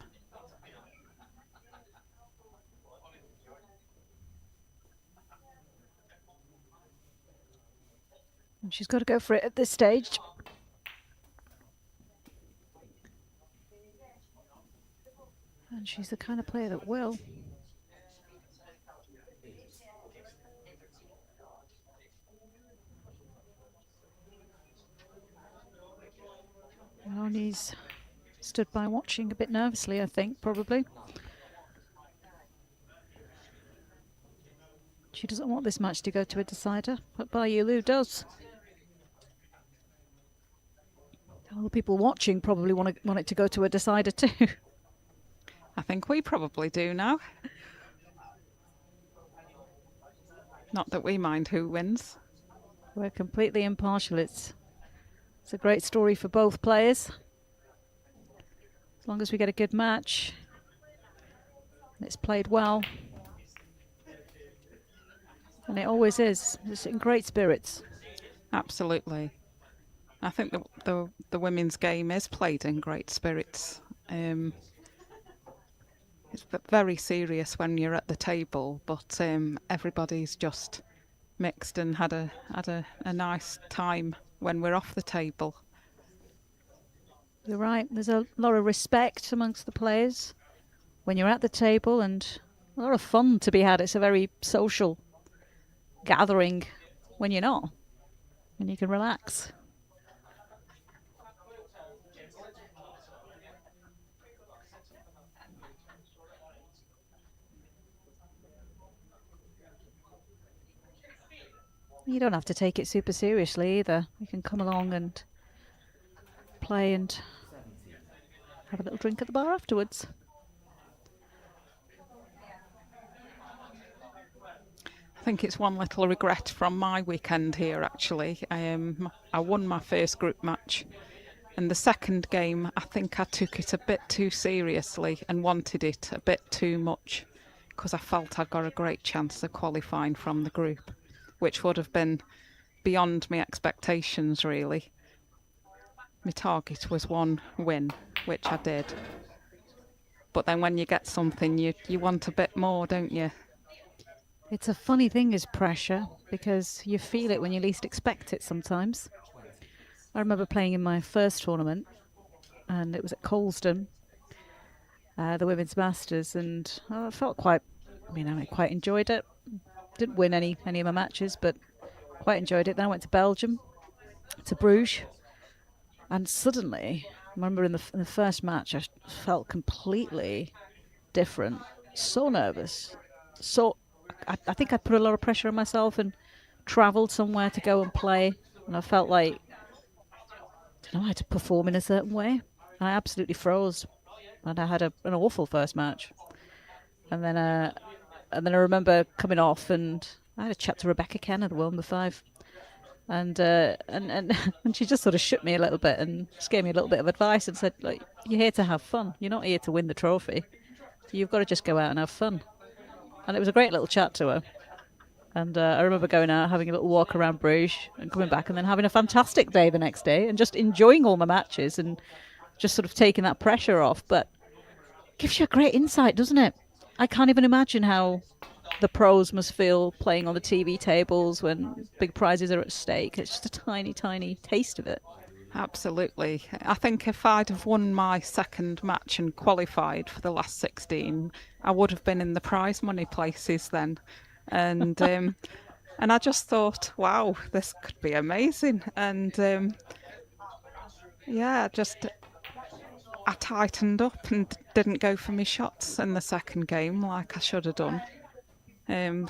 And she's got to go for it at this stage. And she's the kind of player that will. OnYee's stood by watching a bit nervously, I think, probably. She doesn't want this match to go to a decider, but YuLu does. All the people watching probably want it to go to a decider too. I think we probably do now. Not that we mind who wins. We're completely impartial. It's a great story for both players. As long as we get a good match and it's played well. And it always is. It's in great spirits. Absolutely. I think the women's game is played in great spirits. It's very serious when you're at the table, but everybody's just mixed and had a nice time when we're off the table. You're right. There's a lot of respect amongst the players when you're at the table, and a lot of fun to be had. It's a very social gathering when you're not, and you can relax. You don't have to take it super seriously either. You can come along and play and have a little drink at the bar afterwards. I think it's one little regret from my weekend here, actually. I won my first group match, and the second game I think I took it a bit too seriously and wanted it a bit too much, because I felt I got a great chance of qualifying from the group, which would have been beyond my expectations, really. My target was one win, which I did. But then when you get something, you want a bit more, don't you? It's a funny thing, is pressure, because you feel it when you least expect it sometimes. I remember playing in my first tournament, and it was at Colston, the Women's Masters, and I felt I quite enjoyed it. Didn't win any of my matches, but quite enjoyed it. Then I went to Belgium, to Bruges, and suddenly, I remember in the first match, I felt completely different. So nervous. I think I put a lot of pressure on myself and travelled somewhere to go and play, and I felt like I had to perform in a certain way. And I absolutely froze, and I had an awful first match. And then I remember coming off, and I had a chat to Rebecca Kenner, the world number 5, and she just sort of shook me a little bit and just gave me a little bit of advice and said, like, you're here to have fun. You're not here to win the trophy. So you've got to just go out and have fun. And it was a great little chat to her. And I remember going out, having a little walk around Bruges and coming back, and then having a fantastic day the next day and just enjoying all my matches and just sort of taking that pressure off. But it gives you a great insight, doesn't it? I can't even imagine how the pros must feel playing on the TV tables when big prizes are at stake. It's just a tiny, tiny taste of it. Absolutely. I think if I'd have won my second match and qualified for the last 16, I would have been in the prize money places then. And and I just thought, wow, this could be amazing. And yeah, just I tightened up and didn't go for my shots in the second game like I should have done.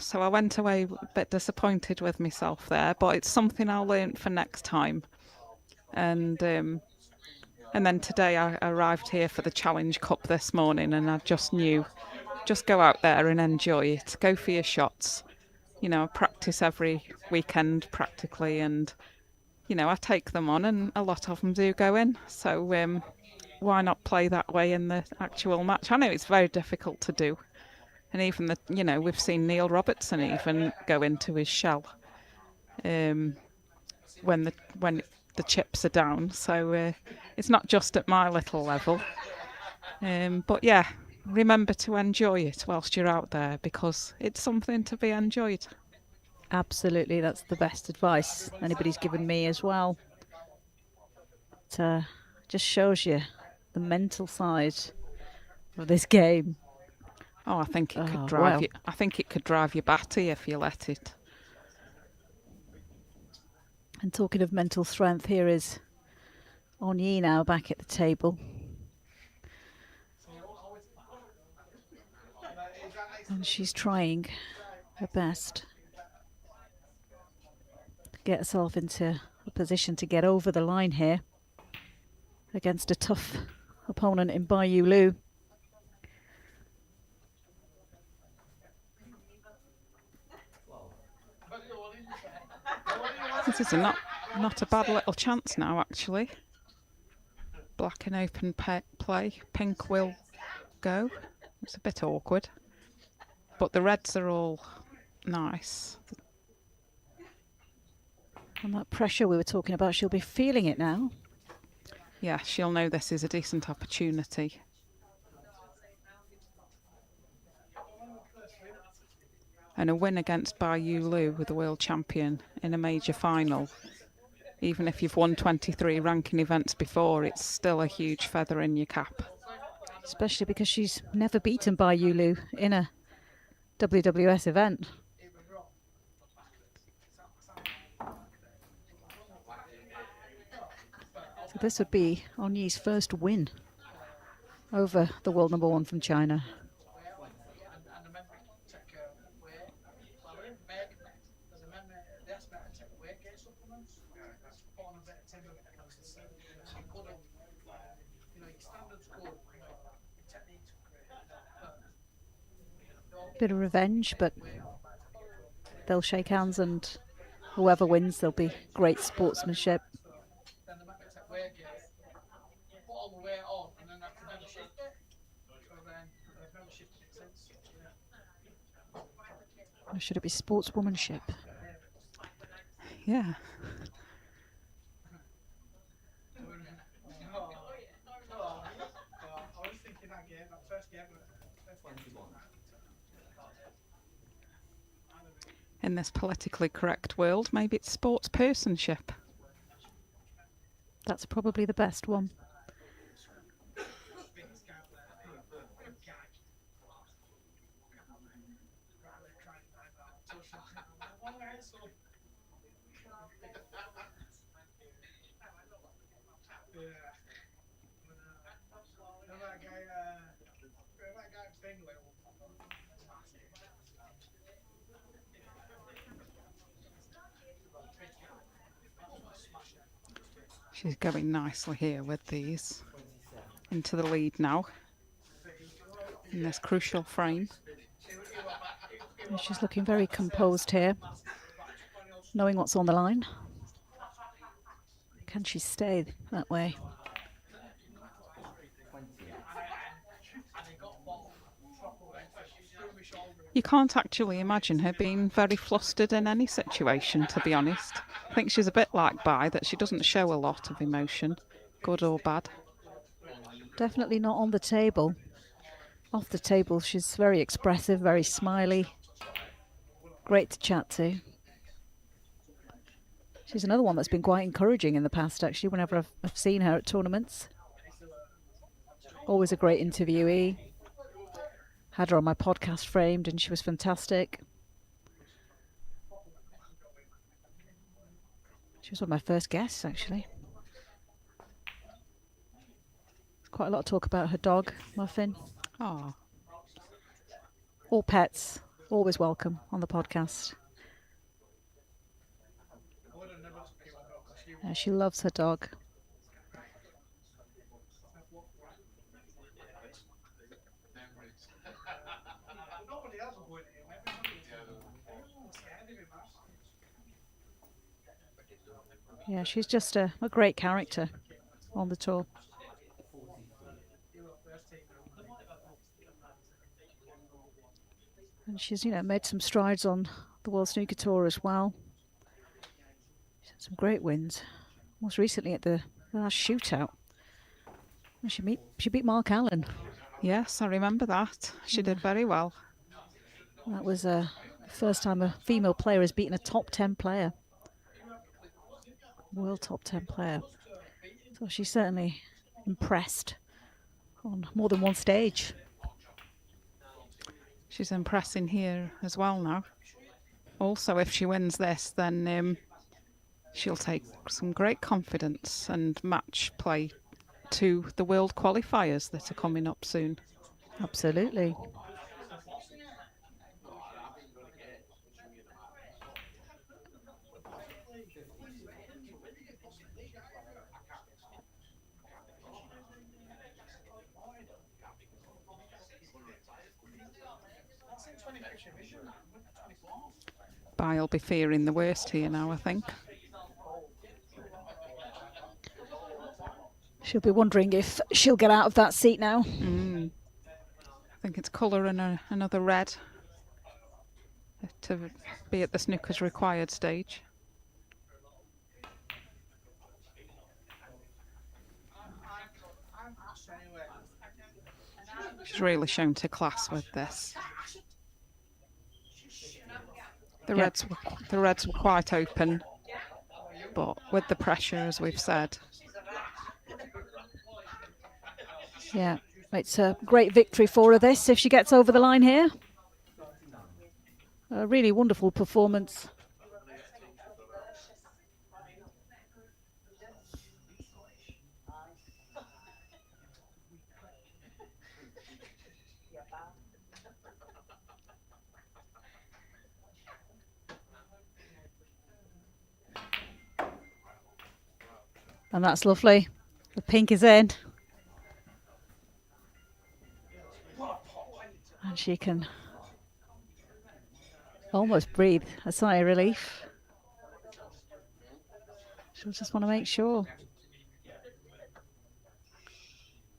So I went away a bit disappointed with myself there, but it's something I'll learn for next time. And then today I arrived here for the Challenge Cup this morning, and I just knew, just go out there and enjoy it. Go for your shots. You know, I practice every weekend practically, and you know I take them on, and a lot of them do go in. So why not play that way in the actual match? I know it's very difficult to do, and even we've seen Neil Robertson even go into his shell when the chips are down. So it's not just at my little level. But yeah, remember to enjoy it whilst you're out there, because it's something to be enjoyed. Absolutely, that's the best advice anybody's given me as well. It just shows you the mental side of this game. Oh, I think it could drive you. I think it could drive you batty if you let it. And talking of mental strength, here is OnYee now back at the table. And she's trying her best to get herself into a position to get over the line here against a tough opponent in YuLu. This is not a bad little chance now, actually. Black in open play. Pink will go. It's a bit awkward. But the reds are all nice. And that pressure we were talking about, she'll be feeling it now. Yeah, she'll know this is a decent opportunity. And a win against YuLu with the world champion in a major final, even if you've won 23 ranking events before, it's still a huge feather in your cap. Especially because she's never beaten YuLu in a WWS event. So this would be OnYee's first win over the world number one from China. Bit of revenge, but they'll shake hands, and whoever wins, there'll be great sportsmanship. Or should it be sportswomanship? Yeah. In this politically correct world, maybe it's sportspersonship. That's probably the best one. She's going nicely here with these. Into the lead now. In this crucial frame. And she's looking very composed here, knowing what's on the line. Can she stay that way? You can't actually imagine her being very flustered in any situation, to be honest. I think she's a bit like Bai, that she doesn't show a lot of emotion, good or bad. Definitely not on the table. Off the table, she's very expressive, very smiley. Great to chat to. She's another one that's been quite encouraging in the past, actually, whenever I've seen her at tournaments. Always a great interviewee. Had her on my podcast Framed and she was fantastic. She was one of my first guests, actually. Quite a lot of talk about her dog, Muffin. Oh, All pets, always welcome on the podcast. She loves her dog. Yeah, she's just a great character on the tour. And she's, made some strides on the World Snooker Tour as well. She's had some great wins. Most recently at the last shootout. She beat Mark Allen. yes, I remember that. She did very well. That was the first time a female player has beaten a top 10 player. World top 10 player. So she's certainly impressed on more than one stage. She's impressing here as well now. Also, if she wins this, then she'll take some great confidence and match play to the world qualifiers that are coming up soon. Absolutely. I'll be fearing the worst here now, I think. She'll be wondering if she'll get out of that seat now. I think it's colour and another red to be at the snooker's required stage. She's really shown to class with this. The reds were quite open, but with the pressure, as we've said. Yeah, it's a great victory for her, this, if she gets over the line here. A really wonderful performance. And that's lovely. The pink is in. And she can almost breathe a sigh of relief. She'll just want to make sure.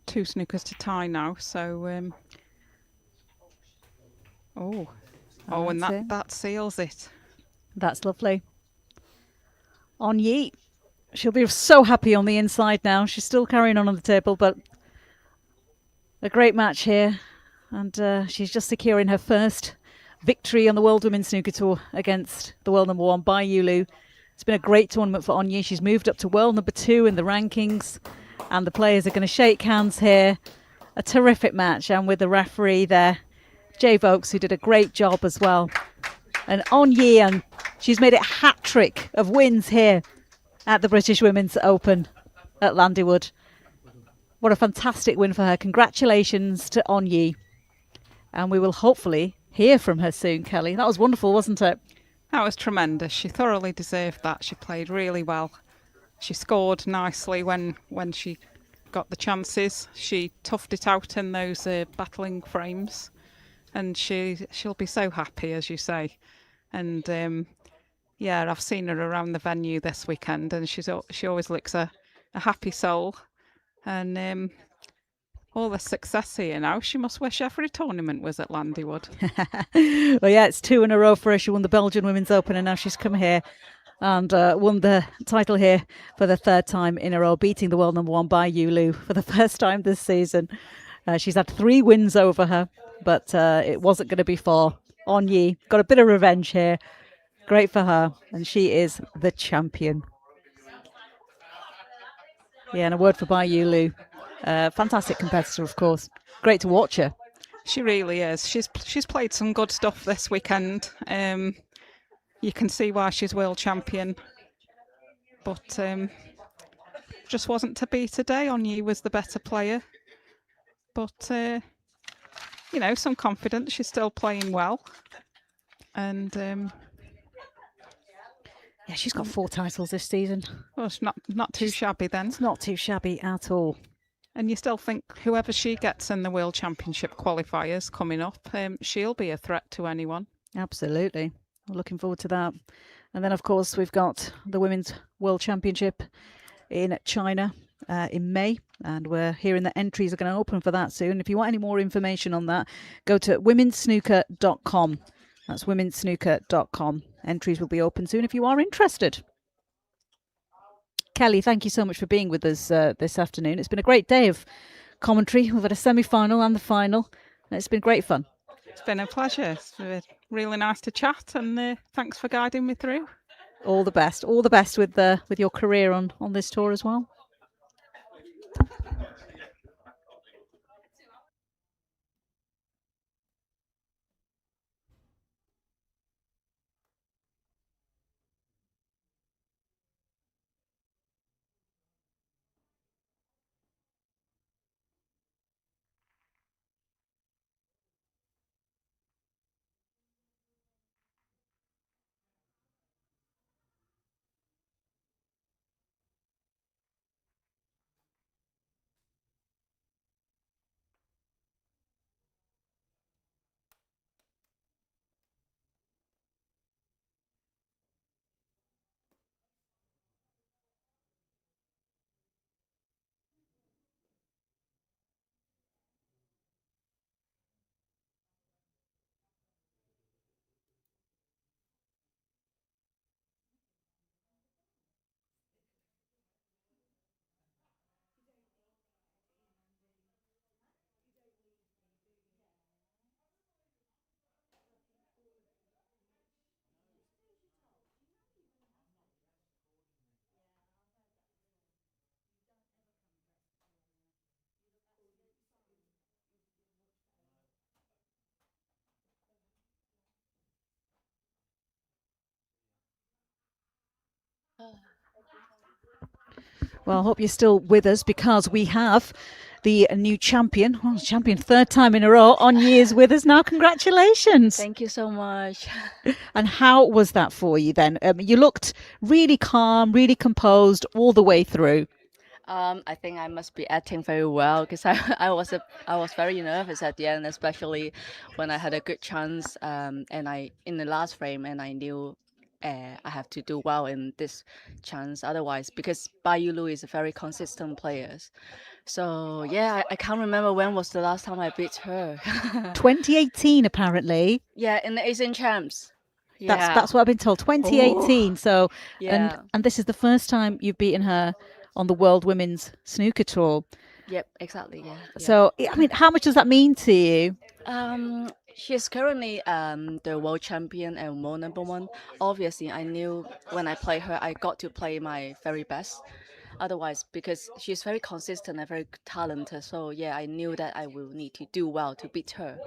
2 snookers to tie now, so and that seals it. That's lovely. OnYee. She'll be so happy on the inside now. She's still carrying on the table, but a great match here. And she's just securing her first victory on the World Women's Snooker Tour against the world number 1 by YuLu. It's been a great tournament for OnYee. She's moved up to world number 2 in the rankings. And the players are going to shake hands here. A terrific match. And with the referee there, Jay Vokes, who did a great job as well. And OnYee, and she's made it a hat trick of wins here at the British Women's Open at Landywood. What a fantastic win for her. Congratulations to OnYee. And we will hopefully hear from her soon, Kelly. That was wonderful, wasn't it? That was tremendous. She thoroughly deserved that. She played really well. She scored nicely when she got the chances. She toughed it out in those battling frames. And she'll be so happy, as you say. And yeah, I've seen her around the venue this weekend, and she always looks a happy soul. And all the success here now, she must wish every tournament was at Landywood. Well, yeah, it's 2 in a row for her. She won the Belgian Women's Open, and now she's come here and won the title here for the 3rd time in a row, beating the world number 1 by YuLu for the first time this season. She's had 3 wins over her, but it wasn't going to be 4. OnYee got a bit of revenge here. Great for her, and she is the champion. Yeah, and a word for YuLu. Fantastic competitor, of course. Great to watch her. She really is. She's played some good stuff this weekend. You can see why she's world champion, but just wasn't to be today. OnYee was the better player, but you know, some confidence. She's still playing well, and Yeah, she's got 4 titles this season. well, it's not too shabby then. It's not too shabby at all. And you still think whoever she gets in the World Championship qualifiers coming up, she'll be a threat to anyone. Absolutely. We're looking forward to that. And then, of course, we've got the Women's World Championship in China in May. And we're hearing that entries are going to open for that soon. If you want any more information on that, go to womensnooker.com. That's womensnooker.com. Entries will be open soon if you are interested. Kelly, thank you so much for being with us this afternoon. It's been a great day of commentary. We've had a semi-final and the final. And it's been great fun. It's been a pleasure. It's been really nice to chat, and thanks for guiding me through. All the best. All the best with your career on this tour as well. Well, I hope you're still with us because we have the new champion, champion 3rd time in a row. OnYee is with us now. Congratulations. Thank you so much. And how was that for you then? You looked really calm, really composed all the way through. I think I must be acting very well because I was very nervous at the end, especially when I had a good chance and I in the last frame, and I knew I have to do well in this chance. Otherwise, because YuLu is a very consistent player, so yeah, I can't remember when was the last time I beat her. 2018, apparently. Yeah, in the Asian Champs. Yeah. That's what I've been told. 2018. So, Yeah. and this is the first time you've beaten her on the World Women's Snooker Tour. Yep, exactly. Yeah. So, I mean, how much does that mean to you? She's currently the world champion and world #1. Obviously, I knew when I play her, I got to play my very best. Otherwise, because she's very consistent and very talented, so yeah, I knew that I will need to do well to beat her.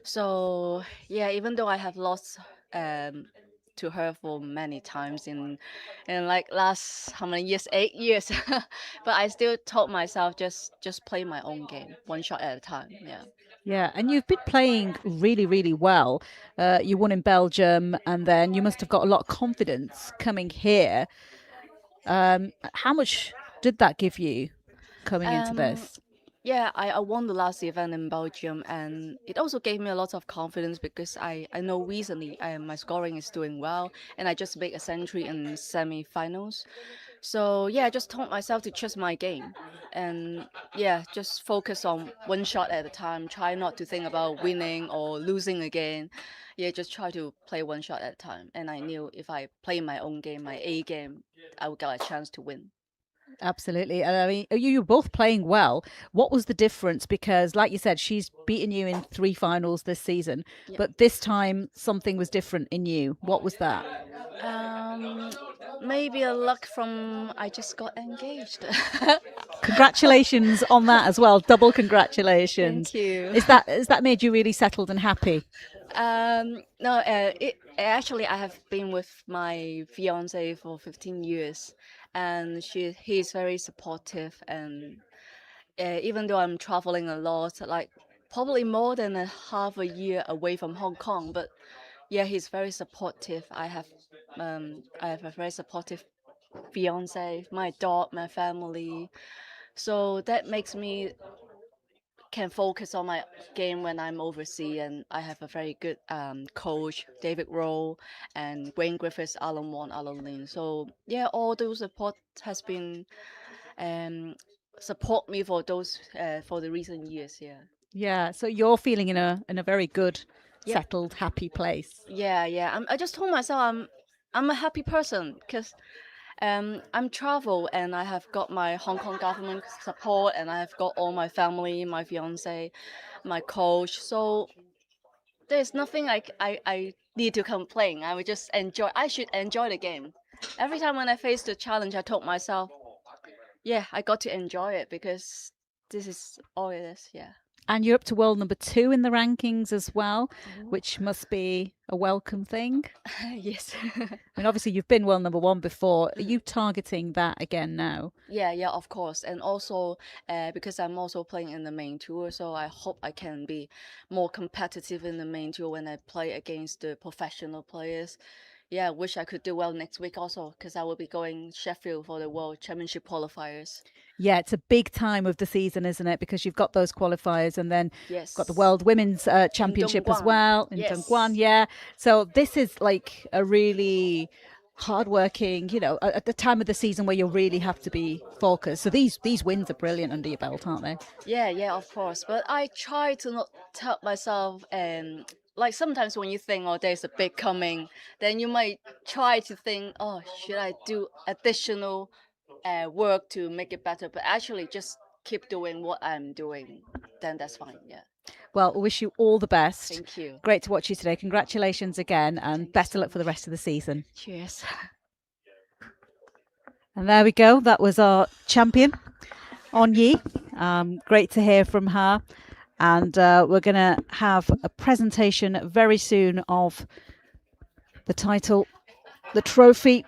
So yeah, even though I have lost to her for many times in like last how many years, 8 years, but I still told myself just play my own game, one shot at a time. Yeah. Yeah, and you've been playing really, really well. You won in Belgium, and then you must have got a lot of confidence coming here. How much did that give you coming into this? Yeah, I won the last event in Belgium, and it also gave me a lot of confidence because I know recently my scoring is doing well, and I just made a century in semi-finals. So yeah, I just told myself to trust my game, and yeah, just focus on one shot at a time. Try not to think about winning or losing again. Yeah, just try to play one shot at a time. And I knew if I play my own game, my A game, I would get a chance to win. Absolutely. And I mean, you were both playing well. What was the difference? Because, like you said, she's beaten you in 3 finals this season, Yeah. but this time something was different in you. What was that? Um, Maybe a luck from I just got engaged. Congratulations on that as well. Double congratulations. Thank you. Is that made you really settled and happy? No, actually I have been with my fiance for 15 years, and he's very supportive. And even though I'm traveling a lot, like probably more than a half a year away from Hong Kong, but yeah, he's very supportive. I have a very supportive fiance, my dog, my family. So that makes me can focus on my game when I'm overseas, and I have a very good coach, David Rowe, and Wayne Griffiths, Alan Wong, Alan Lin. So yeah, all those support has been um, support me for the recent years. Yeah. Yeah. So you're feeling in a very good, Yep. settled, happy place. Yeah, yeah. I just told myself I'm a happy person because I'm travel and I have got my Hong Kong government support, and I have got all my family, my fiance, my coach. So there's nothing I need to complain. I would just enjoy. I should enjoy the game. Every time when I face the challenge, I told myself, yeah, I got to enjoy it because this is all it is. Yeah. And you're up to world number 2 in the rankings as well, which must be a welcome thing. Yes. I mean, obviously you've been world number 1 before. Are you targeting that again now? Yeah, yeah, of course. And also, because I'm also playing in the main tour, so I hope I can be more competitive in the main tour when I play against the professional players. Yeah, I wish I could do well next week also, because I will be going Sheffield for the World Championship qualifiers. Yeah, it's a big time of the season, isn't it? Because you've got those qualifiers and then got the Yes. World Women's In Championship as Dongguan. well in Dongguan. Yes. Yeah. So this is like a really hardworking, at the time of the season where you really have to be focused. So these wins are brilliant under your belt, aren't they? Yeah, yeah, of course. But I try to not tell myself, like sometimes when you think, oh, there's a big coming, then you might try to think, oh, should I do additional work to make it better? But actually, just keep doing what I'm doing, then that's fine. Yeah. Well, we wish you all the best. Thank you. Great to watch you today. Congratulations again and Thank you best so of luck for the much. rest of the season. Cheers. And there we go. That was our champion, OnYee. Great to hear from her. And we're going to have a presentation very soon of the title, the trophy,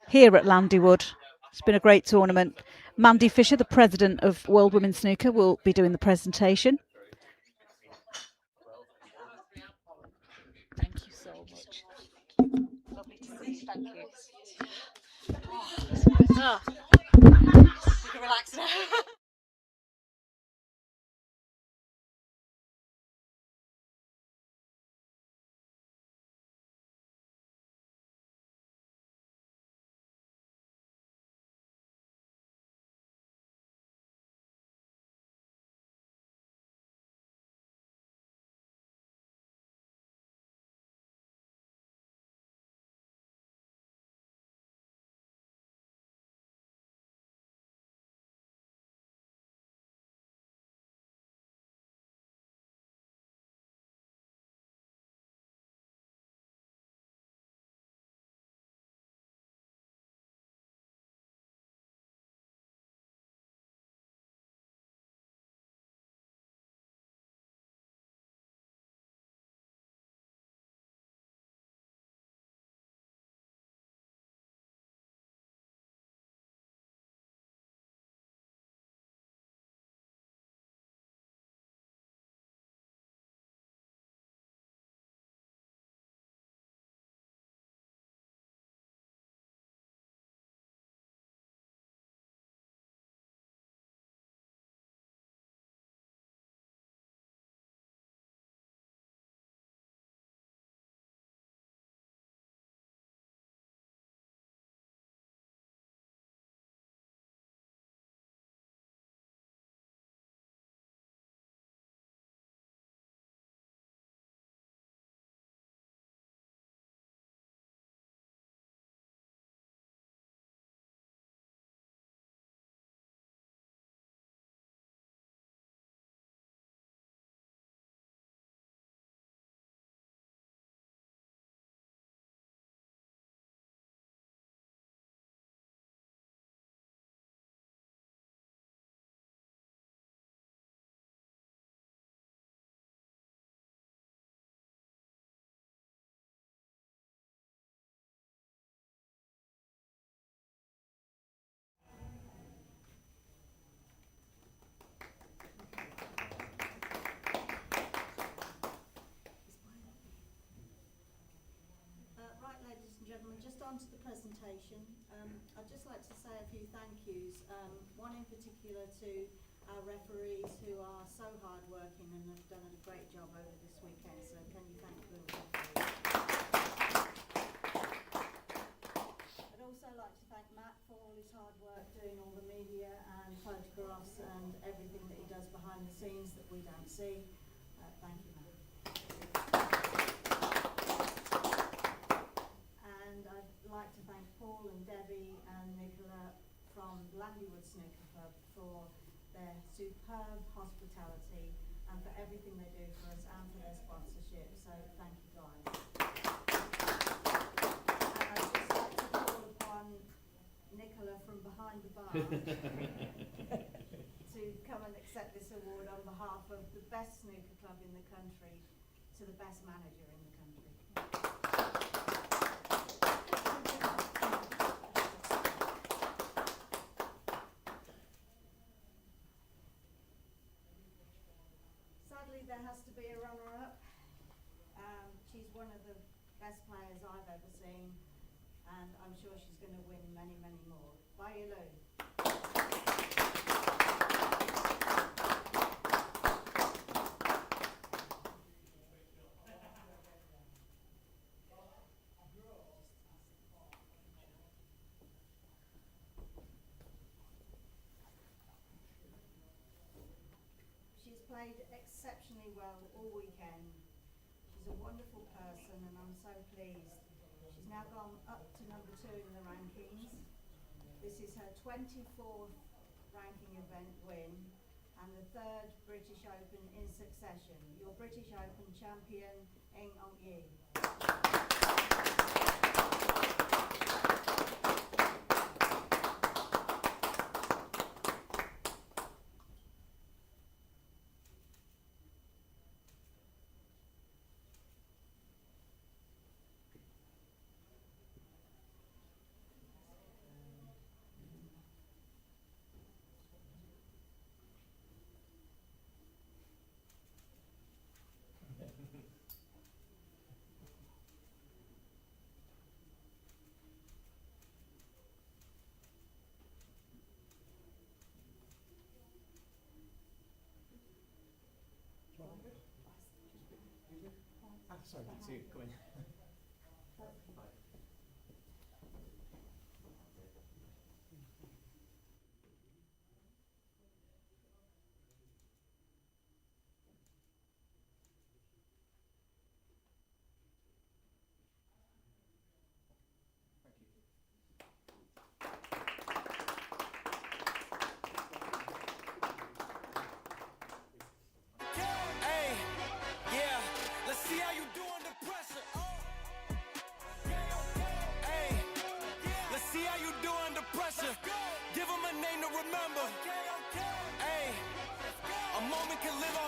here at Landywood. It's been a great tournament. Mandy Fisher, the president of World Women's Snooker, will be doing the presentation. Thank you so much. Lovely to see you. Thank you. Oh, you can relax now. on to the presentation. I'd just like to say a few thank yous. One in particular to our referees who are so hard-working and have done a great job over this weekend. So can you thank the referees? I'd also like to thank Matt for all his hard work doing all the media and photographs and everything that he does behind the scenes that we don't see. Thank you, Matt. And I'd like to thank Paul and Debbie and Nicola from Landywood Snooker Club for their superb hospitality and for everything they do for us and for their sponsorship. So thank you guys. And I'd just like to call upon Nicola from behind the bar to come and accept this award on behalf of the best snooker club in the country to the best manager in the country. Sadly, there has to be a runner-up. She's one of the best players I've ever seen, and I'm sure she's going to win many, many more. YuLu. She's played exceptionally well all weekend. She's a wonderful person and I'm so pleased. She's now gone up to number 2 in the rankings. This is her 24th ranking event win and the 3rd British Open in succession. Your British Open champion, OnYee. Sorry, didn't see you. Go in. Hey, yeah, let's see how you do under pressure. Hey, let's see how you do under pressure. Give them a name to remember. Hey, a moment can live on